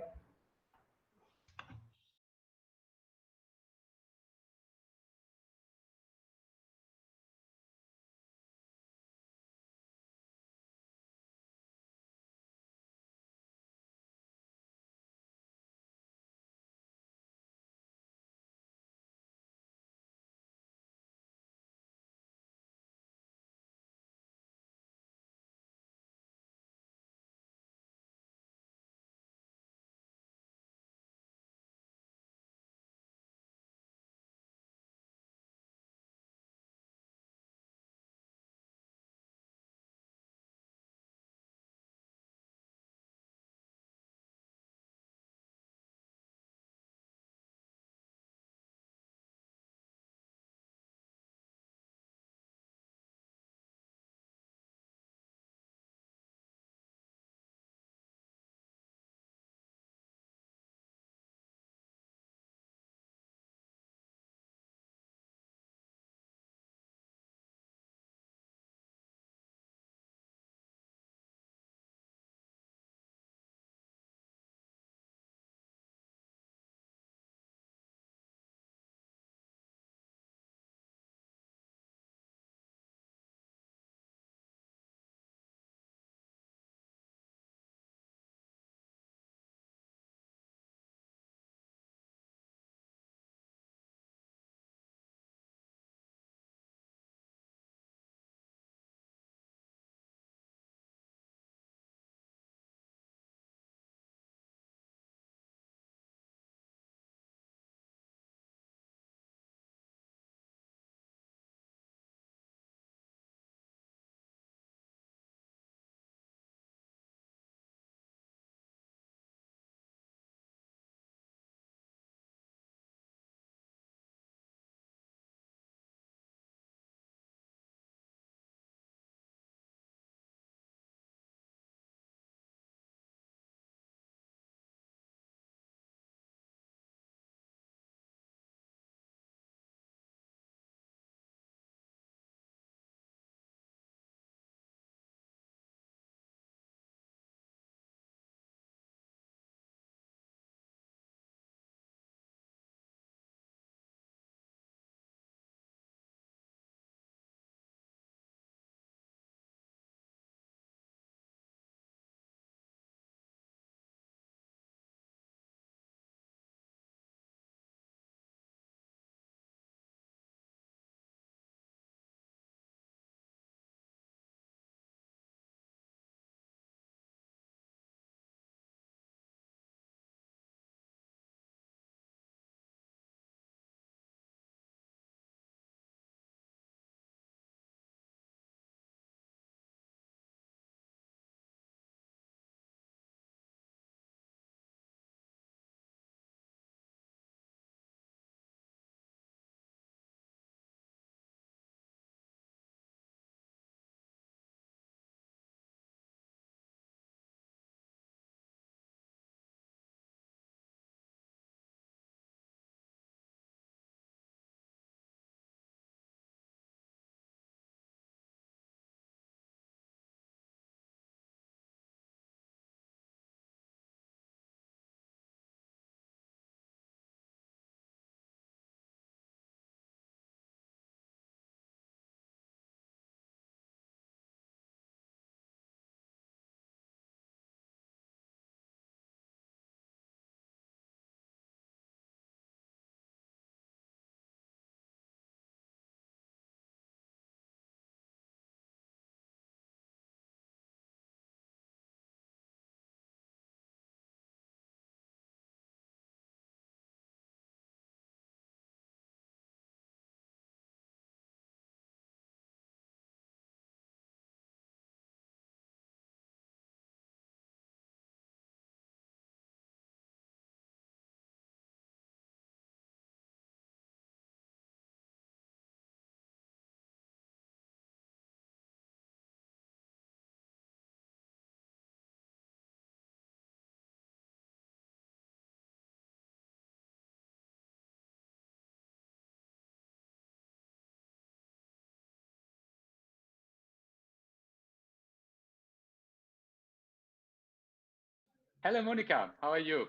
Hello, Monica. How are you?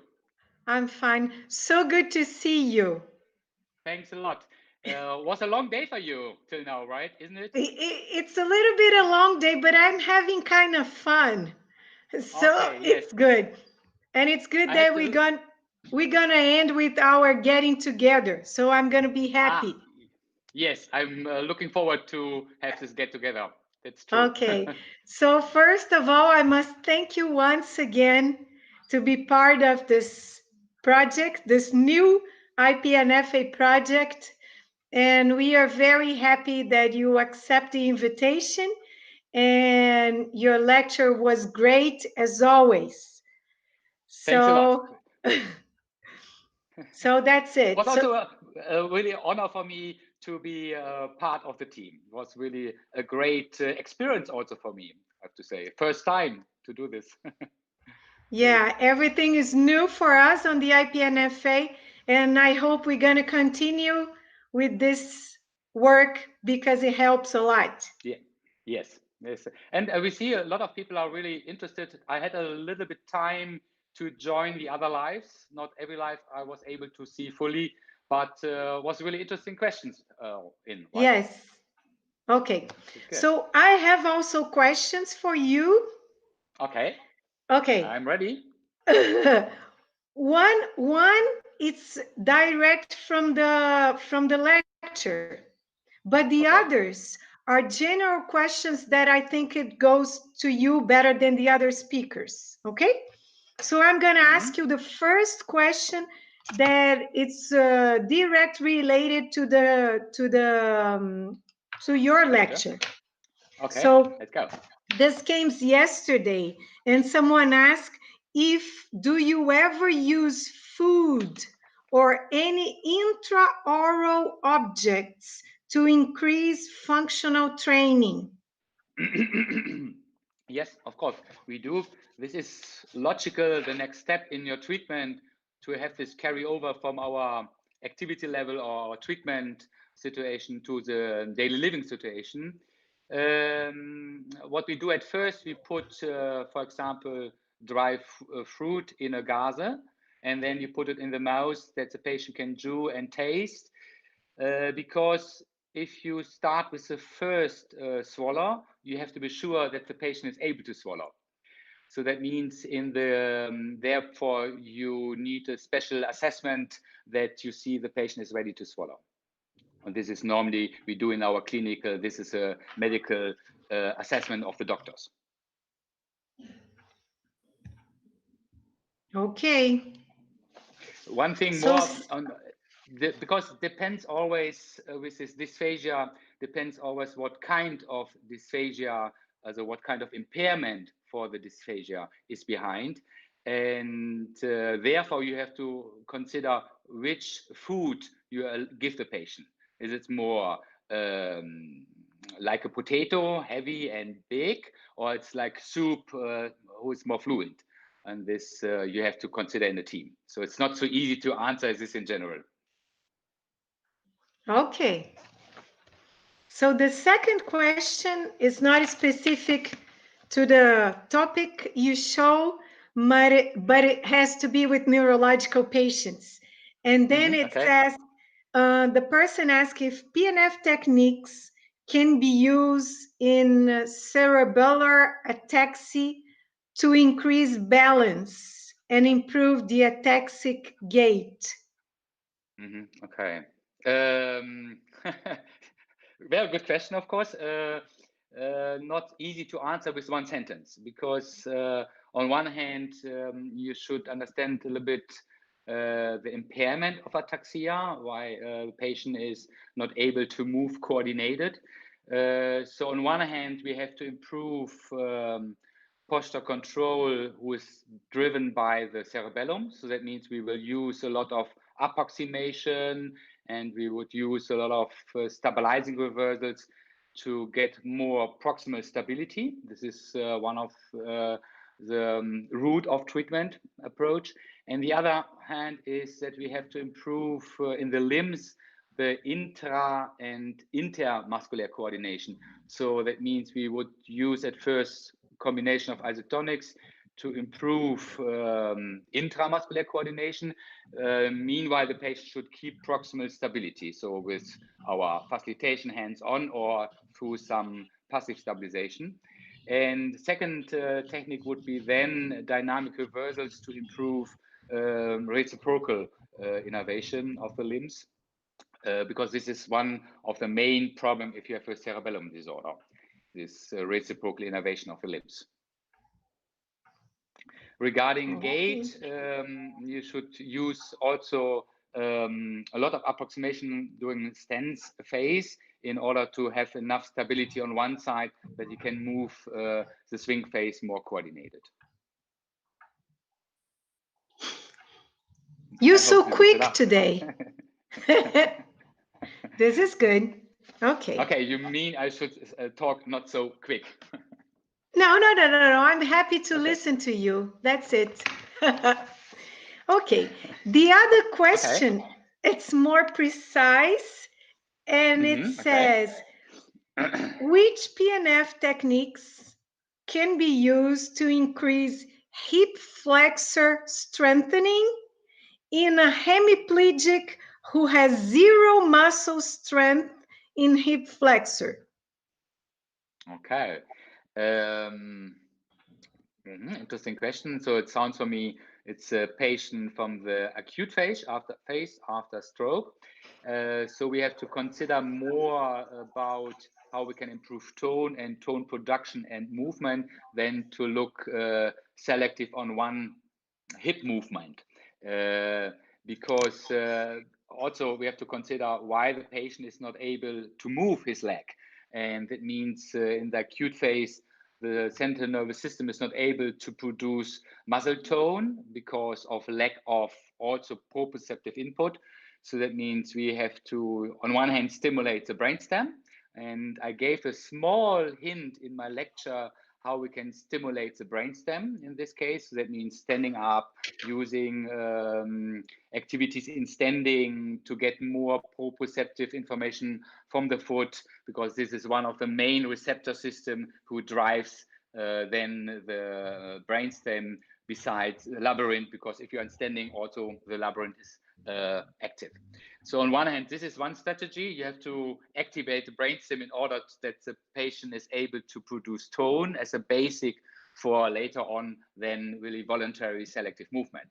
I'm fine. So good to see you. Thanks a lot. Was a long day for you till now, right? Isn't it? It's a little bit a long day, but I'm having kind of fun. So Okay, yes. it's good. And it's good I had that to. we're gonna end with our getting together. So I'm gonna be happy. Yes, I'm looking forward to have this get together. That's true. Okay. So first of all, I must thank you once again to be part of this project, this new IPNFA project. And we are very happy that you accept the invitation, and your lecture was great as always. Thanks a lot. So, so that's It it. was So, also a really honor for me to be part of the team. It was really a great experience also for me, I have to say. First time to do this. yeah, everything is new for us on the IPNFA, and I hope we're going to continue with this work because it helps a lot. Yeah. Yes. Yes. And we see a lot of people are really interested. I had a little bit time to join the other lives. Not every live I was able to see fully, but was really interesting questions in, right? Yes. Okay. That's good. So I have also questions for you. Okay. Okay. I'm ready. One it's direct from the lecture, but the Okay. others are general questions that I think it goes to you better than the other speakers. Okay, so I'm going to ask you the first question that it's direct related to your lecture. Okay. So Let's go. this came yesterday, and someone asked, if do you ever use food or any intraoral objects to increase functional training? Yes, of course, we do. This is logical, the next step in your treatment, to have this carryover from our activity level or our treatment situation to the daily living situation. What we do at first, we put, for example, dry fruit in a gaze, and then you put it in the mouth that the patient can chew and taste. Because if you start with the first swallow, you have to be sure that the patient is able to swallow. So that means therefore you need a special assessment that you see the patient is ready to swallow. And this is normally we do in our clinical. This is a medical assessment of the doctors. Okay. One thing So, more on because it depends always with this dysphagia, depends always what kind of dysphagia, also what kind of impairment for the dysphagia is behind. And therefore you have to consider which food you give the patient. Is it more like a potato, heavy and big, or it's like soup who is more fluid? And this you have to consider in the team. So it's not so easy to answer this in general. okay. So the second question is not specific to the topic you show, but it has to be with neurological patients. And then it says, the person asks if PNF techniques can be used in cerebellar ataxia to increase balance and improve the ataxic gait. Okay. Very good question, of course. Not easy to answer with one sentence because on one hand, you should understand a little bit the impairment of ataxia, why the patient is not able to move coordinated. So on one hand, we have to improve posture control, who is driven by the cerebellum. So that means we will use a lot of approximation, and we would use a lot of stabilizing reversals to get more proximal stability. This is one of the root of treatment approach. And the other hand is that we have to improve in the limbs the intra and intermuscular coordination. So that means we would use at first combination of isotonics to improve intramuscular coordination. Meanwhile, the patient should keep proximal stability. So with our facilitation hands-on or through some passive stabilization. And second technique would be then dynamic reversals to improve reciprocal innervation of the limbs, because this is one of the main problem if you have a cerebellum disorder, this reciprocal innervation of the limbs. Regarding gait, you should use also a lot of approximation during stance phase in order to have enough stability on one side that you can move the swing phase more coordinated. You're so quick today. This is good. Okay. Okay, you mean I should talk not so quick? No. I'm happy to listen to you. That's it. Okay. The other question, it's more precise, and it says, which PNF techniques can be used to increase hip flexor strengthening in a hemiplegic who has zero muscle strength in hip flexor? Okay. Interesting question. So it sounds for me, it's a patient from the acute phase after stroke. So we have to consider more about how we can improve tone and tone production and movement than to look selective on one hip movement. Because also we have to consider why the patient is not able to move his leg. And that means in the acute phase, the central nervous system is not able to produce muscle tone because of lack of also proprioceptive input. So that means we have to, on one hand, stimulate the brainstem. And I gave a small hint in my lecture how we can stimulate the brainstem in this case. So that means standing up, using activities in standing to get more proprioceptive information from the foot, because this is one of the main receptor system who drives then the brainstem besides the labyrinth, because if you're standing, also the labyrinth is active. So on one hand, this is one strategy. You have to activate the brainstem in order that the patient is able to produce tone as a basic for later on then really voluntary selective movement.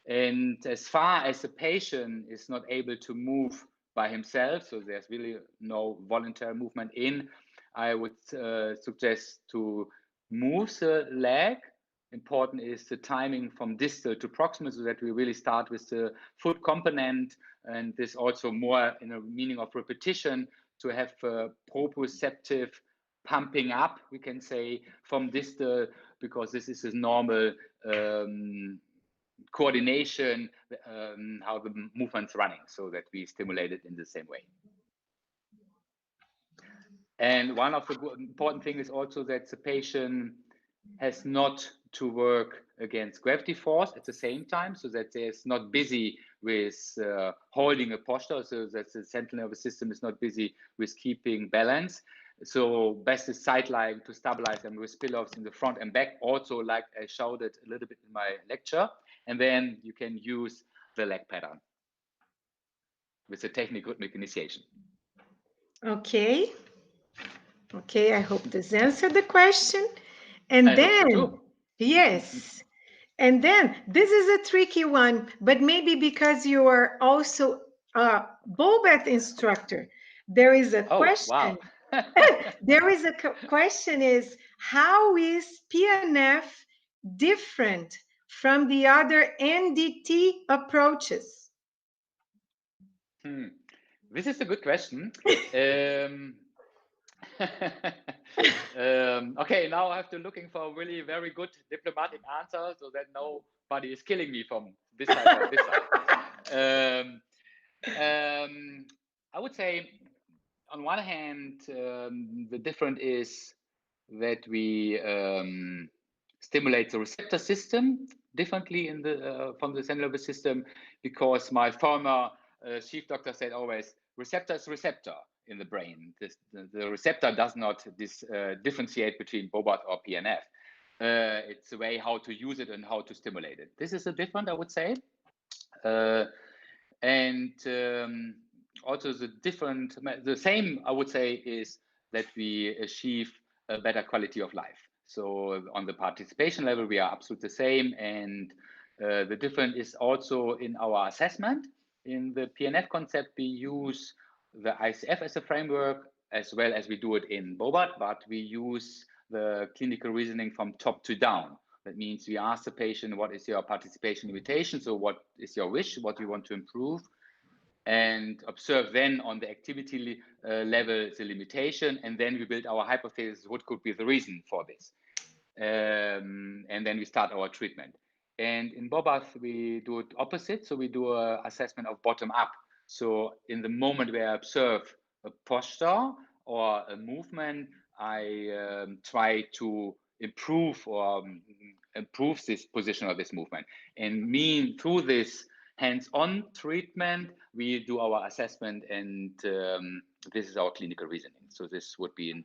And as far as the patient is not able to move by himself, so there's really no voluntary movement in, I would suggest to move the leg. Important is the timing from distal to proximal, so that we really start with the foot component, and this also more in a meaning of repetition to have proprioceptive pumping up, we can say, from distal, because this is a normal coordination, how the movement's running, so that we stimulate it in the same way. And one of the important things is also that the patient has not to work against gravity force at the same time, so that there's not busy with holding a posture, so that the central nervous system is not busy with keeping balance. So best is side lying to stabilize them with pillows in the front and back, also like I showed it a little bit in my lecture. And then you can use the leg pattern with the technique rhythmic initiation. Okay. Okay, I hope this answered the question. And I hope so too. Yes. And then this is a tricky one, but maybe because you are also a Bobet instructor, there is a question. Wow. There is a question is, how is PNF different from the other NDT approaches? This is a good question. Okay, now I have to looking for a really very good diplomatic answer so that nobody is killing me from this side or this side. I would say, on one hand, the difference is that we stimulate the receptor system differently in the from the central nervous system, because my former chief doctor said always, receptor is receptor in the brain. The receptor does not differentiate between Bobot or PNF. It's a way how to use it and how to stimulate it. This is a different, I would say. Also the same, I would say, is that we achieve a better quality of life. So on the participation level, we are absolutely the same. And the difference is also in our assessment. In the PNF concept, we use the ICF as a framework, as well as we do it in Bobart, but we use the clinical reasoning from top to down. That means we ask the patient, what is your participation limitation? So what is your wish? What do you want to improve? And observe then on the activity level the limitation. And then we build our hypothesis, what could be the reason for this? And then we start our treatment. And in Bobath, we do it opposite. So we do an assessment of bottom up. So in the moment where I observe a posture or a movement, I try to improve this position or this movement. And through this hands-on treatment, we do our assessment, and this is our clinical reasoning. So this would be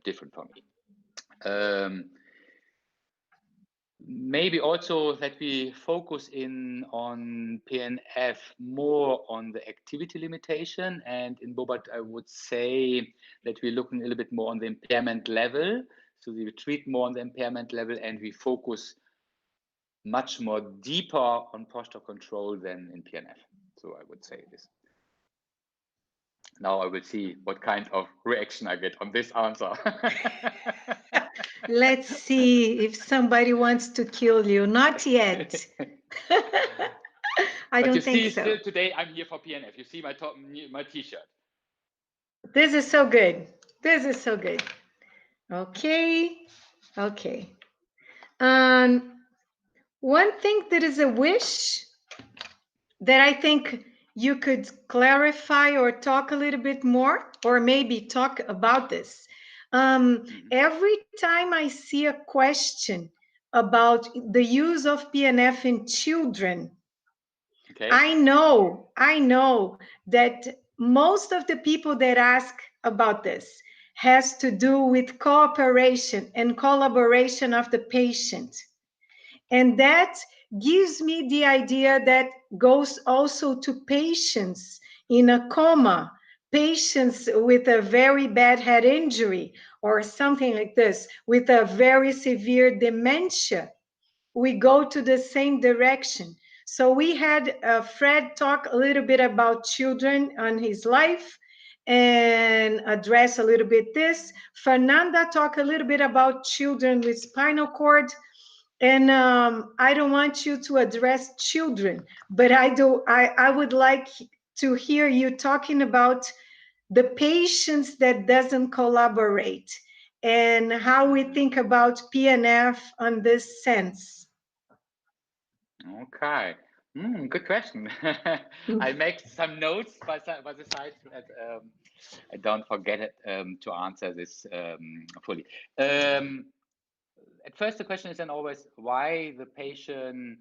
different for me. Maybe also that we focus on PNF more on the activity limitation, and in Bobart I would say that we're looking a little bit more on the impairment level. So we treat more on the impairment level, and we focus much more deeper on posture control than in PNF. So I would say this. Now I will see what kind of reaction I get on this answer. Let's see if somebody wants to kill you. Not yet. I don't think so. Still today I'm here for PNF. You see my T-shirt. This is so good. This is so good. Okay. Okay. One thing that is a wish that I think you could clarify or talk a little bit more, or maybe talk about this. Every time I see a question about the use of PNF in children, okay. I know that most of the people that ask about this has to do with cooperation and collaboration of the patient. And that gives me the idea that goes also to patients in a coma, patients with a very bad head injury or something like this, with a very severe dementia. We go to the same direction. So we had Fred talk a little bit about children on his life and address a little bit this. Fernanda talk a little bit about children with spinal cord. And I don't want you to address children, but I would like to hear you talking about the patients that doesn't collaborate and how we think about PNF on this sense. Okay. Good question. I make some notes by the side that I don't forget it to answer this fully. At first, the question is then always why the patient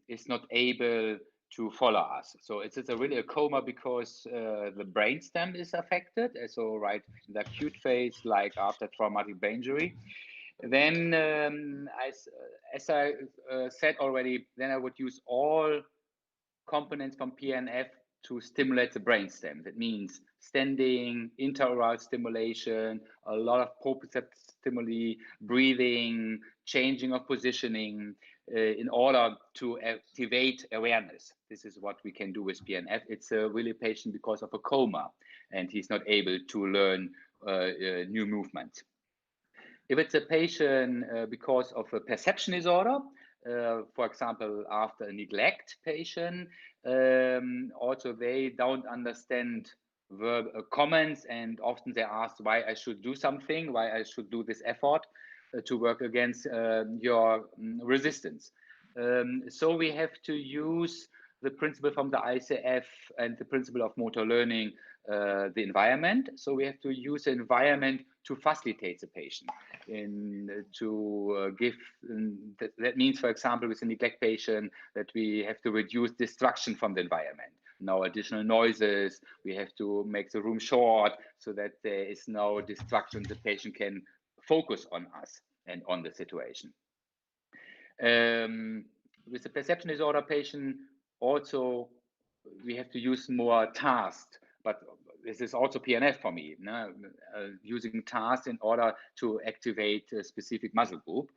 is not able to follow us. So it's really a coma because the brainstem is affected. So right in the acute phase, like after traumatic brain injury. Then, as I said already, then I would use all components from PNF to stimulate the brainstem. That means standing, intraoral stimulation, a lot of proprioceptive stimuli, breathing, changing of positioning, in order to activate awareness. This is what we can do with PNF. It's a really patient because of a coma, and he's not able to learn new movements. If it's a patient because of a perception disorder, for example, after a neglect patient, also they don't understand the comments, and often they ask why I should do something, why I should do this effort to work against your resistance. So we have to use the principle from the ICF and the principle of motor learning, the environment. So we have to use the environment to facilitate the patient to give, that means, for example, with a neglect patient, that we have to reduce distraction from the environment. No additional noises, we have to make the room short so that there is no distraction, the patient can focus on us. and on the situation. With the perception disorder patient, also we have to use more tasks, but this is also PNF for me, no? Using tasks in order to activate a specific muscle group.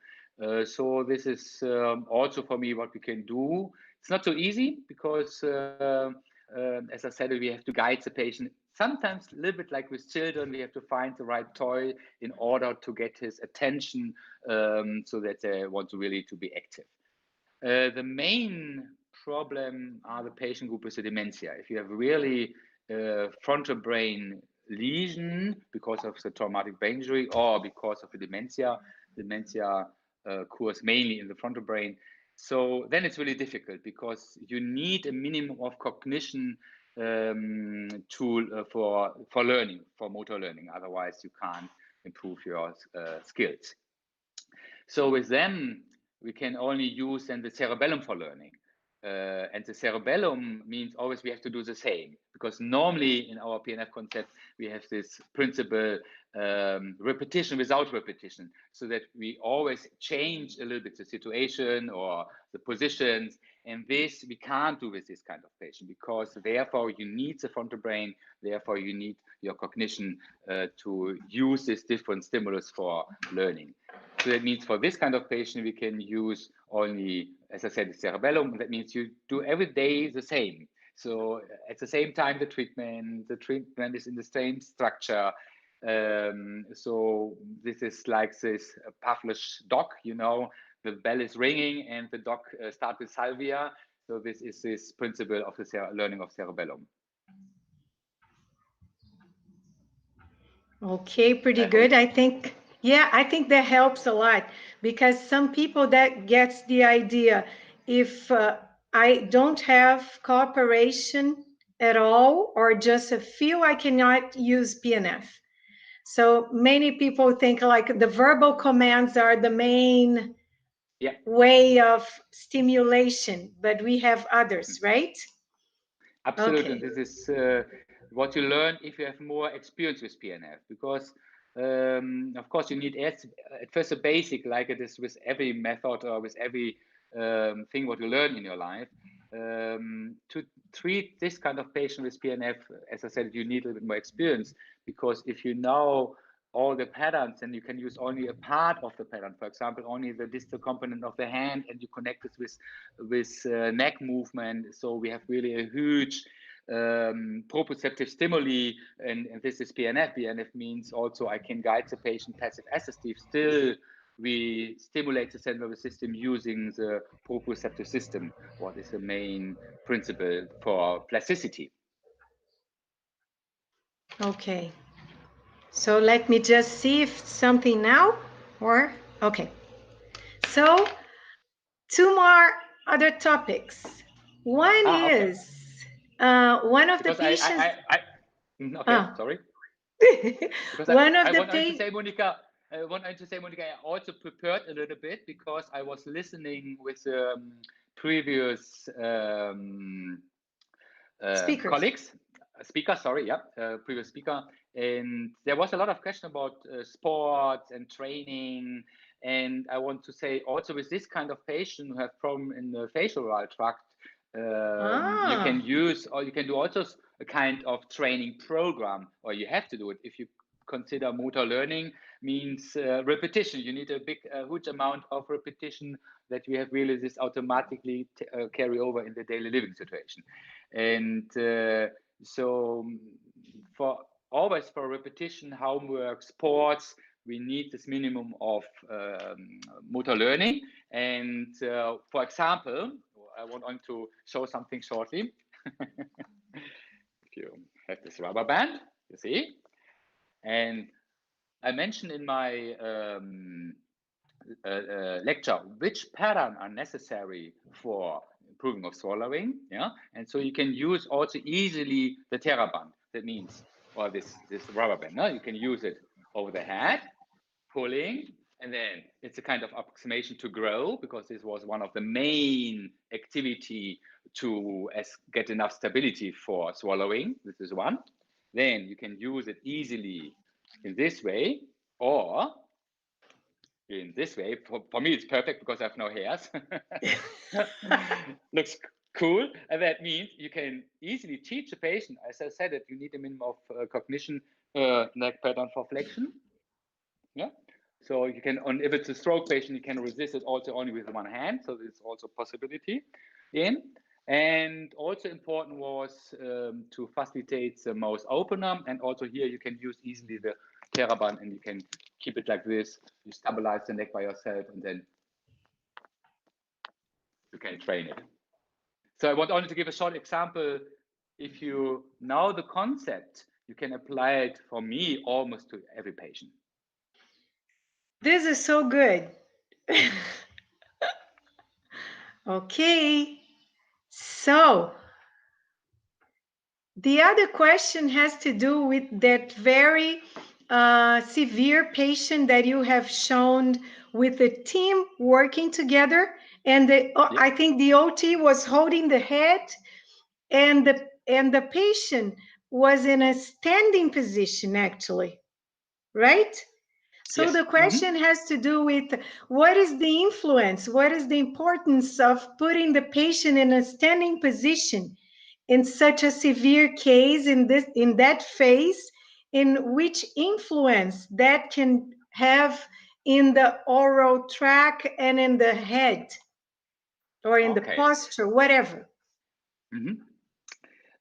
So this is also for me what we can do. It's not so easy because, as I said, we have to guide the patient. Sometimes a little bit like with children, we have to find the right toy in order to get his attention, so that they want to really to be active. The main problem are the patient group with the dementia. If you have really frontal brain lesion because of the traumatic brain injury or because of the dementia occurs mainly in the frontal brain. So then it's really difficult because you need a minimum of cognition tool for learning, for motor learning. Otherwise, you can't improve your skills. So with them, we can only use then the cerebellum for learning. And the cerebellum means always we have to do the same, because normally in our PNF concept, we have this principle, repetition without repetition, so that we always change a little bit the situation or the positions. And this we can't do with this kind of patient, because therefore you need the frontal brain, therefore you need your cognition to use this different stimulus for learning. So that means for this kind of patient, we can use only, as I said, the cerebellum. That means you do every day the same. So at the same time, the treatment is in the same structure. So this is like this Pavlov's dog, you know, the bell is ringing and the dog starts with salvia. So this is this principle of the learning of cerebellum. Okay, pretty good. I think, yeah, I think that helps a lot, because some people that gets the idea, if I don't have cooperation at all or just a few, I cannot use PNF. So many people think like the verbal commands are the main way of stimulation, but we have others, right? Absolutely. Okay. This is what you learn if you have more experience with PNF, because of course you need at first a basic, like it is with every method or with every thing what you learn in your life. To treat this kind of patient with PNF, as I said, you need a little bit more experience, because if you know all the patterns, and you can use only a part of the pattern, for example, only the distal component of the hand, and you connect it with neck movement. So we have really a huge proprioceptive stimuli, and this is PNF. PNF means also I can guide the patient passive assistive. Still, we stimulate the central nervous system using the proprioceptive system, what is the main principle for plasticity. Okay. So let me just see if something now, or, okay. So 2 more other topics. One Okay. is one of Because the patients. okay, sorry. Because One of I the want to say, Monica, I also prepared a little bit, because I was listening with previous colleagues, previous speaker, and there was a lot of question about sports and training. And I want to say also with this kind of patient who have problem in the facial tract, you can use, or you can do also a kind of training program, or you have to do it if you consider motor learning means repetition. You need a huge amount of repetition that you have really this automatically carry over in the daily living situation. And so for repetition, homework, sports, we need this minimum of motor learning. And for example, I want to show something shortly. If you have this rubber band, you see, and I mentioned in my lecture which pattern are necessary for improving of swallowing, and so you can use also easily the TheraBand. That means, or this rubber band. You can use it over the head, pulling, and then it's a kind of approximation to grow, because this was one of the main activity to get enough stability for swallowing. This is one. Then you can use it easily in this way, or in this way. For me, it's perfect because I have no hairs. Looks cool. And that means you can easily teach a patient, as I said, that you need a minimum of cognition, neck pattern for flexion. Yeah. So you can, if it's a stroke patient, you can resist it also only with one hand. So there's also a possibility in. And also important was to facilitate the mouse opener. And also here you can use easily the TheraBand, and you can keep it like this. You stabilize the neck by yourself, and then you can train it. So I want only to give a short example. If you know the concept, you can apply it, for me, almost to every patient. This is so good. Okay. So the other question has to do with that very severe patient that you have shown with the team working together. And I think the OT was holding the head, and the patient was in a standing position, actually, right? So Yes. the question has to do with what is the influence, what is the importance of putting the patient in a standing position in such a severe case, in that phase, in which influence that can have in the oral tract and in the head, or in the posture, whatever.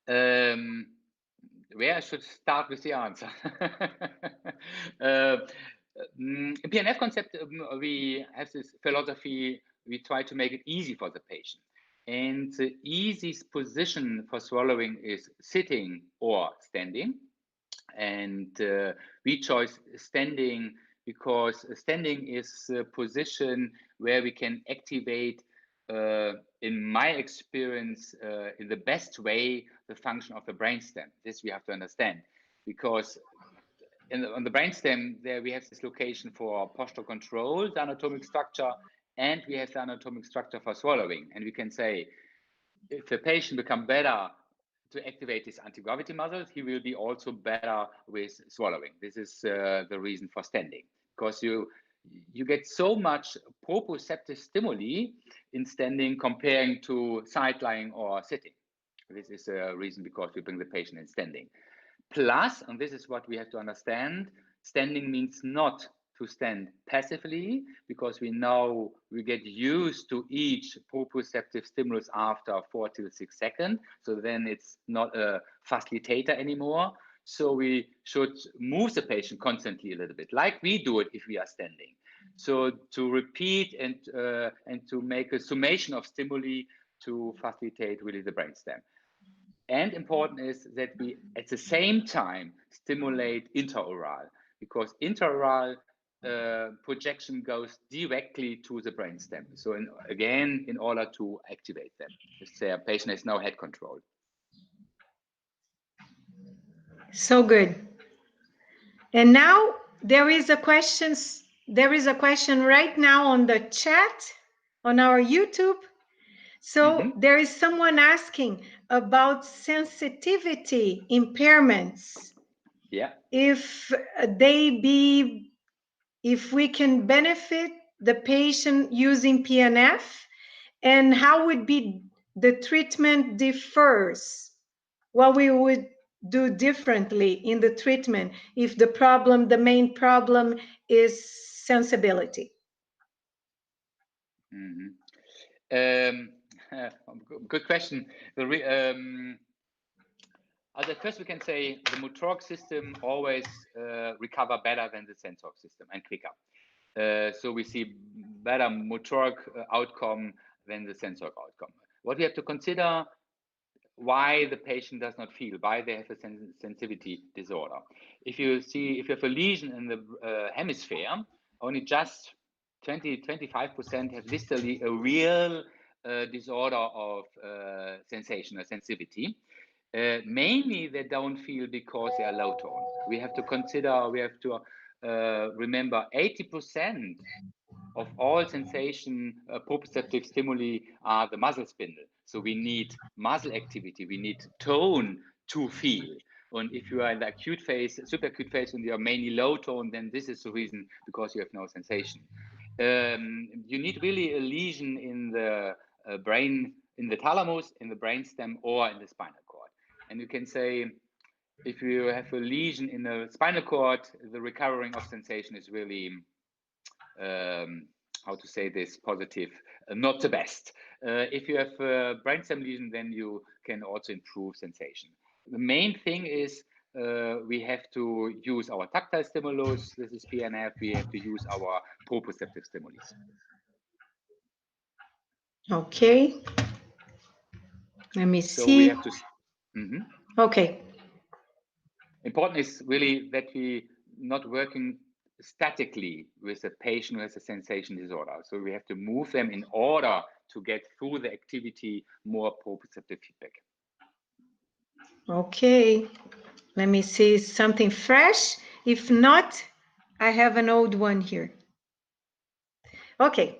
Where I should start with the answer. In PNF concept, we have this philosophy, we try to make it easy for the patient. And the easiest position for swallowing is sitting or standing. And we chose standing because standing is a position where we can activate, in my experience, in the best way, the function of the brainstem. This we have to understand, because on the brainstem, there we have this location for posture control, the anatomic structure, and we have the anatomic structure for swallowing. And we can say, if the patient become better to activate his anti-gravity muscles, he will be also better with swallowing. This is the reason for standing, because you get so much proprioceptive stimuli in standing comparing to side lying or sitting. This is a reason because we bring the patient in standing. Plus, and this is what we have to understand, standing means not to stand passively, because we know we get used to each proprioceptive stimulus after 4 to 6 seconds. So then it's not a facilitator anymore. So we should move the patient constantly a little bit, like we do it if we are standing. So to repeat and to make a summation of stimuli to facilitate really the brainstem. And important is that we, at the same time, stimulate intraoral, because intraoral projection goes directly to the brainstem. So again, in order to activate them, if the patient has no head control. So good. And now there is a question right now on the chat on our YouTube. So there is someone asking about sensitivity impairments. Yeah. If we can benefit the patient using PNF, and how would be the treatment differs, what we would do differently in the treatment if the main problem is sensibility. Good question. At first, we can say the motoric system always recover better than the sensoric system and quicker. So we see better motoric outcome than the sensoric outcome. What we have to consider, why the patient does not feel, why they have a sensitivity disorder. If you have a lesion in the hemisphere, only just 20-25% have distally a real disorder of sensation or sensitivity. Mainly they don't feel because they are low tone. We have to remember 80% of all sensation proprioceptive stimuli are the muscle spindle. So we need muscle activity, we need tone to feel. And if you are in the acute phase, super acute phase, and you are mainly low tone, then this is the reason, because you have no sensation. You need really a lesion in the brain, in the thalamus, in the brainstem, or in the spinal cord. And you can say, if you have a lesion in the spinal cord, the recovering of sensation is really, how to say this, positive, not the best. If you have a brainstem lesion, then you can also improve sensation. The main thing is we have to use our tactile stimulus. This is PNF. We have to use our proprioceptive stimulus. Okay. Let me see. So we have to. Okay. Important is really that we not working statically with a patient who has a sensation disorder. So we have to move them in order to get through the activity more proprioceptive feedback. Okay. Let me see something fresh. If not, I have an old one here. Okay.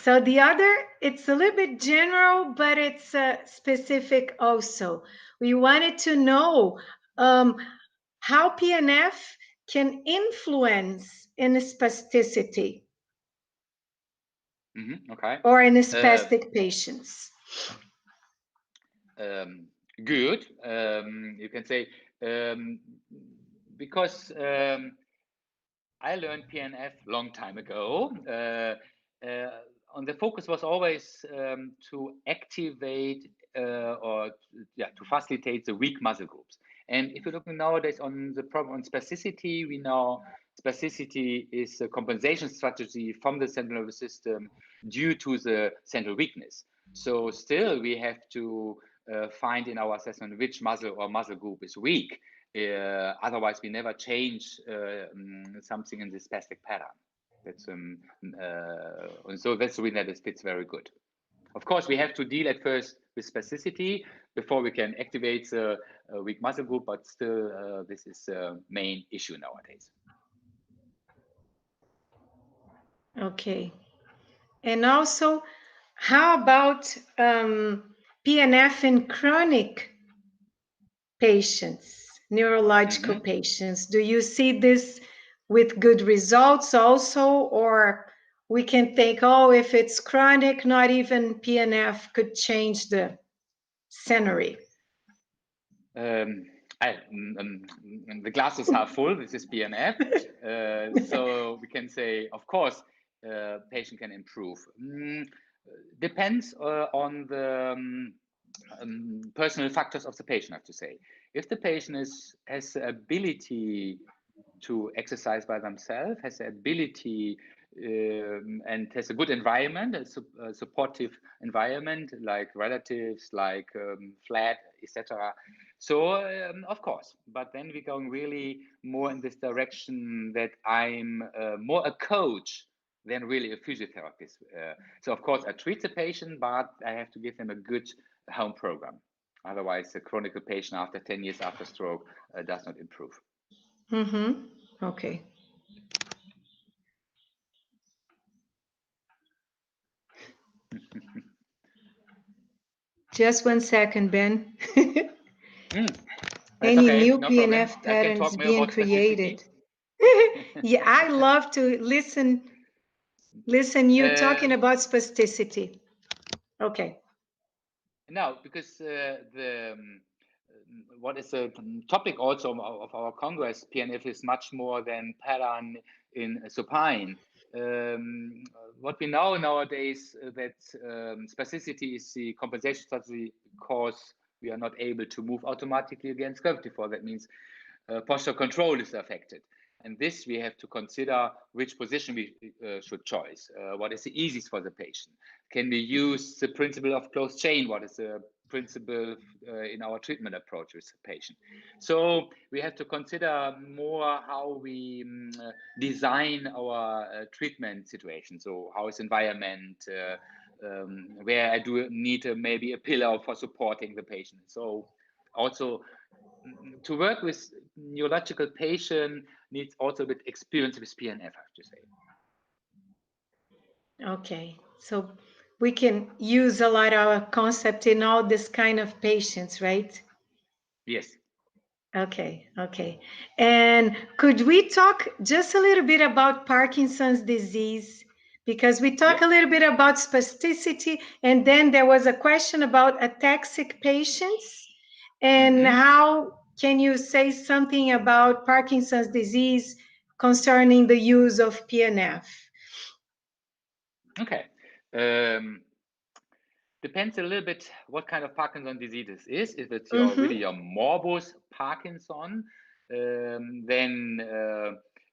So the other, it's a little bit general, but it's specific also. We wanted to know how PNF can influence in spasticity Okay. or in spastic patients. Good. You can say, because I learned PNF long time ago. On the focus was always to activate to facilitate the weak muscle groups. And if you're looking nowadays on the problem on spasticity, we know spasticity is a compensation strategy from the central nervous system due to the central weakness. So still we have to find in our assessment which muscle or muscle group is weak. Otherwise, we never change something in the spastic pattern. That's and so that's the reason that it fits very good. Of course, we have to deal at first with spasticity before we can activate the weak muscle group, but still, this is a main issue nowadays. Okay. And also, how about PNF in chronic patients, neurological patients? Do you see this with good results also, or we can think, oh, if it's chronic, not even PNF could change the scenery? The glass is half full. This is PNF. So we can say, of course, patient can improve. Depends on the personal factors of the patient, I have to say. If the patient has the ability to exercise by themselves, has the ability and has a good environment, a supportive environment, like relatives, like flat, etc. So of course, but then we're going really more in this direction that I'm more a coach than really a physiotherapist. So of course I treat the patient, but I have to give them a good home program. Otherwise, a chronic patient after 10 years after stroke does not improve. Okay. Just 1 second, Ben. Any okay, new no PNF problem. patterns being created? Yeah, I love to listen you talking about spasticity. Okay. No, because what is the topic also of our Congress, PNF is much more than pattern in supine. What we know nowadays that spasticity is the compensation strategy because we are not able to move automatically against gravity force. That means posture control is affected. And this we have to consider which position we should choose. What is the easiest for the patient? Can we use the principle of closed chain? What is the principle in our treatment approach with the patient? So we have to consider more how we design our treatment situation. So how is environment? Where I do need maybe a pillow for supporting the patient. So also to work with neurological patient needs also a bit experience with PNF, I have to say. Okay, so we can use a lot of our concept in all this kind of patients, right? Yes. Okay, okay. And could we talk just a little bit about Parkinson's disease? Because we talk Yes. a little bit about spasticity, and then there was a question about ataxic patients. And how can you say something about Parkinson's disease concerning the use of PNF? Okay. Depends a little bit what kind of Parkinson disease this is. If it's your really your morbus Parkinson, then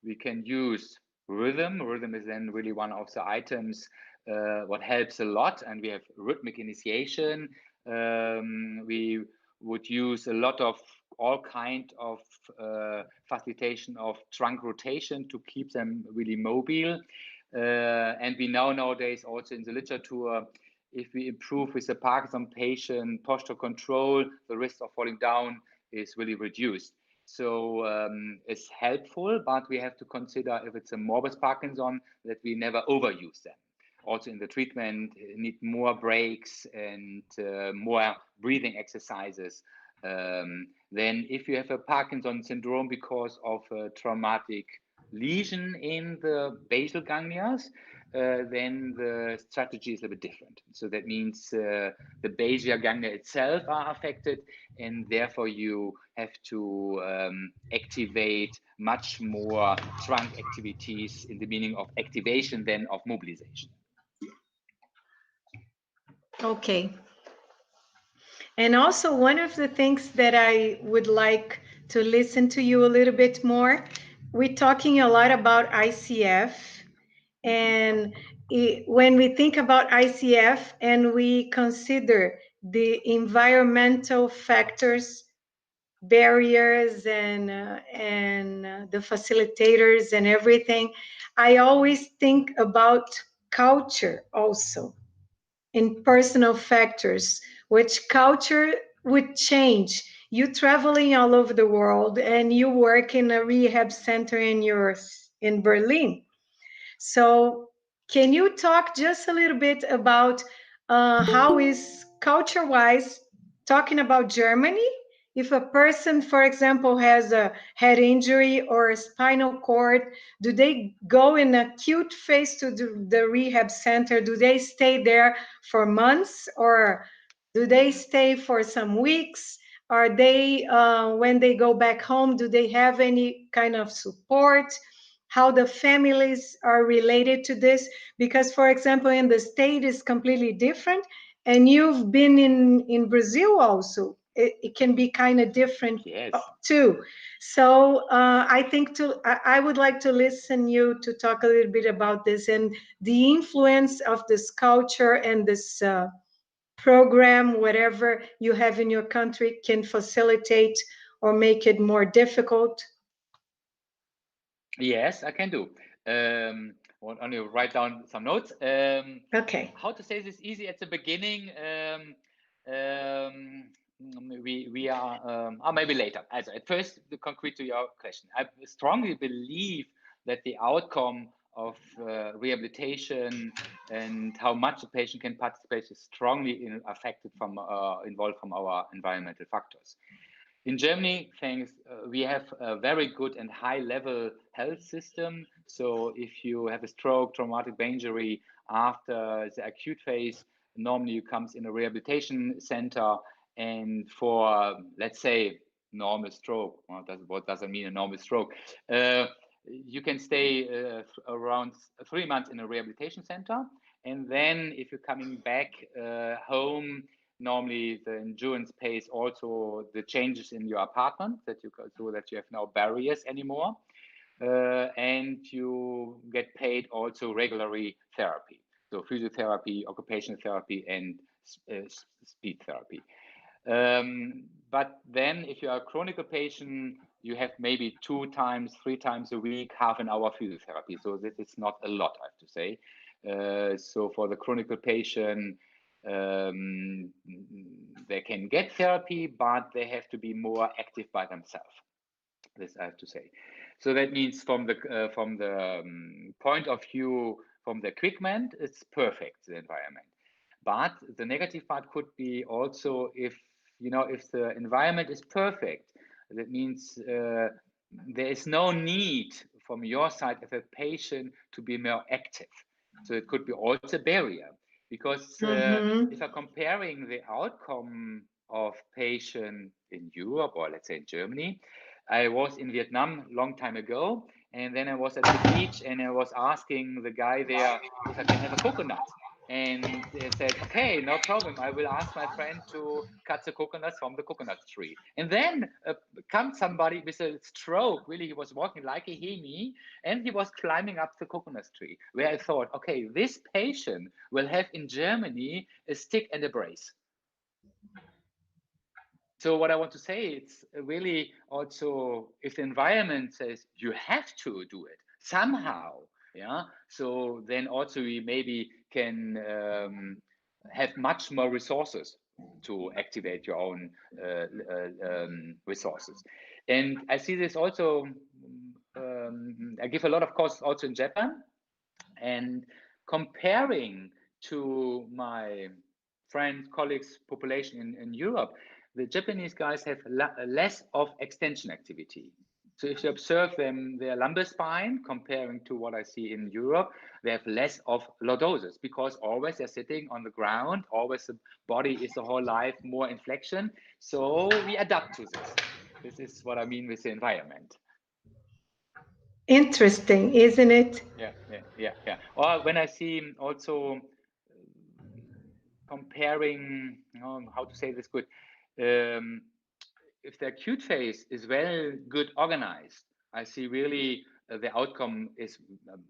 we can use rhythm. Rhythm is then really one of the items what helps a lot, and we have rhythmic initiation. We would use a lot of all kind of facilitation of trunk rotation to keep them really mobile. And we know nowadays also in the literature, if we improve with the Parkinson patient posture control, the risk of falling down is really reduced. So it's helpful, but we have to consider if it's a morbus Parkinson that we never overuse them. Also in the treatment, need more breaks and more breathing exercises. Then if you have a Parkinson syndrome because of a traumatic lesion in the basal ganglia, then the strategy is a bit different. So that means the basal ganglia itself are affected, and therefore you have to activate much more trunk activities in the meaning of activation than of mobilization. Okay. And also, one of the things that I would like to listen to you a little bit more, we're talking a lot about ICF. And when we think about ICF and we consider the environmental factors, barriers, and the facilitators and everything, I always think about culture also in personal factors, which culture would change. You traveling all over the world and you work in a rehab center in Berlin. So can you talk just a little bit about how is culture-wise talking about Germany? If a person, for example, has a head injury or a spinal cord, do they go in acute phase to the rehab center? Do they stay there for months, or do they stay for some weeks? Are they, when they go back home, do they have any kind of support? How the families are related to this? Because, for example, in the state is completely different, and you've been in Brazil also. It can be kind of different Yes. too. So I think I would like to listen you to talk a little bit about this and the influence of this culture and this program, whatever you have in your country, can facilitate or make it more difficult. Yes, I can do. Want only write down some notes. Okay. How to say this easy at the beginning? We are, or maybe later. Also, at first, the concrete to your question. I strongly believe that the outcome of rehabilitation and how much the patient can participate is strongly affected from involved from our environmental factors. In Germany, thanks, we have a very good and high level health system. So if you have a stroke, traumatic brain injury after the acute phase, normally you comes in a rehabilitation center. And for, let's say, normal stroke, what does it mean, a normal stroke? You can stay around 3 months in a rehabilitation center. And then if you're coming back home, normally the insurance pays also the changes in your apartment so that you have no barriers anymore, and you get paid also regularly therapy, so physiotherapy, occupational therapy, and speech therapy. But then if you are a chronic patient, you have maybe 2 times, 3 times a week, half an hour physiotherapy. So this is not a lot, I have to say. So for the chronic patient, they can get therapy, but they have to be more active by themselves. This I have to say. So that means from the point of view from the equipment, it's perfect, the environment. But the negative part could be also if the environment is perfect, That means there is no need from your side of a patient to be more active. So it could be also a barrier, because if I'm comparing the outcome of patient in Europe, or let's say in Germany, I was in Vietnam a long time ago, and then I was at the beach and I was asking the guy there if I can have a coconut. And they said, okay, no problem. I will ask my friend to cut the coconuts from the coconut tree. And then comes somebody with a stroke. Really, he was walking like a hemi, and he was climbing up the coconut tree, where I thought, okay, this patient will have in Germany a stick and a brace. So what I want to say, it's really also, if the environment says you have to do it somehow, yeah, so then also we maybe can have much more resources to activate your own resources. And I see this also, I give a lot of courses also in Japan, and comparing to my friends, colleagues, population in Europe, the Japanese guys have less of extension activity. So if you observe them, their lumbar spine, comparing to what I see in Europe, they have less of lordosis, because always they're sitting on the ground, always the body is the whole life more in flexion. So we adapt to this. This is what I mean with the environment. Interesting, isn't it? Yeah. Or when I see also comparing, how to say this good, if the acute phase is well good organized, I see really the outcome is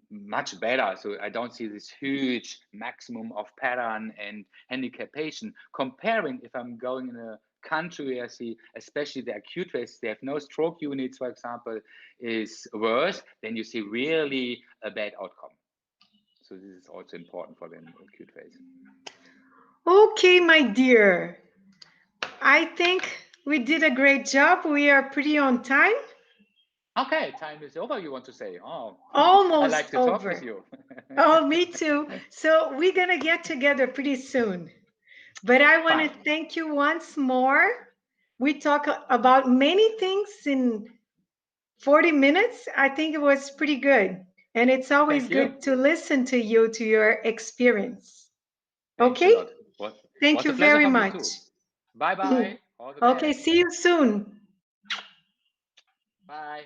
much better. So I don't see this huge maximum of pattern and handicap patient. Comparing, if I'm going in a country where I see, especially the acute phase, they have no stroke units, for example, is worse, then you see really a bad outcome. So this is also important for the acute phase. Okay, my dear. I think we did a great job. We are pretty on time. Okay, time is over, you want to say? Oh, Almost I like to over. talk with you. Oh, me too. So we're going to get together pretty soon. But I want to thank you once more. We talk about many things in 40 minutes. I think it was pretty good. And it's always good to listen to you, to your experience. Thanks Okay? a lot. Thank Was you a pleasure very for me much. too. Bye-bye. All the Okay, best. see you soon. Bye.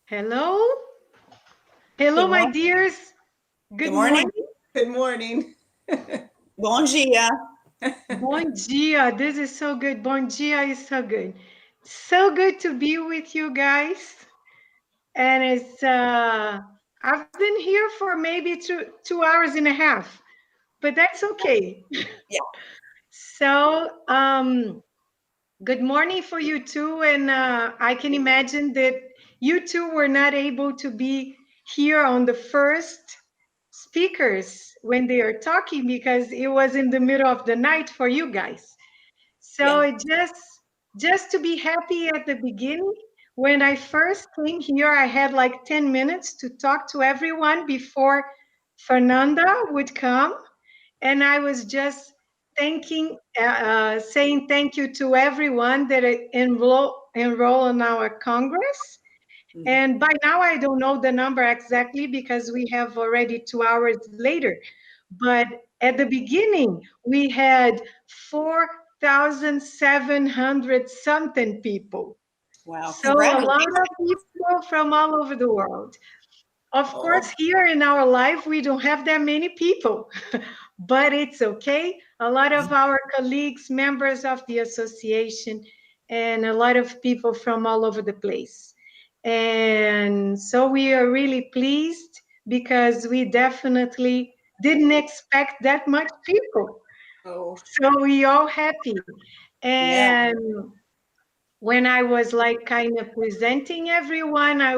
Hello? Hello, Good my morning. dears. Good Good morning. morning. Good morning. Bom dia. Bom dia. This is so good. Bom dia is so good. So good to be with you guys. And it's I've been here for maybe 2 hours and a half, but that's okay. Yeah. So good morning for you too. And I can imagine that you two were not able to be here on the first speakers when they are talking because it was in the middle of the night for you guys. So Yeah. it just to be happy at the beginning. When I first came here, I had like 10 minutes to talk to everyone before Fernanda would come. And I was just saying thank you to everyone that enroll in our Congress. And by now, I don't know the number exactly because we have already 2 hours later. But at the beginning, we had 4,700 something people. Wow. So a lot Congratulations. of people from all over the world. Of Oh, course, here in our life, we don't have that many people, but it's okay. A lot of our colleagues, members of the association, and a lot of people from all over the place. And so we are really pleased because we definitely didn't expect that much people. oh, So we all happy. yeah. And when I was like kind of presenting everyone, I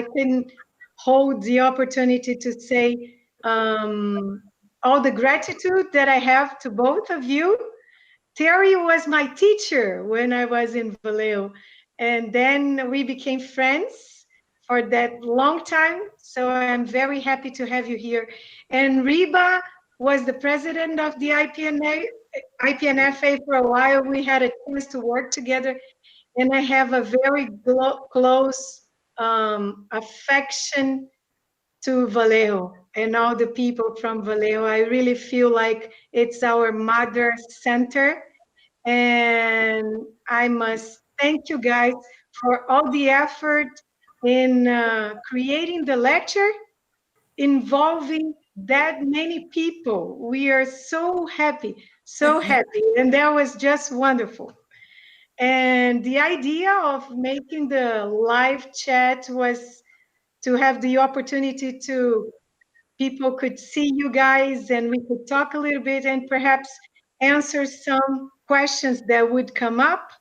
couldn't hold the opportunity to say all the gratitude that I have to both of you. Terry was my teacher when I was in Vallejo, and then we became friends for that long time. So I'm very happy to have you here. And Reba was the president of the IPNFA for a while. We had a chance to work together, and I have a very close affection to Vallejo and all the people from Vallejo. I really feel like it's our mother center, and I must thank you guys for all the effort in creating the lecture involving that many people. We are so happy, and that was just wonderful. And the idea of making the live chat was to have the opportunity to people could see you guys and we could talk a little bit and perhaps answer some questions that would come up,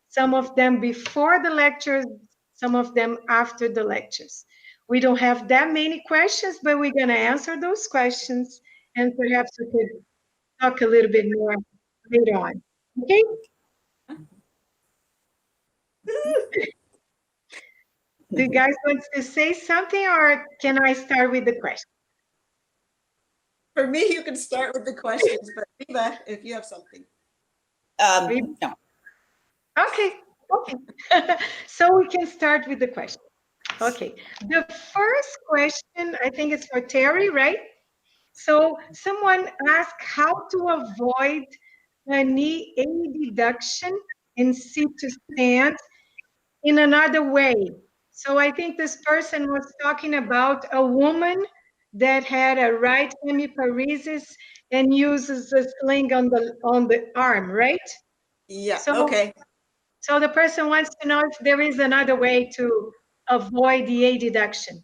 some of them before the lectures, some of them after the lectures. We don't have that many questions, but we're going to answer those questions and perhaps we could talk a little bit more later on. Okay? Do you guys want to say something or can I start with the question? For me, you can start with the questions, but Reba, if you have something. No. Okay, okay. So we can start with the question. Okay, the first question, I think it's for Terry, right? So someone asked how to avoid a knee adduction and sit to stand in another way. So I think this person was talking about a woman that had a right hemiparesis and uses a sling on the arm, right? Yeah, So okay. so the person wants to know if there is another way to avoid the adduction.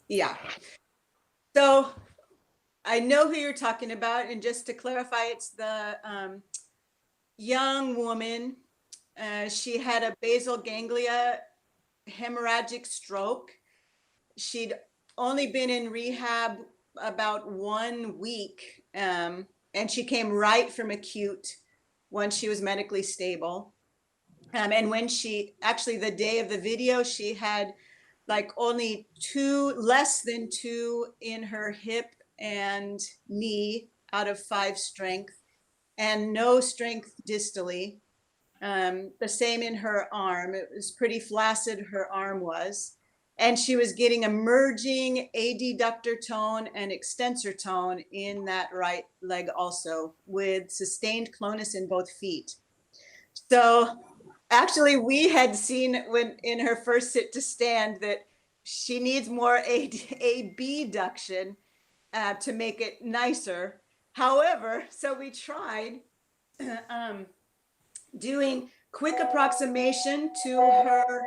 Yeah. So I know who you're talking about. And just to clarify, it's the young woman. She had a basal ganglia hemorrhagic stroke. She'd only been in rehab about 1 week, and she came right from acute once she was medically stable. And when she actually, the day of the video, she had like only less than 2 in her hip and knee out of 5 strength, and no strength distally. The same in her arm. It was pretty flaccid, her arm was. And she was getting emerging adductor tone and extensor tone in that right leg also, with sustained clonus in both feet. So Actually, we had seen when in her first sit to stand that she needs more abduction to make it nicer. However, so we tried doing quick approximation to her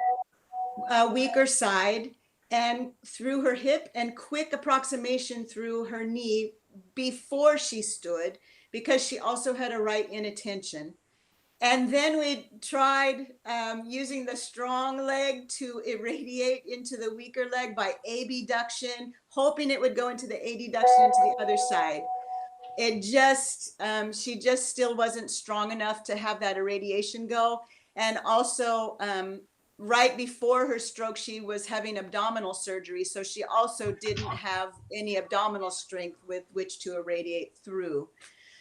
weaker side and through her hip, and quick approximation through her knee before she stood, because she also had a right inattention. And then we tried using the strong leg to irradiate into the weaker leg by abduction, hoping it would go into the adduction into the other side. It just, she just still wasn't strong enough to have that irradiation go. And also, right before her stroke, she was having abdominal surgery. So she also didn't have any abdominal strength with which to irradiate through.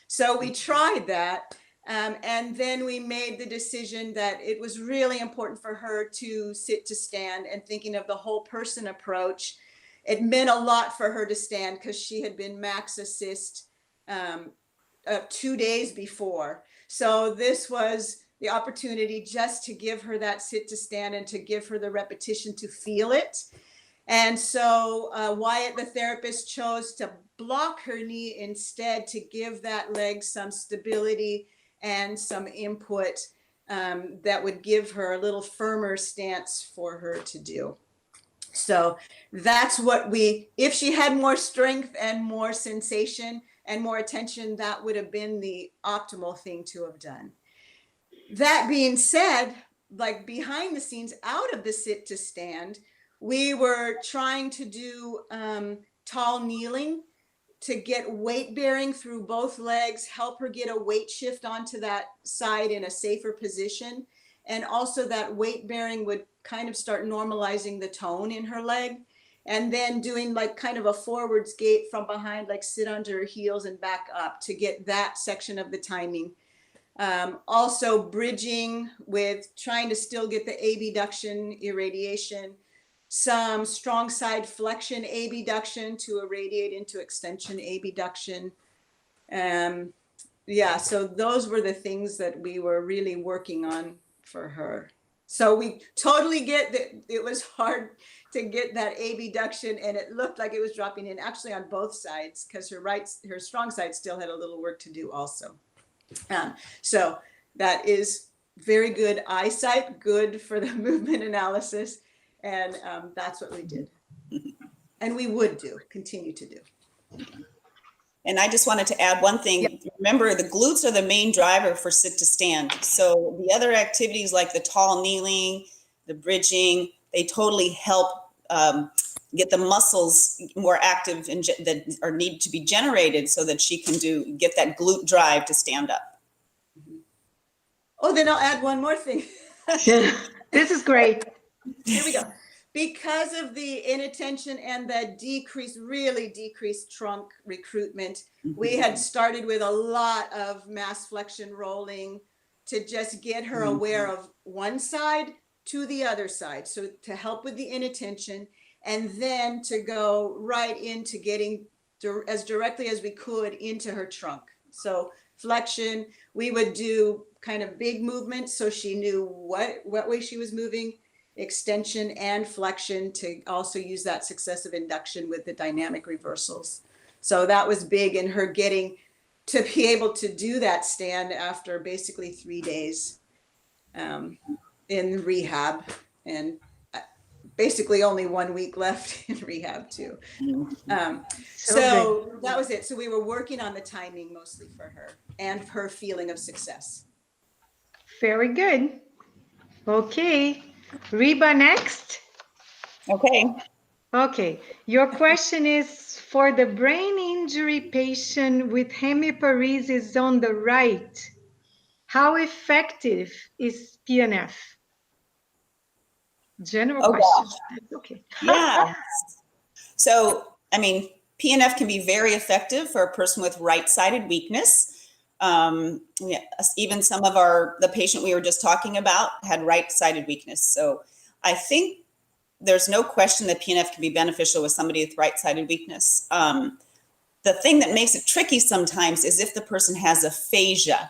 So we tried that. And then we made the decision that it was really important for her to sit to stand, and thinking of the whole person approach. It meant a lot for her to stand because she had been max assist 2 days before. So this was the opportunity just to give her that sit to stand and to give her the repetition to feel it. And so Wyatt, the therapist, chose to block her knee instead, to give that leg some stability and some input that would give her a little firmer stance for her to do. So that's what if she had more strength and more sensation and more attention, that would have been the optimal thing to have done. That being said, like behind the scenes, out of the sit to stand, we were trying to do tall kneeling to get weight bearing through both legs, help her get a weight shift onto that side in a safer position. And also that weight bearing would kind of start normalizing the tone in her leg. And then doing like kind of a forwards gait from behind, like sit onto her heels and back up, to get that section of the timing. Also bridging with trying to still get the abduction irradiation, some strong side flexion abduction to irradiate into extension abduction. Yeah, so those were the things that we were really working on for her. So we totally get that it was hard to get that abduction, and it looked like it was dropping in actually on both sides, because her strong side still had a little work to do also. So that is very good eyesight, good for the movement analysis. And that's what we did. And we would continue to do. And I just wanted to add one thing. Yep. Remember, the glutes are the main driver for sit to stand. So the other activities like the tall kneeling, the bridging, they totally help get the muscles more active and that are need to be generated so that she can get that glute drive to stand up. Oh, then I'll add one more thing. This is great. Here we go. Because of the inattention and the really decreased trunk recruitment, we had started with a lot of mass flexion rolling to just get her aware of one side to the other side. So to help with the inattention, and then to go right into getting as directly as we could into her trunk. So flexion, we would do kind of big movements so she knew what way she was moving, extension and flexion, to also use that successive induction with the dynamic reversals. So that was big in her getting to be able to do that stand after basically 3 days in rehab, and basically only 1 week left in rehab too. So that was it. So we were working on the timing mostly for her and her feeling of success. Very good. Okay. Reba next. Okay. Your question is, for the brain injury patient with hemiparesis on the right, how effective is PNF? General question. Gosh. Okay. Yeah. So, I mean, PNF can be very effective for a person with right-sided weakness. Even some of the patient we were just talking about had right-sided weakness. So I think there's no question that PNF can be beneficial with somebody with right-sided weakness. The thing that makes it tricky sometimes is if the person has aphasia.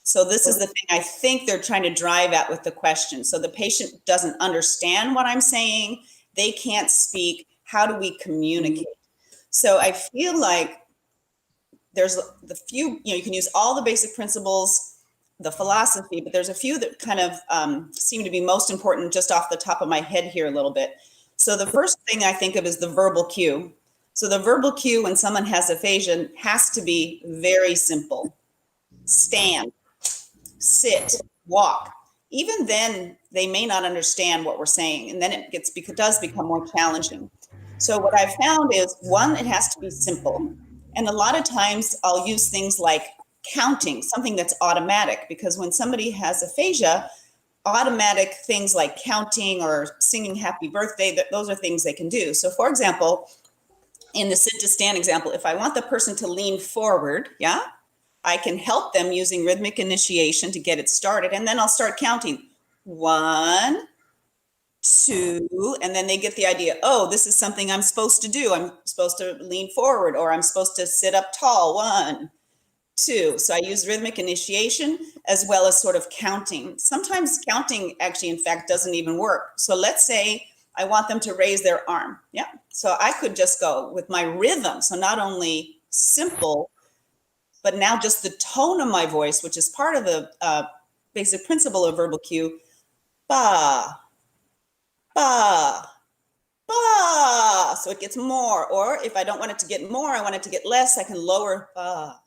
So this is the thing I think they're trying to drive at with the question. So the patient doesn't understand what I'm saying. They can't speak. How do we communicate? So I feel like there's the few, you can use all the basic principles, the philosophy, but there's a few that kind of seem to be most important just off the top of my head here a little bit. So the first thing I think of is the verbal cue. So the verbal cue when someone has aphasia has to be very simple. Stand, sit, walk. Even then, they may not understand what we're saying, and then it does become more challenging. So what I've found is, one, it has to be simple. And a lot of times I'll use things like counting, something that's automatic, because when somebody has aphasia, automatic things like counting or singing happy birthday, those are things they can do. So for example, in the sit to stand example, if I want the person to lean forward, I can help them using rhythmic initiation to get it started. And then I'll start counting 1, 2, and then they get the idea, oh, this is something I'm supposed to do. I'm supposed to lean forward, or I'm supposed to sit up tall. 1, 2. So I use rhythmic initiation as well as sort of counting. Sometimes counting actually, in fact, doesn't even work. So let's say I want them to raise their arm. So I could just go with my rhythm. So not only simple, but now just the tone of my voice, which is part of the basic principle of verbal cue. Ba, ba, ba. So it gets more. Or if I don't want it to get more, I want it to get less, I can lower ba,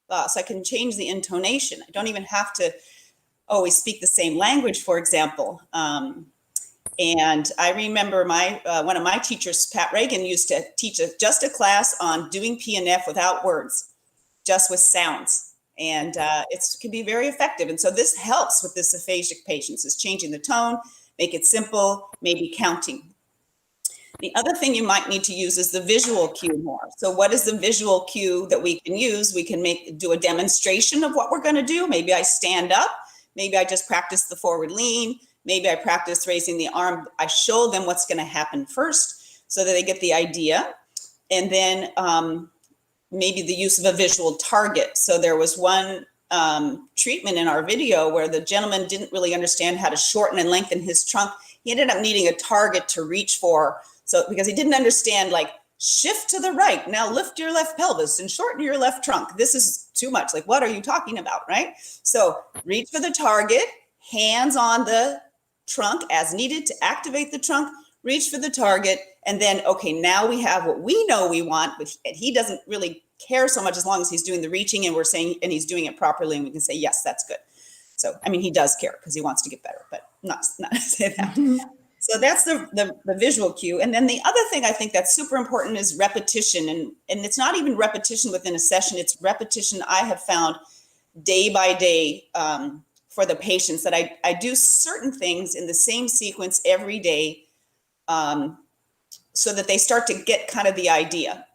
ba. So I can change the intonation. I don't even have to always speak the same language, for example. And I remember one of my teachers, Pat Reagan, used to teach just a class on doing PNF without words, just with sounds. And it can be very effective. And so this helps with this aphasic patients, is changing the tone, make it simple, maybe counting. The other thing you might need to use is the visual cue more. So what is the visual cue that we can use? We can do a demonstration of what we're going to do. Maybe I stand up. Maybe I just practice the forward lean. Maybe I practice raising the arm. I show them what's going to happen first so that they get the idea. And then maybe the use of a visual target. So there was one treatment in our video where the gentleman didn't really understand how to shorten and lengthen his trunk. He ended up needing a target to reach for. So because he didn't understand, like, shift to the right, now lift your left pelvis and shorten your left trunk. This is too much. Like, what are you talking about, right? So reach for the target, hands on the trunk as needed to activate the trunk, reach for the target, and then, okay, now we have what we know we want, which he doesn't really care so much as long as he's doing the reaching and we're saying, and he's doing it properly, and we can say, yes, that's good. So, I mean, he does care because he wants to get better, but not say that. So that's the visual cue. And then the other thing I think that's super important is repetition. And it's not even repetition within a session, it's repetition I have found day by day for the patients, that I do certain things in the same sequence every day so that they start to get kind of the idea.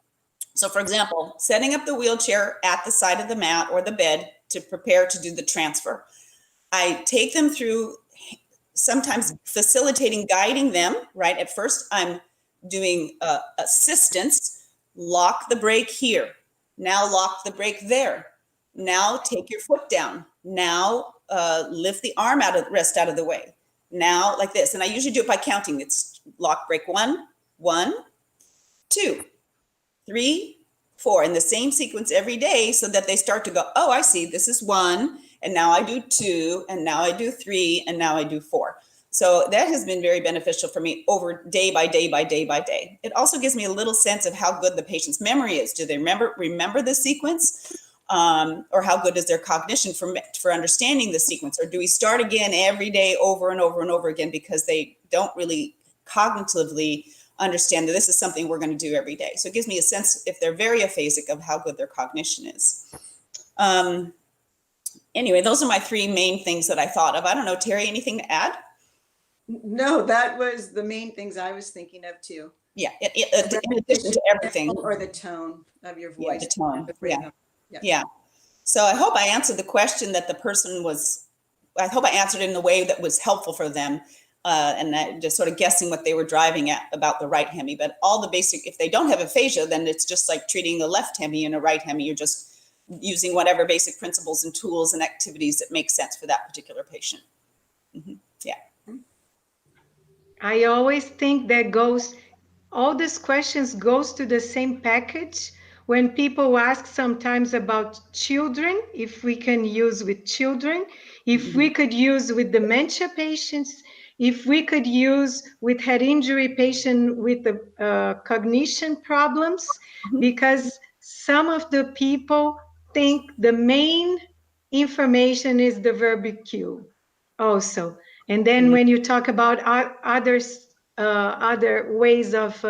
So for example, setting up the wheelchair at the side of the mat or the bed to prepare to do the transfer. I take them through, sometimes facilitating, guiding them, right? At first, I'm doing assistance, lock the brake here. Now lock the brake there. Now take your foot down. Now lift the arm rest out of the way. Now like this. And I usually do it by counting. It's lock, brake, 1, 1, 2, 3, 4, in the same sequence every day, so that they start to go, oh, I see, this is 1, and now I do 2, and now I do 3, and now I do 4. So that has been very beneficial for me over day by day by day by day. It also gives me a little sense of how good the patient's memory is. Do they remember the sequence? Or how good is their cognition for understanding the sequence? Or do we start again every day over and over and over again because they don't really cognitively understand that this is something we're going to do every day? So it gives me a sense, if they're very aphasic, of how good their cognition is. Anyway, those are my 3 main things that I thought of. I don't know, Terry, anything to add? No, that was the main things I was thinking of too. Yeah, in addition to everything. Or the tone of your voice. Yeah, the tone, yeah. So I hope I answered the question that the person was, I hope I answered it in a way that was helpful for them. And just sort of guessing what they were driving at about the right hemi. But all the basic, if they don't have aphasia, then it's just like treating a left hemi and a right hemi. You're just using whatever basic principles and tools and activities that make sense for that particular patient. Yeah. I always think that all these questions goes to the same package. When people ask sometimes about children, if we can use with children, if we could use with dementia patients, if we could use with head injury patient with the cognition problems, because some of the people think the main information is the verbal cue also. And then when you talk about other ways of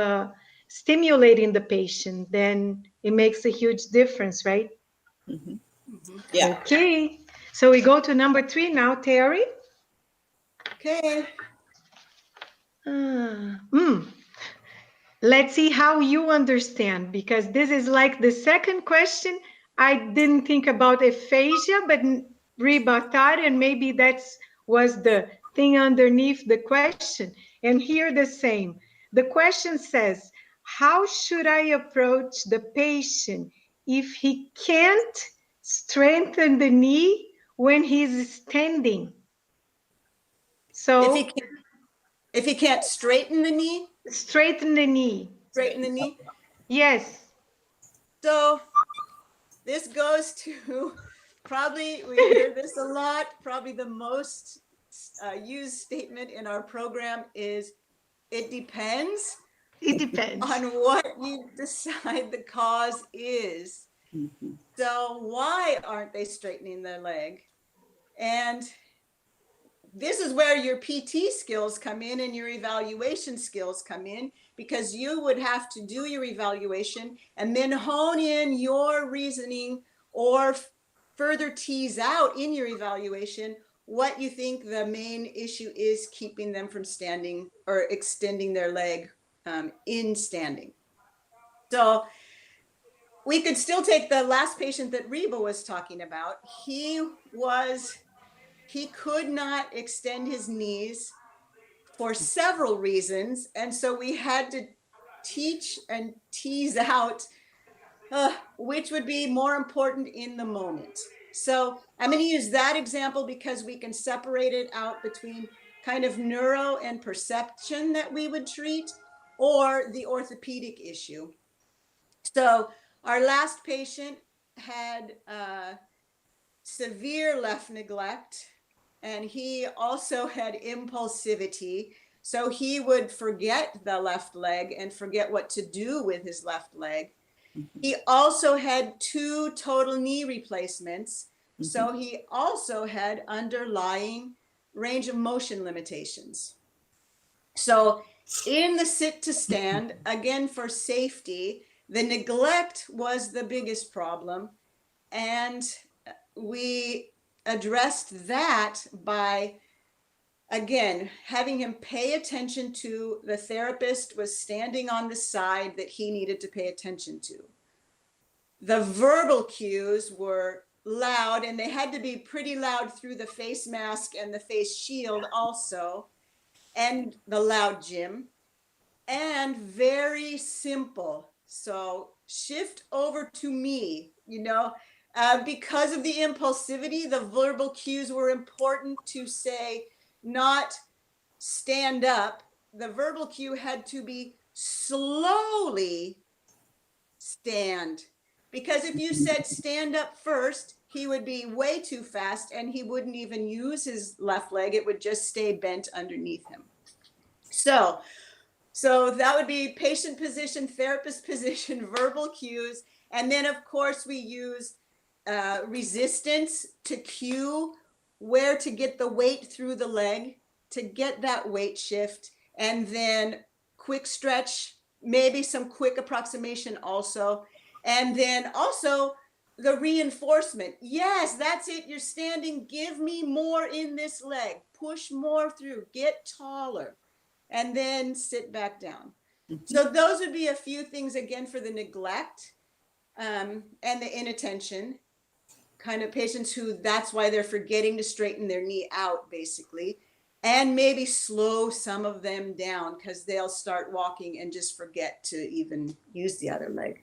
stimulating the patient, then it makes a huge difference, right? Yeah. Okay, so we go to number 3 now, Terry. Okay. Let's see how you understand, because this is like the second question. I didn't think about aphasia, but Reba thought, and maybe that's was the thing underneath the question. And here the same. The question says, how should I approach the patient if he can't strengthen the knee when he's standing? So if he can't straighten the knee? Straighten the knee. Straighten the knee? Yes. So this goes to, probably, we hear this a lot, probably the most used statement in our program is, it depends. It depends. On what you decide the cause is. So why aren't they straightening their leg? And this is where your PT skills come in and your evaluation skills come in, because you would have to do your evaluation and then hone in your reasoning or further tease out in your evaluation what you think the main issue is keeping them from standing or extending their leg in standing. So we could still take the last patient that Reba was talking about. He could not extend his knees for several reasons. And so we had to teach and tease out which would be more important in the moment. So I'm going to use that example because we can separate it out between kind of neuro and perception that we would treat, or the orthopedic issue. So our last patient had severe left neglect, and he also had impulsivity. So he would forget the left leg and forget what to do with his left leg. He also had 2 total knee replacements. So he also had underlying range of motion limitations. So in the sit to stand, again, for safety, the neglect was the biggest problem. And we addressed that by, again, having him pay attention to the therapist was standing on the side that he needed to pay attention to. The verbal cues were loud, and they had to be pretty loud through the face mask and the face shield also, and the loud gym, and very simple. So shift over to me, because of the impulsivity, the verbal cues were important to say, not stand up. The verbal cue had to be slowly stand. Because if you said stand up first, he would be way too fast and he wouldn't even use his left leg. It would just stay bent underneath him. So that would be patient position, therapist position, verbal cues. And then of course we use resistance to cue where to get the weight through the leg to get that weight shift, and then quick stretch, maybe some quick approximation also. And then also the reinforcement. Yes, that's it. You're standing. Give me more in this leg. Push more through. Get taller. And then sit back down. So those would be a few things, again, for the neglect and the inattention. Kind of patients who that's why they're forgetting to straighten their knee out, basically. And maybe slow some of them down because they'll start walking and just forget to even use the other leg.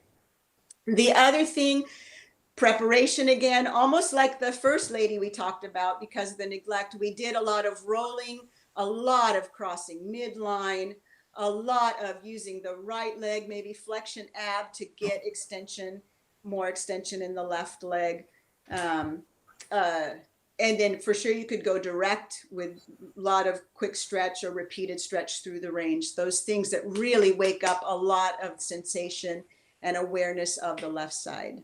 The other thing, Preparation again, almost like the first lady we talked about, because of the neglect, we did a lot of rolling, a lot of crossing midline, a lot of using the right leg, maybe flexion ab to get extension, more extension in the left leg. And then for sure you could go direct with a lot of quick stretch or repeated stretch through the range. Those things that really wake up a lot of sensation and awareness of the left side.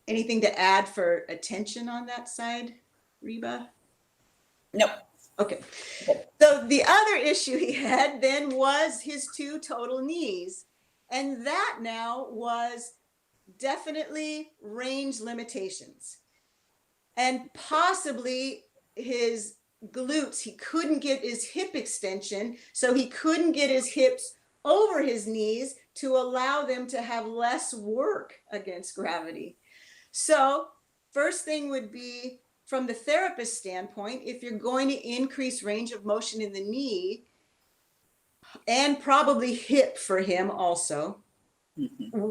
Anything to add for attention on that side, Reba? Nope. Okay. So the other issue he had then was his 2 total knees. And that now was definitely range limitations. And possibly his glutes, he couldn't get his hip extension, so he couldn't get his hips over his knees to allow them to have less work against gravity. So first thing would be, from the therapist standpoint, if you're going to increase range of motion in the knee, and probably hip for him also,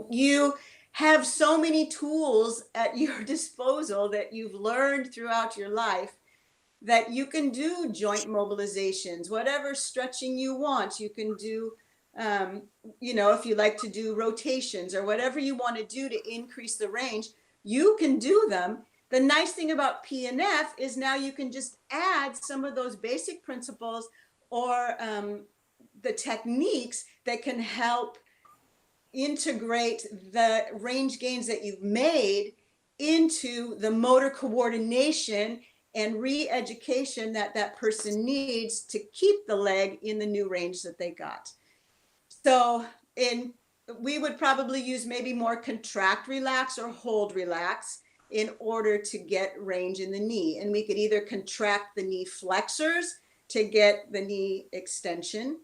you have so many tools at your disposal that you've learned throughout your life that you can do joint mobilizations, whatever stretching you want. You can do, if you like to do rotations or whatever you want to do to increase the range, you can do them. The nice thing about PNF is now you can just add some of those basic principles or the techniques that can help integrate the range gains that you've made into the motor coordination and re-education that that person needs to keep the leg in the new range that they got. So we would probably use maybe more contract, relax, or hold, relax in order to get range in the knee. And we could either contract the knee flexors to get the knee extension,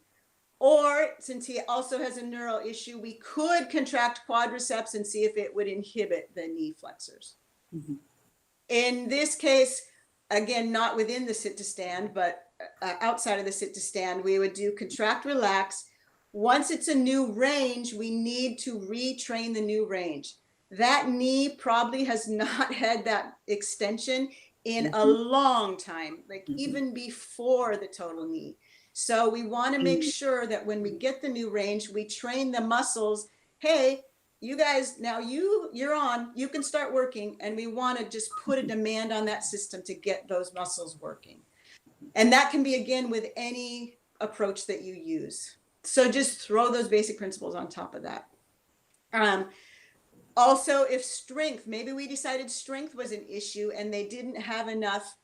or since he also has a neural issue, we could contract quadriceps and see if it would inhibit the knee flexors. Mm-hmm. In this case, again, not within the sit to stand, but outside of the sit to stand, we would do contract, relax. Once it's a new range, we need to retrain the new range. That knee probably has not had that extension in a long time, like even before the total knee. So we want to make sure that when we get the new range, we train the muscles. Hey, you guys, now you're on, you can start working. And we want to just put a demand on that system to get those muscles working. And that can be, again, with any approach that you use. So just throw those basic principles on top of that. Also, if strength, maybe we decided strength was an issue and they didn't have enough.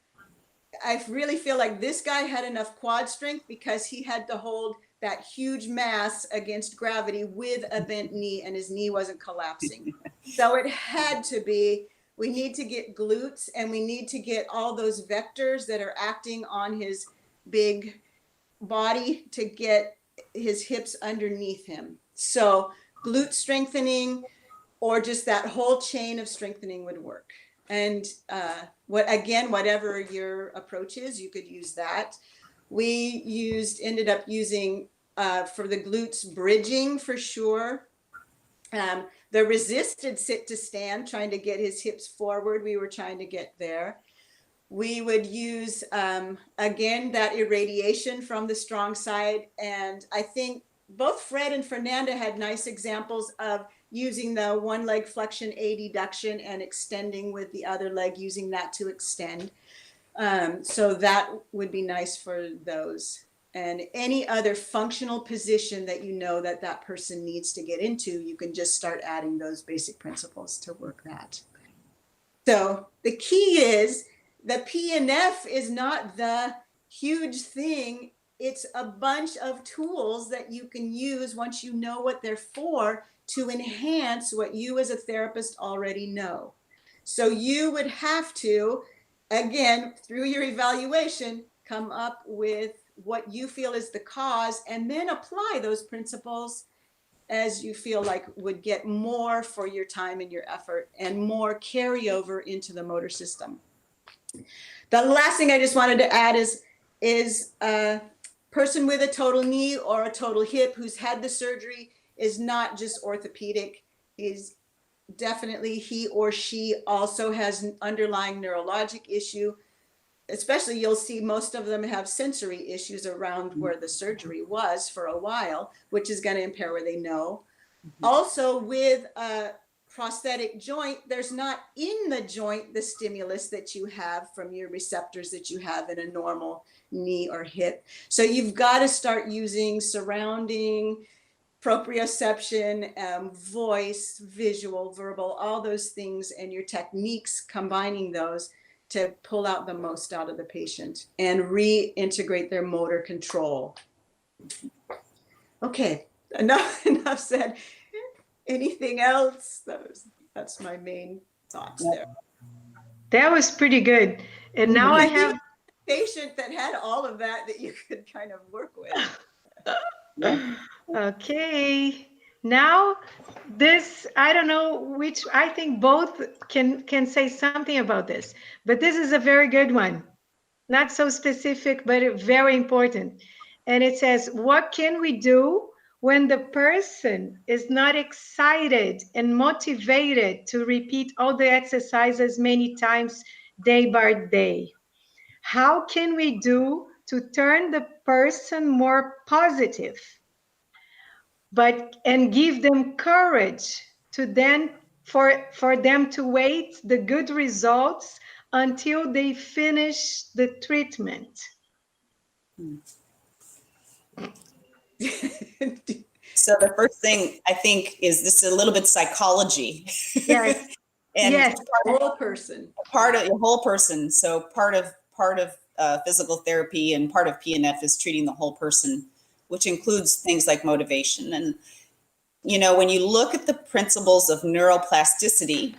I really feel like this guy had enough quad strength because he had to hold that huge mass against gravity with a bent knee and his knee wasn't collapsing. So it had to be, we need to get glutes and we need to get all those vectors that are acting on his big body to get his hips underneath him. So glute strengthening or just that whole chain of strengthening would work. And whatever your approach is, you could use that. We ended up using for the glutes bridging for sure. The resisted sit to stand, trying to get his hips forward. We were trying to get there. We would use, again, that irradiation from the strong side. And I think both Fred and Fernanda had nice examples of using the one leg flexion adduction and extending with the other leg, using that to extend. So that would be nice for those. And any other functional position that you know that that person needs to get into, you can just start adding those basic principles to work that. So the key is the PNF is not the huge thing. It's a bunch of tools that you can use once you know what they're for to enhance what you as a therapist already know. So you would have to, again, through your evaluation, come up with what you feel is the cause and then apply those principles as you feel like would get more for your time and your effort and more carryover into the motor system. The last thing I just wanted to add is a person with a total knee or a total hip who's had the surgery is not just orthopedic, is definitely he or she also has an underlying neurologic issue. Especially, you'll see most of them have sensory issues around where the surgery was for a while, which is going to impair where they know. Also, with a prosthetic joint, there's not in the joint the stimulus that you have from your receptors that you have in a normal knee or hip. So you've got to start using surrounding, proprioception, voice, visual, verbal, all those things, and your techniques, combining those to pull out the most out of the patient and reintegrate their motor control. Okay, enough said. Anything else? That's my main thoughts there. That was pretty good. And now I have a patient that had all of that you could kind of work with. Okay. Now this, I don't know which, I think both can say something about this, but this is a very good one. Not so specific, but very important. And it says, what can we do when the person is not excited and motivated to repeat all the exercises many times day by day? How can we do to turn the person more positive, and give them courage to then for them to wait the good results until they finish the treatment? So the first thing I think is this is a little bit psychology. Yes. And yes. The whole person. Part of your whole person. So part of physical therapy and part of PNF is treating the whole person, which includes things like motivation. And you know, when you look at the principles of neuroplasticity,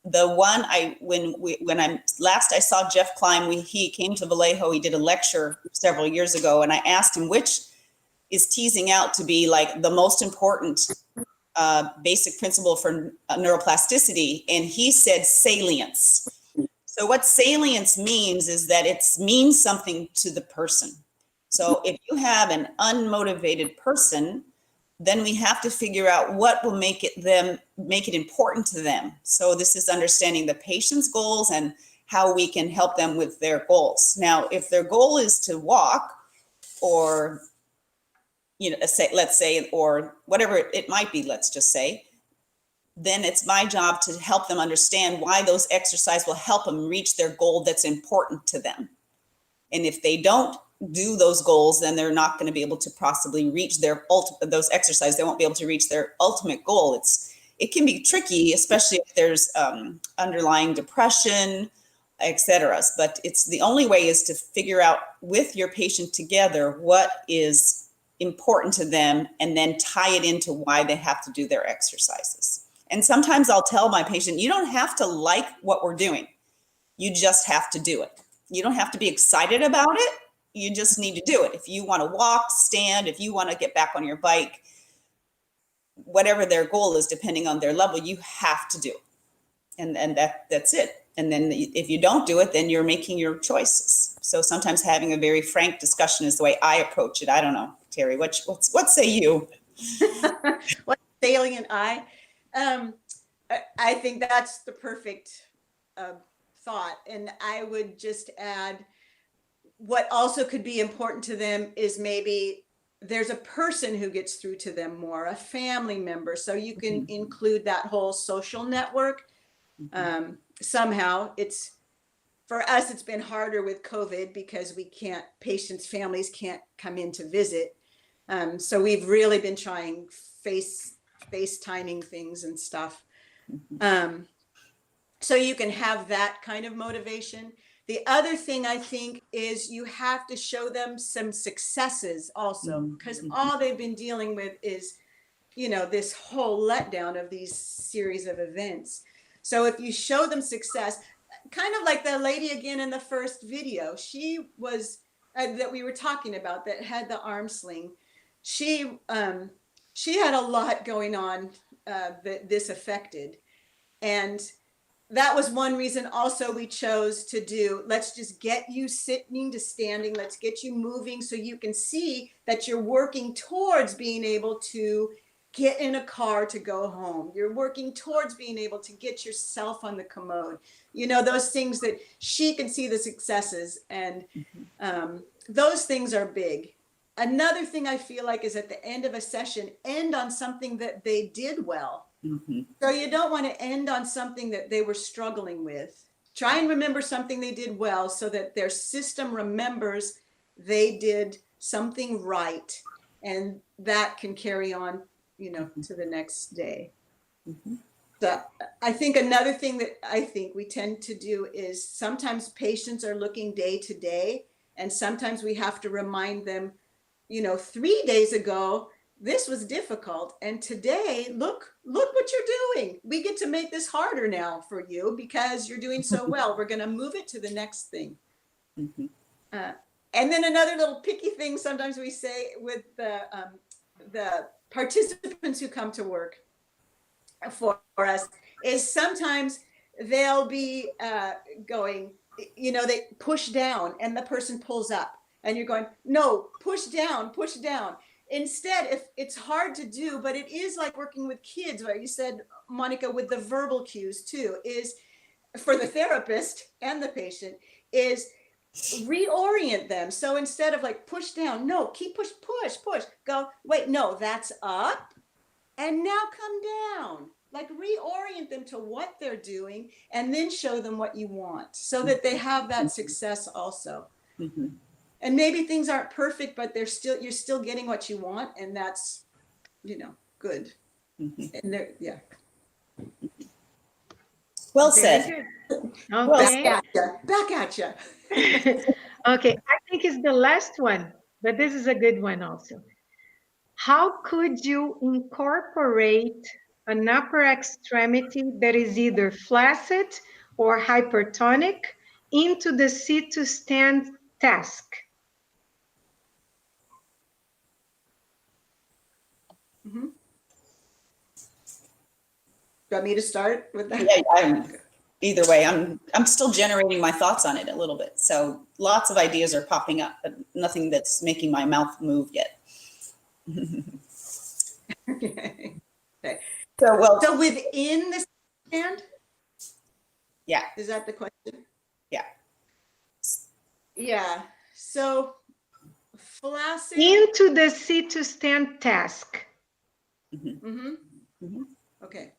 the one when I saw Jeff Klein, he came to Vallejo, he did a lecture several years ago, and I asked him which is teasing out to be like the most important basic principle for neuroplasticity, and he said salience. So what salience means is that it means something to the person. So if you have an unmotivated person, then we have to figure out what will make it important to them. So this is understanding the patient's goals and how we can help them with their goals. Now, if their goal is to walk, or let's say, or whatever it might be, let's just say, then it's my job to help them understand why those exercises will help them reach their goal that's important to them. And if they don't do those goals, then they're not going to be able to possibly reach those exercises. They won't be able to reach their ultimate goal. It can be tricky, especially if there's underlying depression, etc. But it's the only way is to figure out with your patient together what is important to them, and then tie it into why they have to do their exercises. And sometimes I'll tell my patient, you don't have to like what we're doing. You just have to do it. You don't have to be excited about it. You just need to do it. If you want to walk, stand, if you want to get back on your bike, whatever their goal is, depending on their level, you have to do it. And that's it. And then if you don't do it, then you're making your choices. So sometimes having a very frank discussion is the way I approach it. I don't know, Terry, what say you? What salient eye? I think that's the perfect thought. And I would just add, what also could be important to them is maybe there's a person who gets through to them more, a family member. So you can include that whole social network. Somehow for us, it's been harder with COVID because patients' families can't come in to visit. So we've really been trying FaceTiming things and stuff. So you can have that kind of motivation. The other thing I think is you have to show them some successes also, because all they've been dealing with is, this whole letdown of these series of events. So if you show them success, kind of like the lady again in the first video, she was that we were talking about that had the arm sling. She had a lot going on that this affected. And that was one reason also we chose to do, let's just get you sitting to standing. Let's get you moving so you can see that you're working towards being able to get in a car to go home. You're working towards being able to get yourself on the commode. You know, those things that she can see the successes, and those things are big. Another thing I feel like is at the end of a session, end on something that they did well. So you don't want to end on something that they were struggling with. Try and remember something they did well so that their system remembers they did something right, and that can carry on, you know, to the next day. So I think another thing that I think we tend to do is sometimes patients are looking day to day, and sometimes we have to remind them, you know, 3 days ago, this was difficult, and today, look what you're doing. We get to make this harder now for you because you're doing so well. We're going to move it to the next thing. And then another little picky thing sometimes we say with the participants who come to work for us is sometimes they'll be going, you know, they push down and the person pulls up, and you're going, no, push down, push down. Instead, if it's hard to do, but it is like working with kids, what you said, Monica, with the verbal cues too, is for the therapist and the patient, is reorient them. So instead of like push down, no, keep push, go, wait, no, that's up, and now come down. Like reorient them to what they're doing, and then show them what you want, so that they have that success also. And maybe things aren't perfect, but you're still getting what you want, and that's, you know, good. And yeah. Well said. Okay. Back at you. Okay, I think it's the last one, but this is a good one also. How could you incorporate an upper extremity that is either flaccid or hypertonic into the sit to stand task? Do you want me to start with that? Yeah, either way, I'm still generating my thoughts on it a little bit. So lots of ideas are popping up, but nothing that's making my mouth move yet. Okay. So within the stand? Yeah. Is that the question? Yeah. Yeah. So flaccid. Into the sit to stand task. Okay.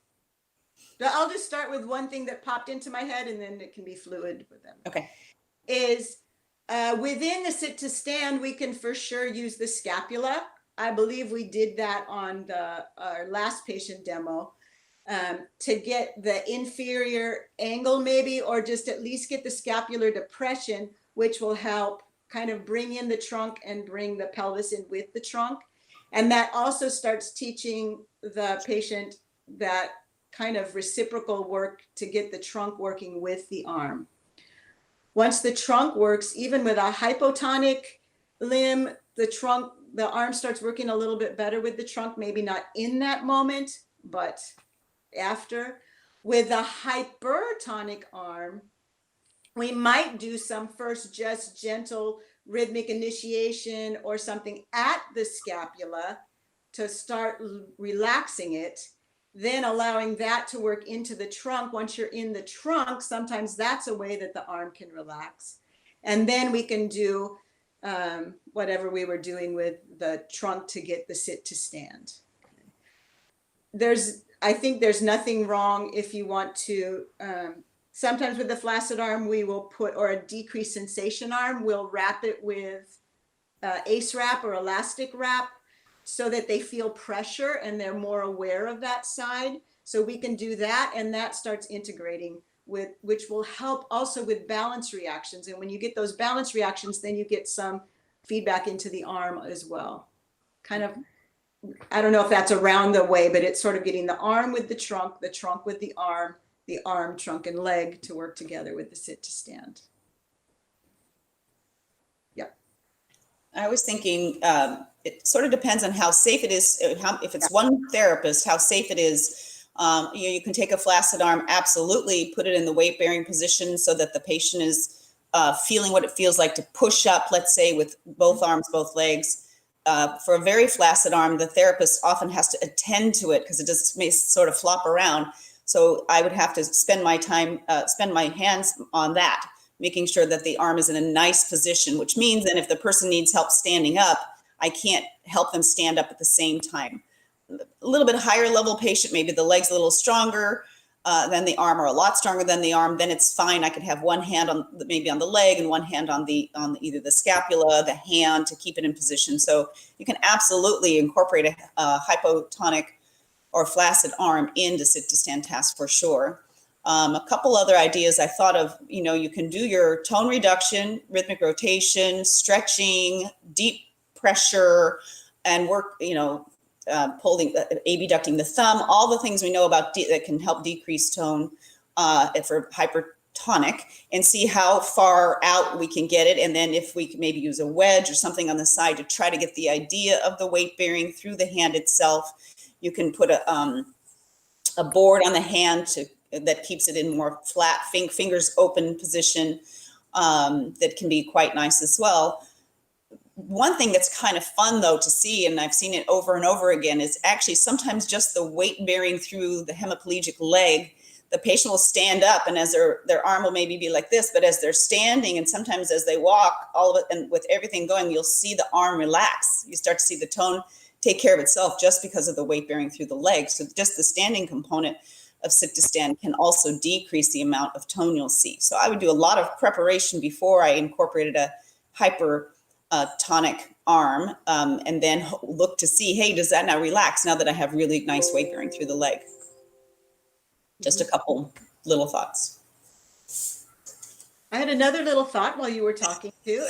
I'll just start with one thing that popped into my head, and then it can be fluid with them. Okay. Is within the sit to stand, we can for sure use the scapula. I believe we did that on our last patient demo, to get the inferior angle maybe, or just at least get the scapular depression, which will help kind of bring in the trunk and bring the pelvis in with the trunk. And that also starts teaching the patient that kind of reciprocal work to get the trunk working with the arm. Once the trunk works, even with a hypotonic limb, the arm starts working a little bit better with the trunk, maybe not in that moment, but after. With a hypertonic arm, we might do some first just gentle rhythmic initiation or something at the scapula to start relaxing it, then allowing that to work into the trunk. Once you're in the trunk, sometimes that's a way that the arm can relax. And then we can do whatever we were doing with the trunk to get the sit to stand. I think there's nothing wrong if you want to, sometimes with the flaccid arm, we will put, or a decreased sensation arm, we'll wrap it with ACE wrap or elastic wrap so that they feel pressure and they're more aware of that side. So we can do that, and that starts integrating with, which will help also with balance reactions. And when you get those balance reactions, then you get some feedback into the arm as well. Kind of, I don't know if that's around the way, but it's sort of getting the arm with the trunk with the arm, trunk, and leg to work together with the sit to stand. Yep. I was thinking it sort of depends on how safe it is. If it's one therapist, how safe it is. You can take a flaccid arm, absolutely, put it in the weight-bearing position so that the patient is feeling what it feels like to push up, let's say, with both arms, both legs. for a very flaccid arm, the therapist often has to attend to it because it just may sort of flop around. So I would have to spend my time, spend my hands on that, making sure that the arm is in a nice position, which means that if the person needs help standing up, I can't help them stand up at the same time. A little bit higher level patient, maybe the leg's a little stronger than the arm, or a lot stronger than the arm, then it's fine. I could have one hand on maybe on the leg and one hand on either the scapula, the hand, to keep it in position. So you can absolutely incorporate a hypotonic or flaccid arm into sit to stand task for sure. A couple other ideas I thought of, you can do your tone reduction, rhythmic rotation, stretching, deep pressure, and work, pulling, abducting the thumb, all the things we know about that can help decrease tone for hypertonic, and see how far out we can get it. And then if we can maybe use a wedge or something on the side to try to get the idea of the weight bearing through the hand itself. You can put a board on the hand that keeps it in more flat, fingers open position, that can be quite nice as well. One thing that's kind of fun though to see, and I've seen it over and over again, is actually sometimes just the weight bearing through the hemiplegic leg. The patient will stand up, and as their arm will maybe be like this, but as they're standing and sometimes as they walk, all of it, and with everything going, you'll see the arm relax. You start to see the tone take care of itself just because of the weight bearing through the leg. So just the standing component of sit to stand can also decrease the amount of tone you'll see. So I would do a lot of preparation before I incorporated a hypertonic arm, and then look to see, hey, does that now relax now that I have really nice weight bearing through the leg? Just a couple little thoughts. I had another little thought while you were talking too.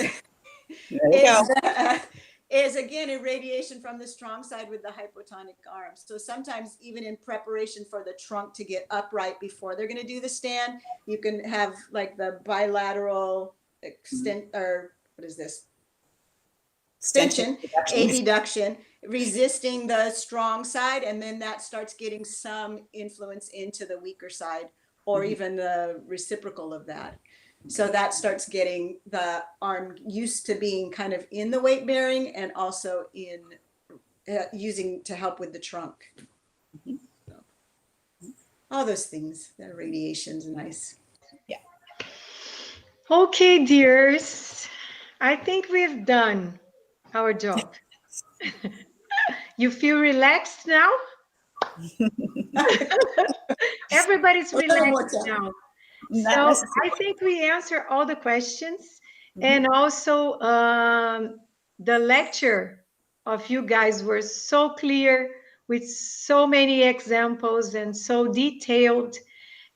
Is again irradiation from the strong side with the hypotonic arm. So sometimes even in preparation for the trunk to get upright before they're going to do the stand, you can have like the bilateral extent, or what is this? Extension, abduction, resisting the strong side, and then that starts getting some influence into the weaker side, or even the reciprocal of that. So that starts getting the arm used to being kind of in the weight bearing, and also in using to help with the trunk. So, all those things, the radiation's nice. Yeah. Okay, dears, I think we've done our job. You feel relaxed now? Everybody's relaxed now. So I think we answered all the questions, and also the lecture of you guys were so clear with so many examples and so detailed.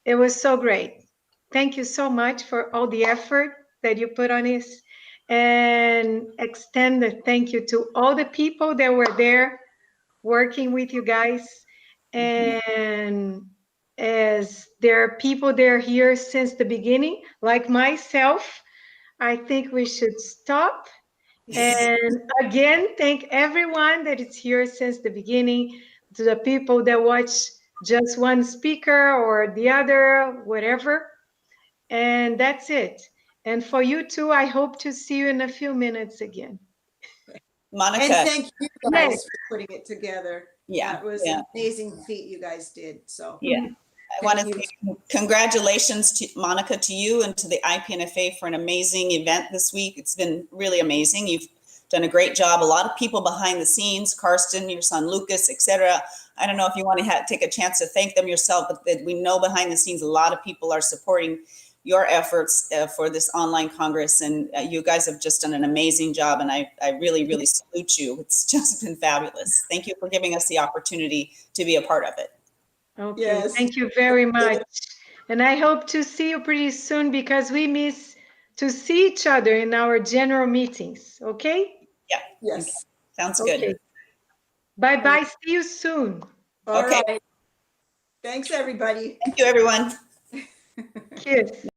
It was so great. Thank you so much for all the effort that you put on this, and extend the thank you to all the people that were there working with you guys. And as there are people that are here since the beginning, like myself, I think we should stop. And again, thank everyone that is here since the beginning, to the people that watch just one speaker or the other, whatever. And that's it. And for you too, I hope to see you in a few minutes again. Monica. And thank you guys for putting it together. Yeah. It was an amazing feat you guys did. So yeah. I want to say congratulations to Monica, to you, and to the IPNFA for an amazing event this week. It's been really amazing. You've done a great job. A lot of people behind the scenes, Karsten, your son Lucas, etc. I don't know if you want to take a chance to thank them yourself, but we know behind the scenes a lot of people are supporting your efforts for this online Congress, and you guys have just done an amazing job, and I really, really salute you. It's just been fabulous. Thank you for giving us the opportunity to be a part of it. Okay, yes. Thank you very much. And I hope to see you pretty soon, because we miss to see each other in our general meetings, okay? Yeah. Yes. Okay. Sounds Okay. good. Bye-bye. See you soon. All Okay. right. Thanks, everybody. Thank you, everyone. Kiss.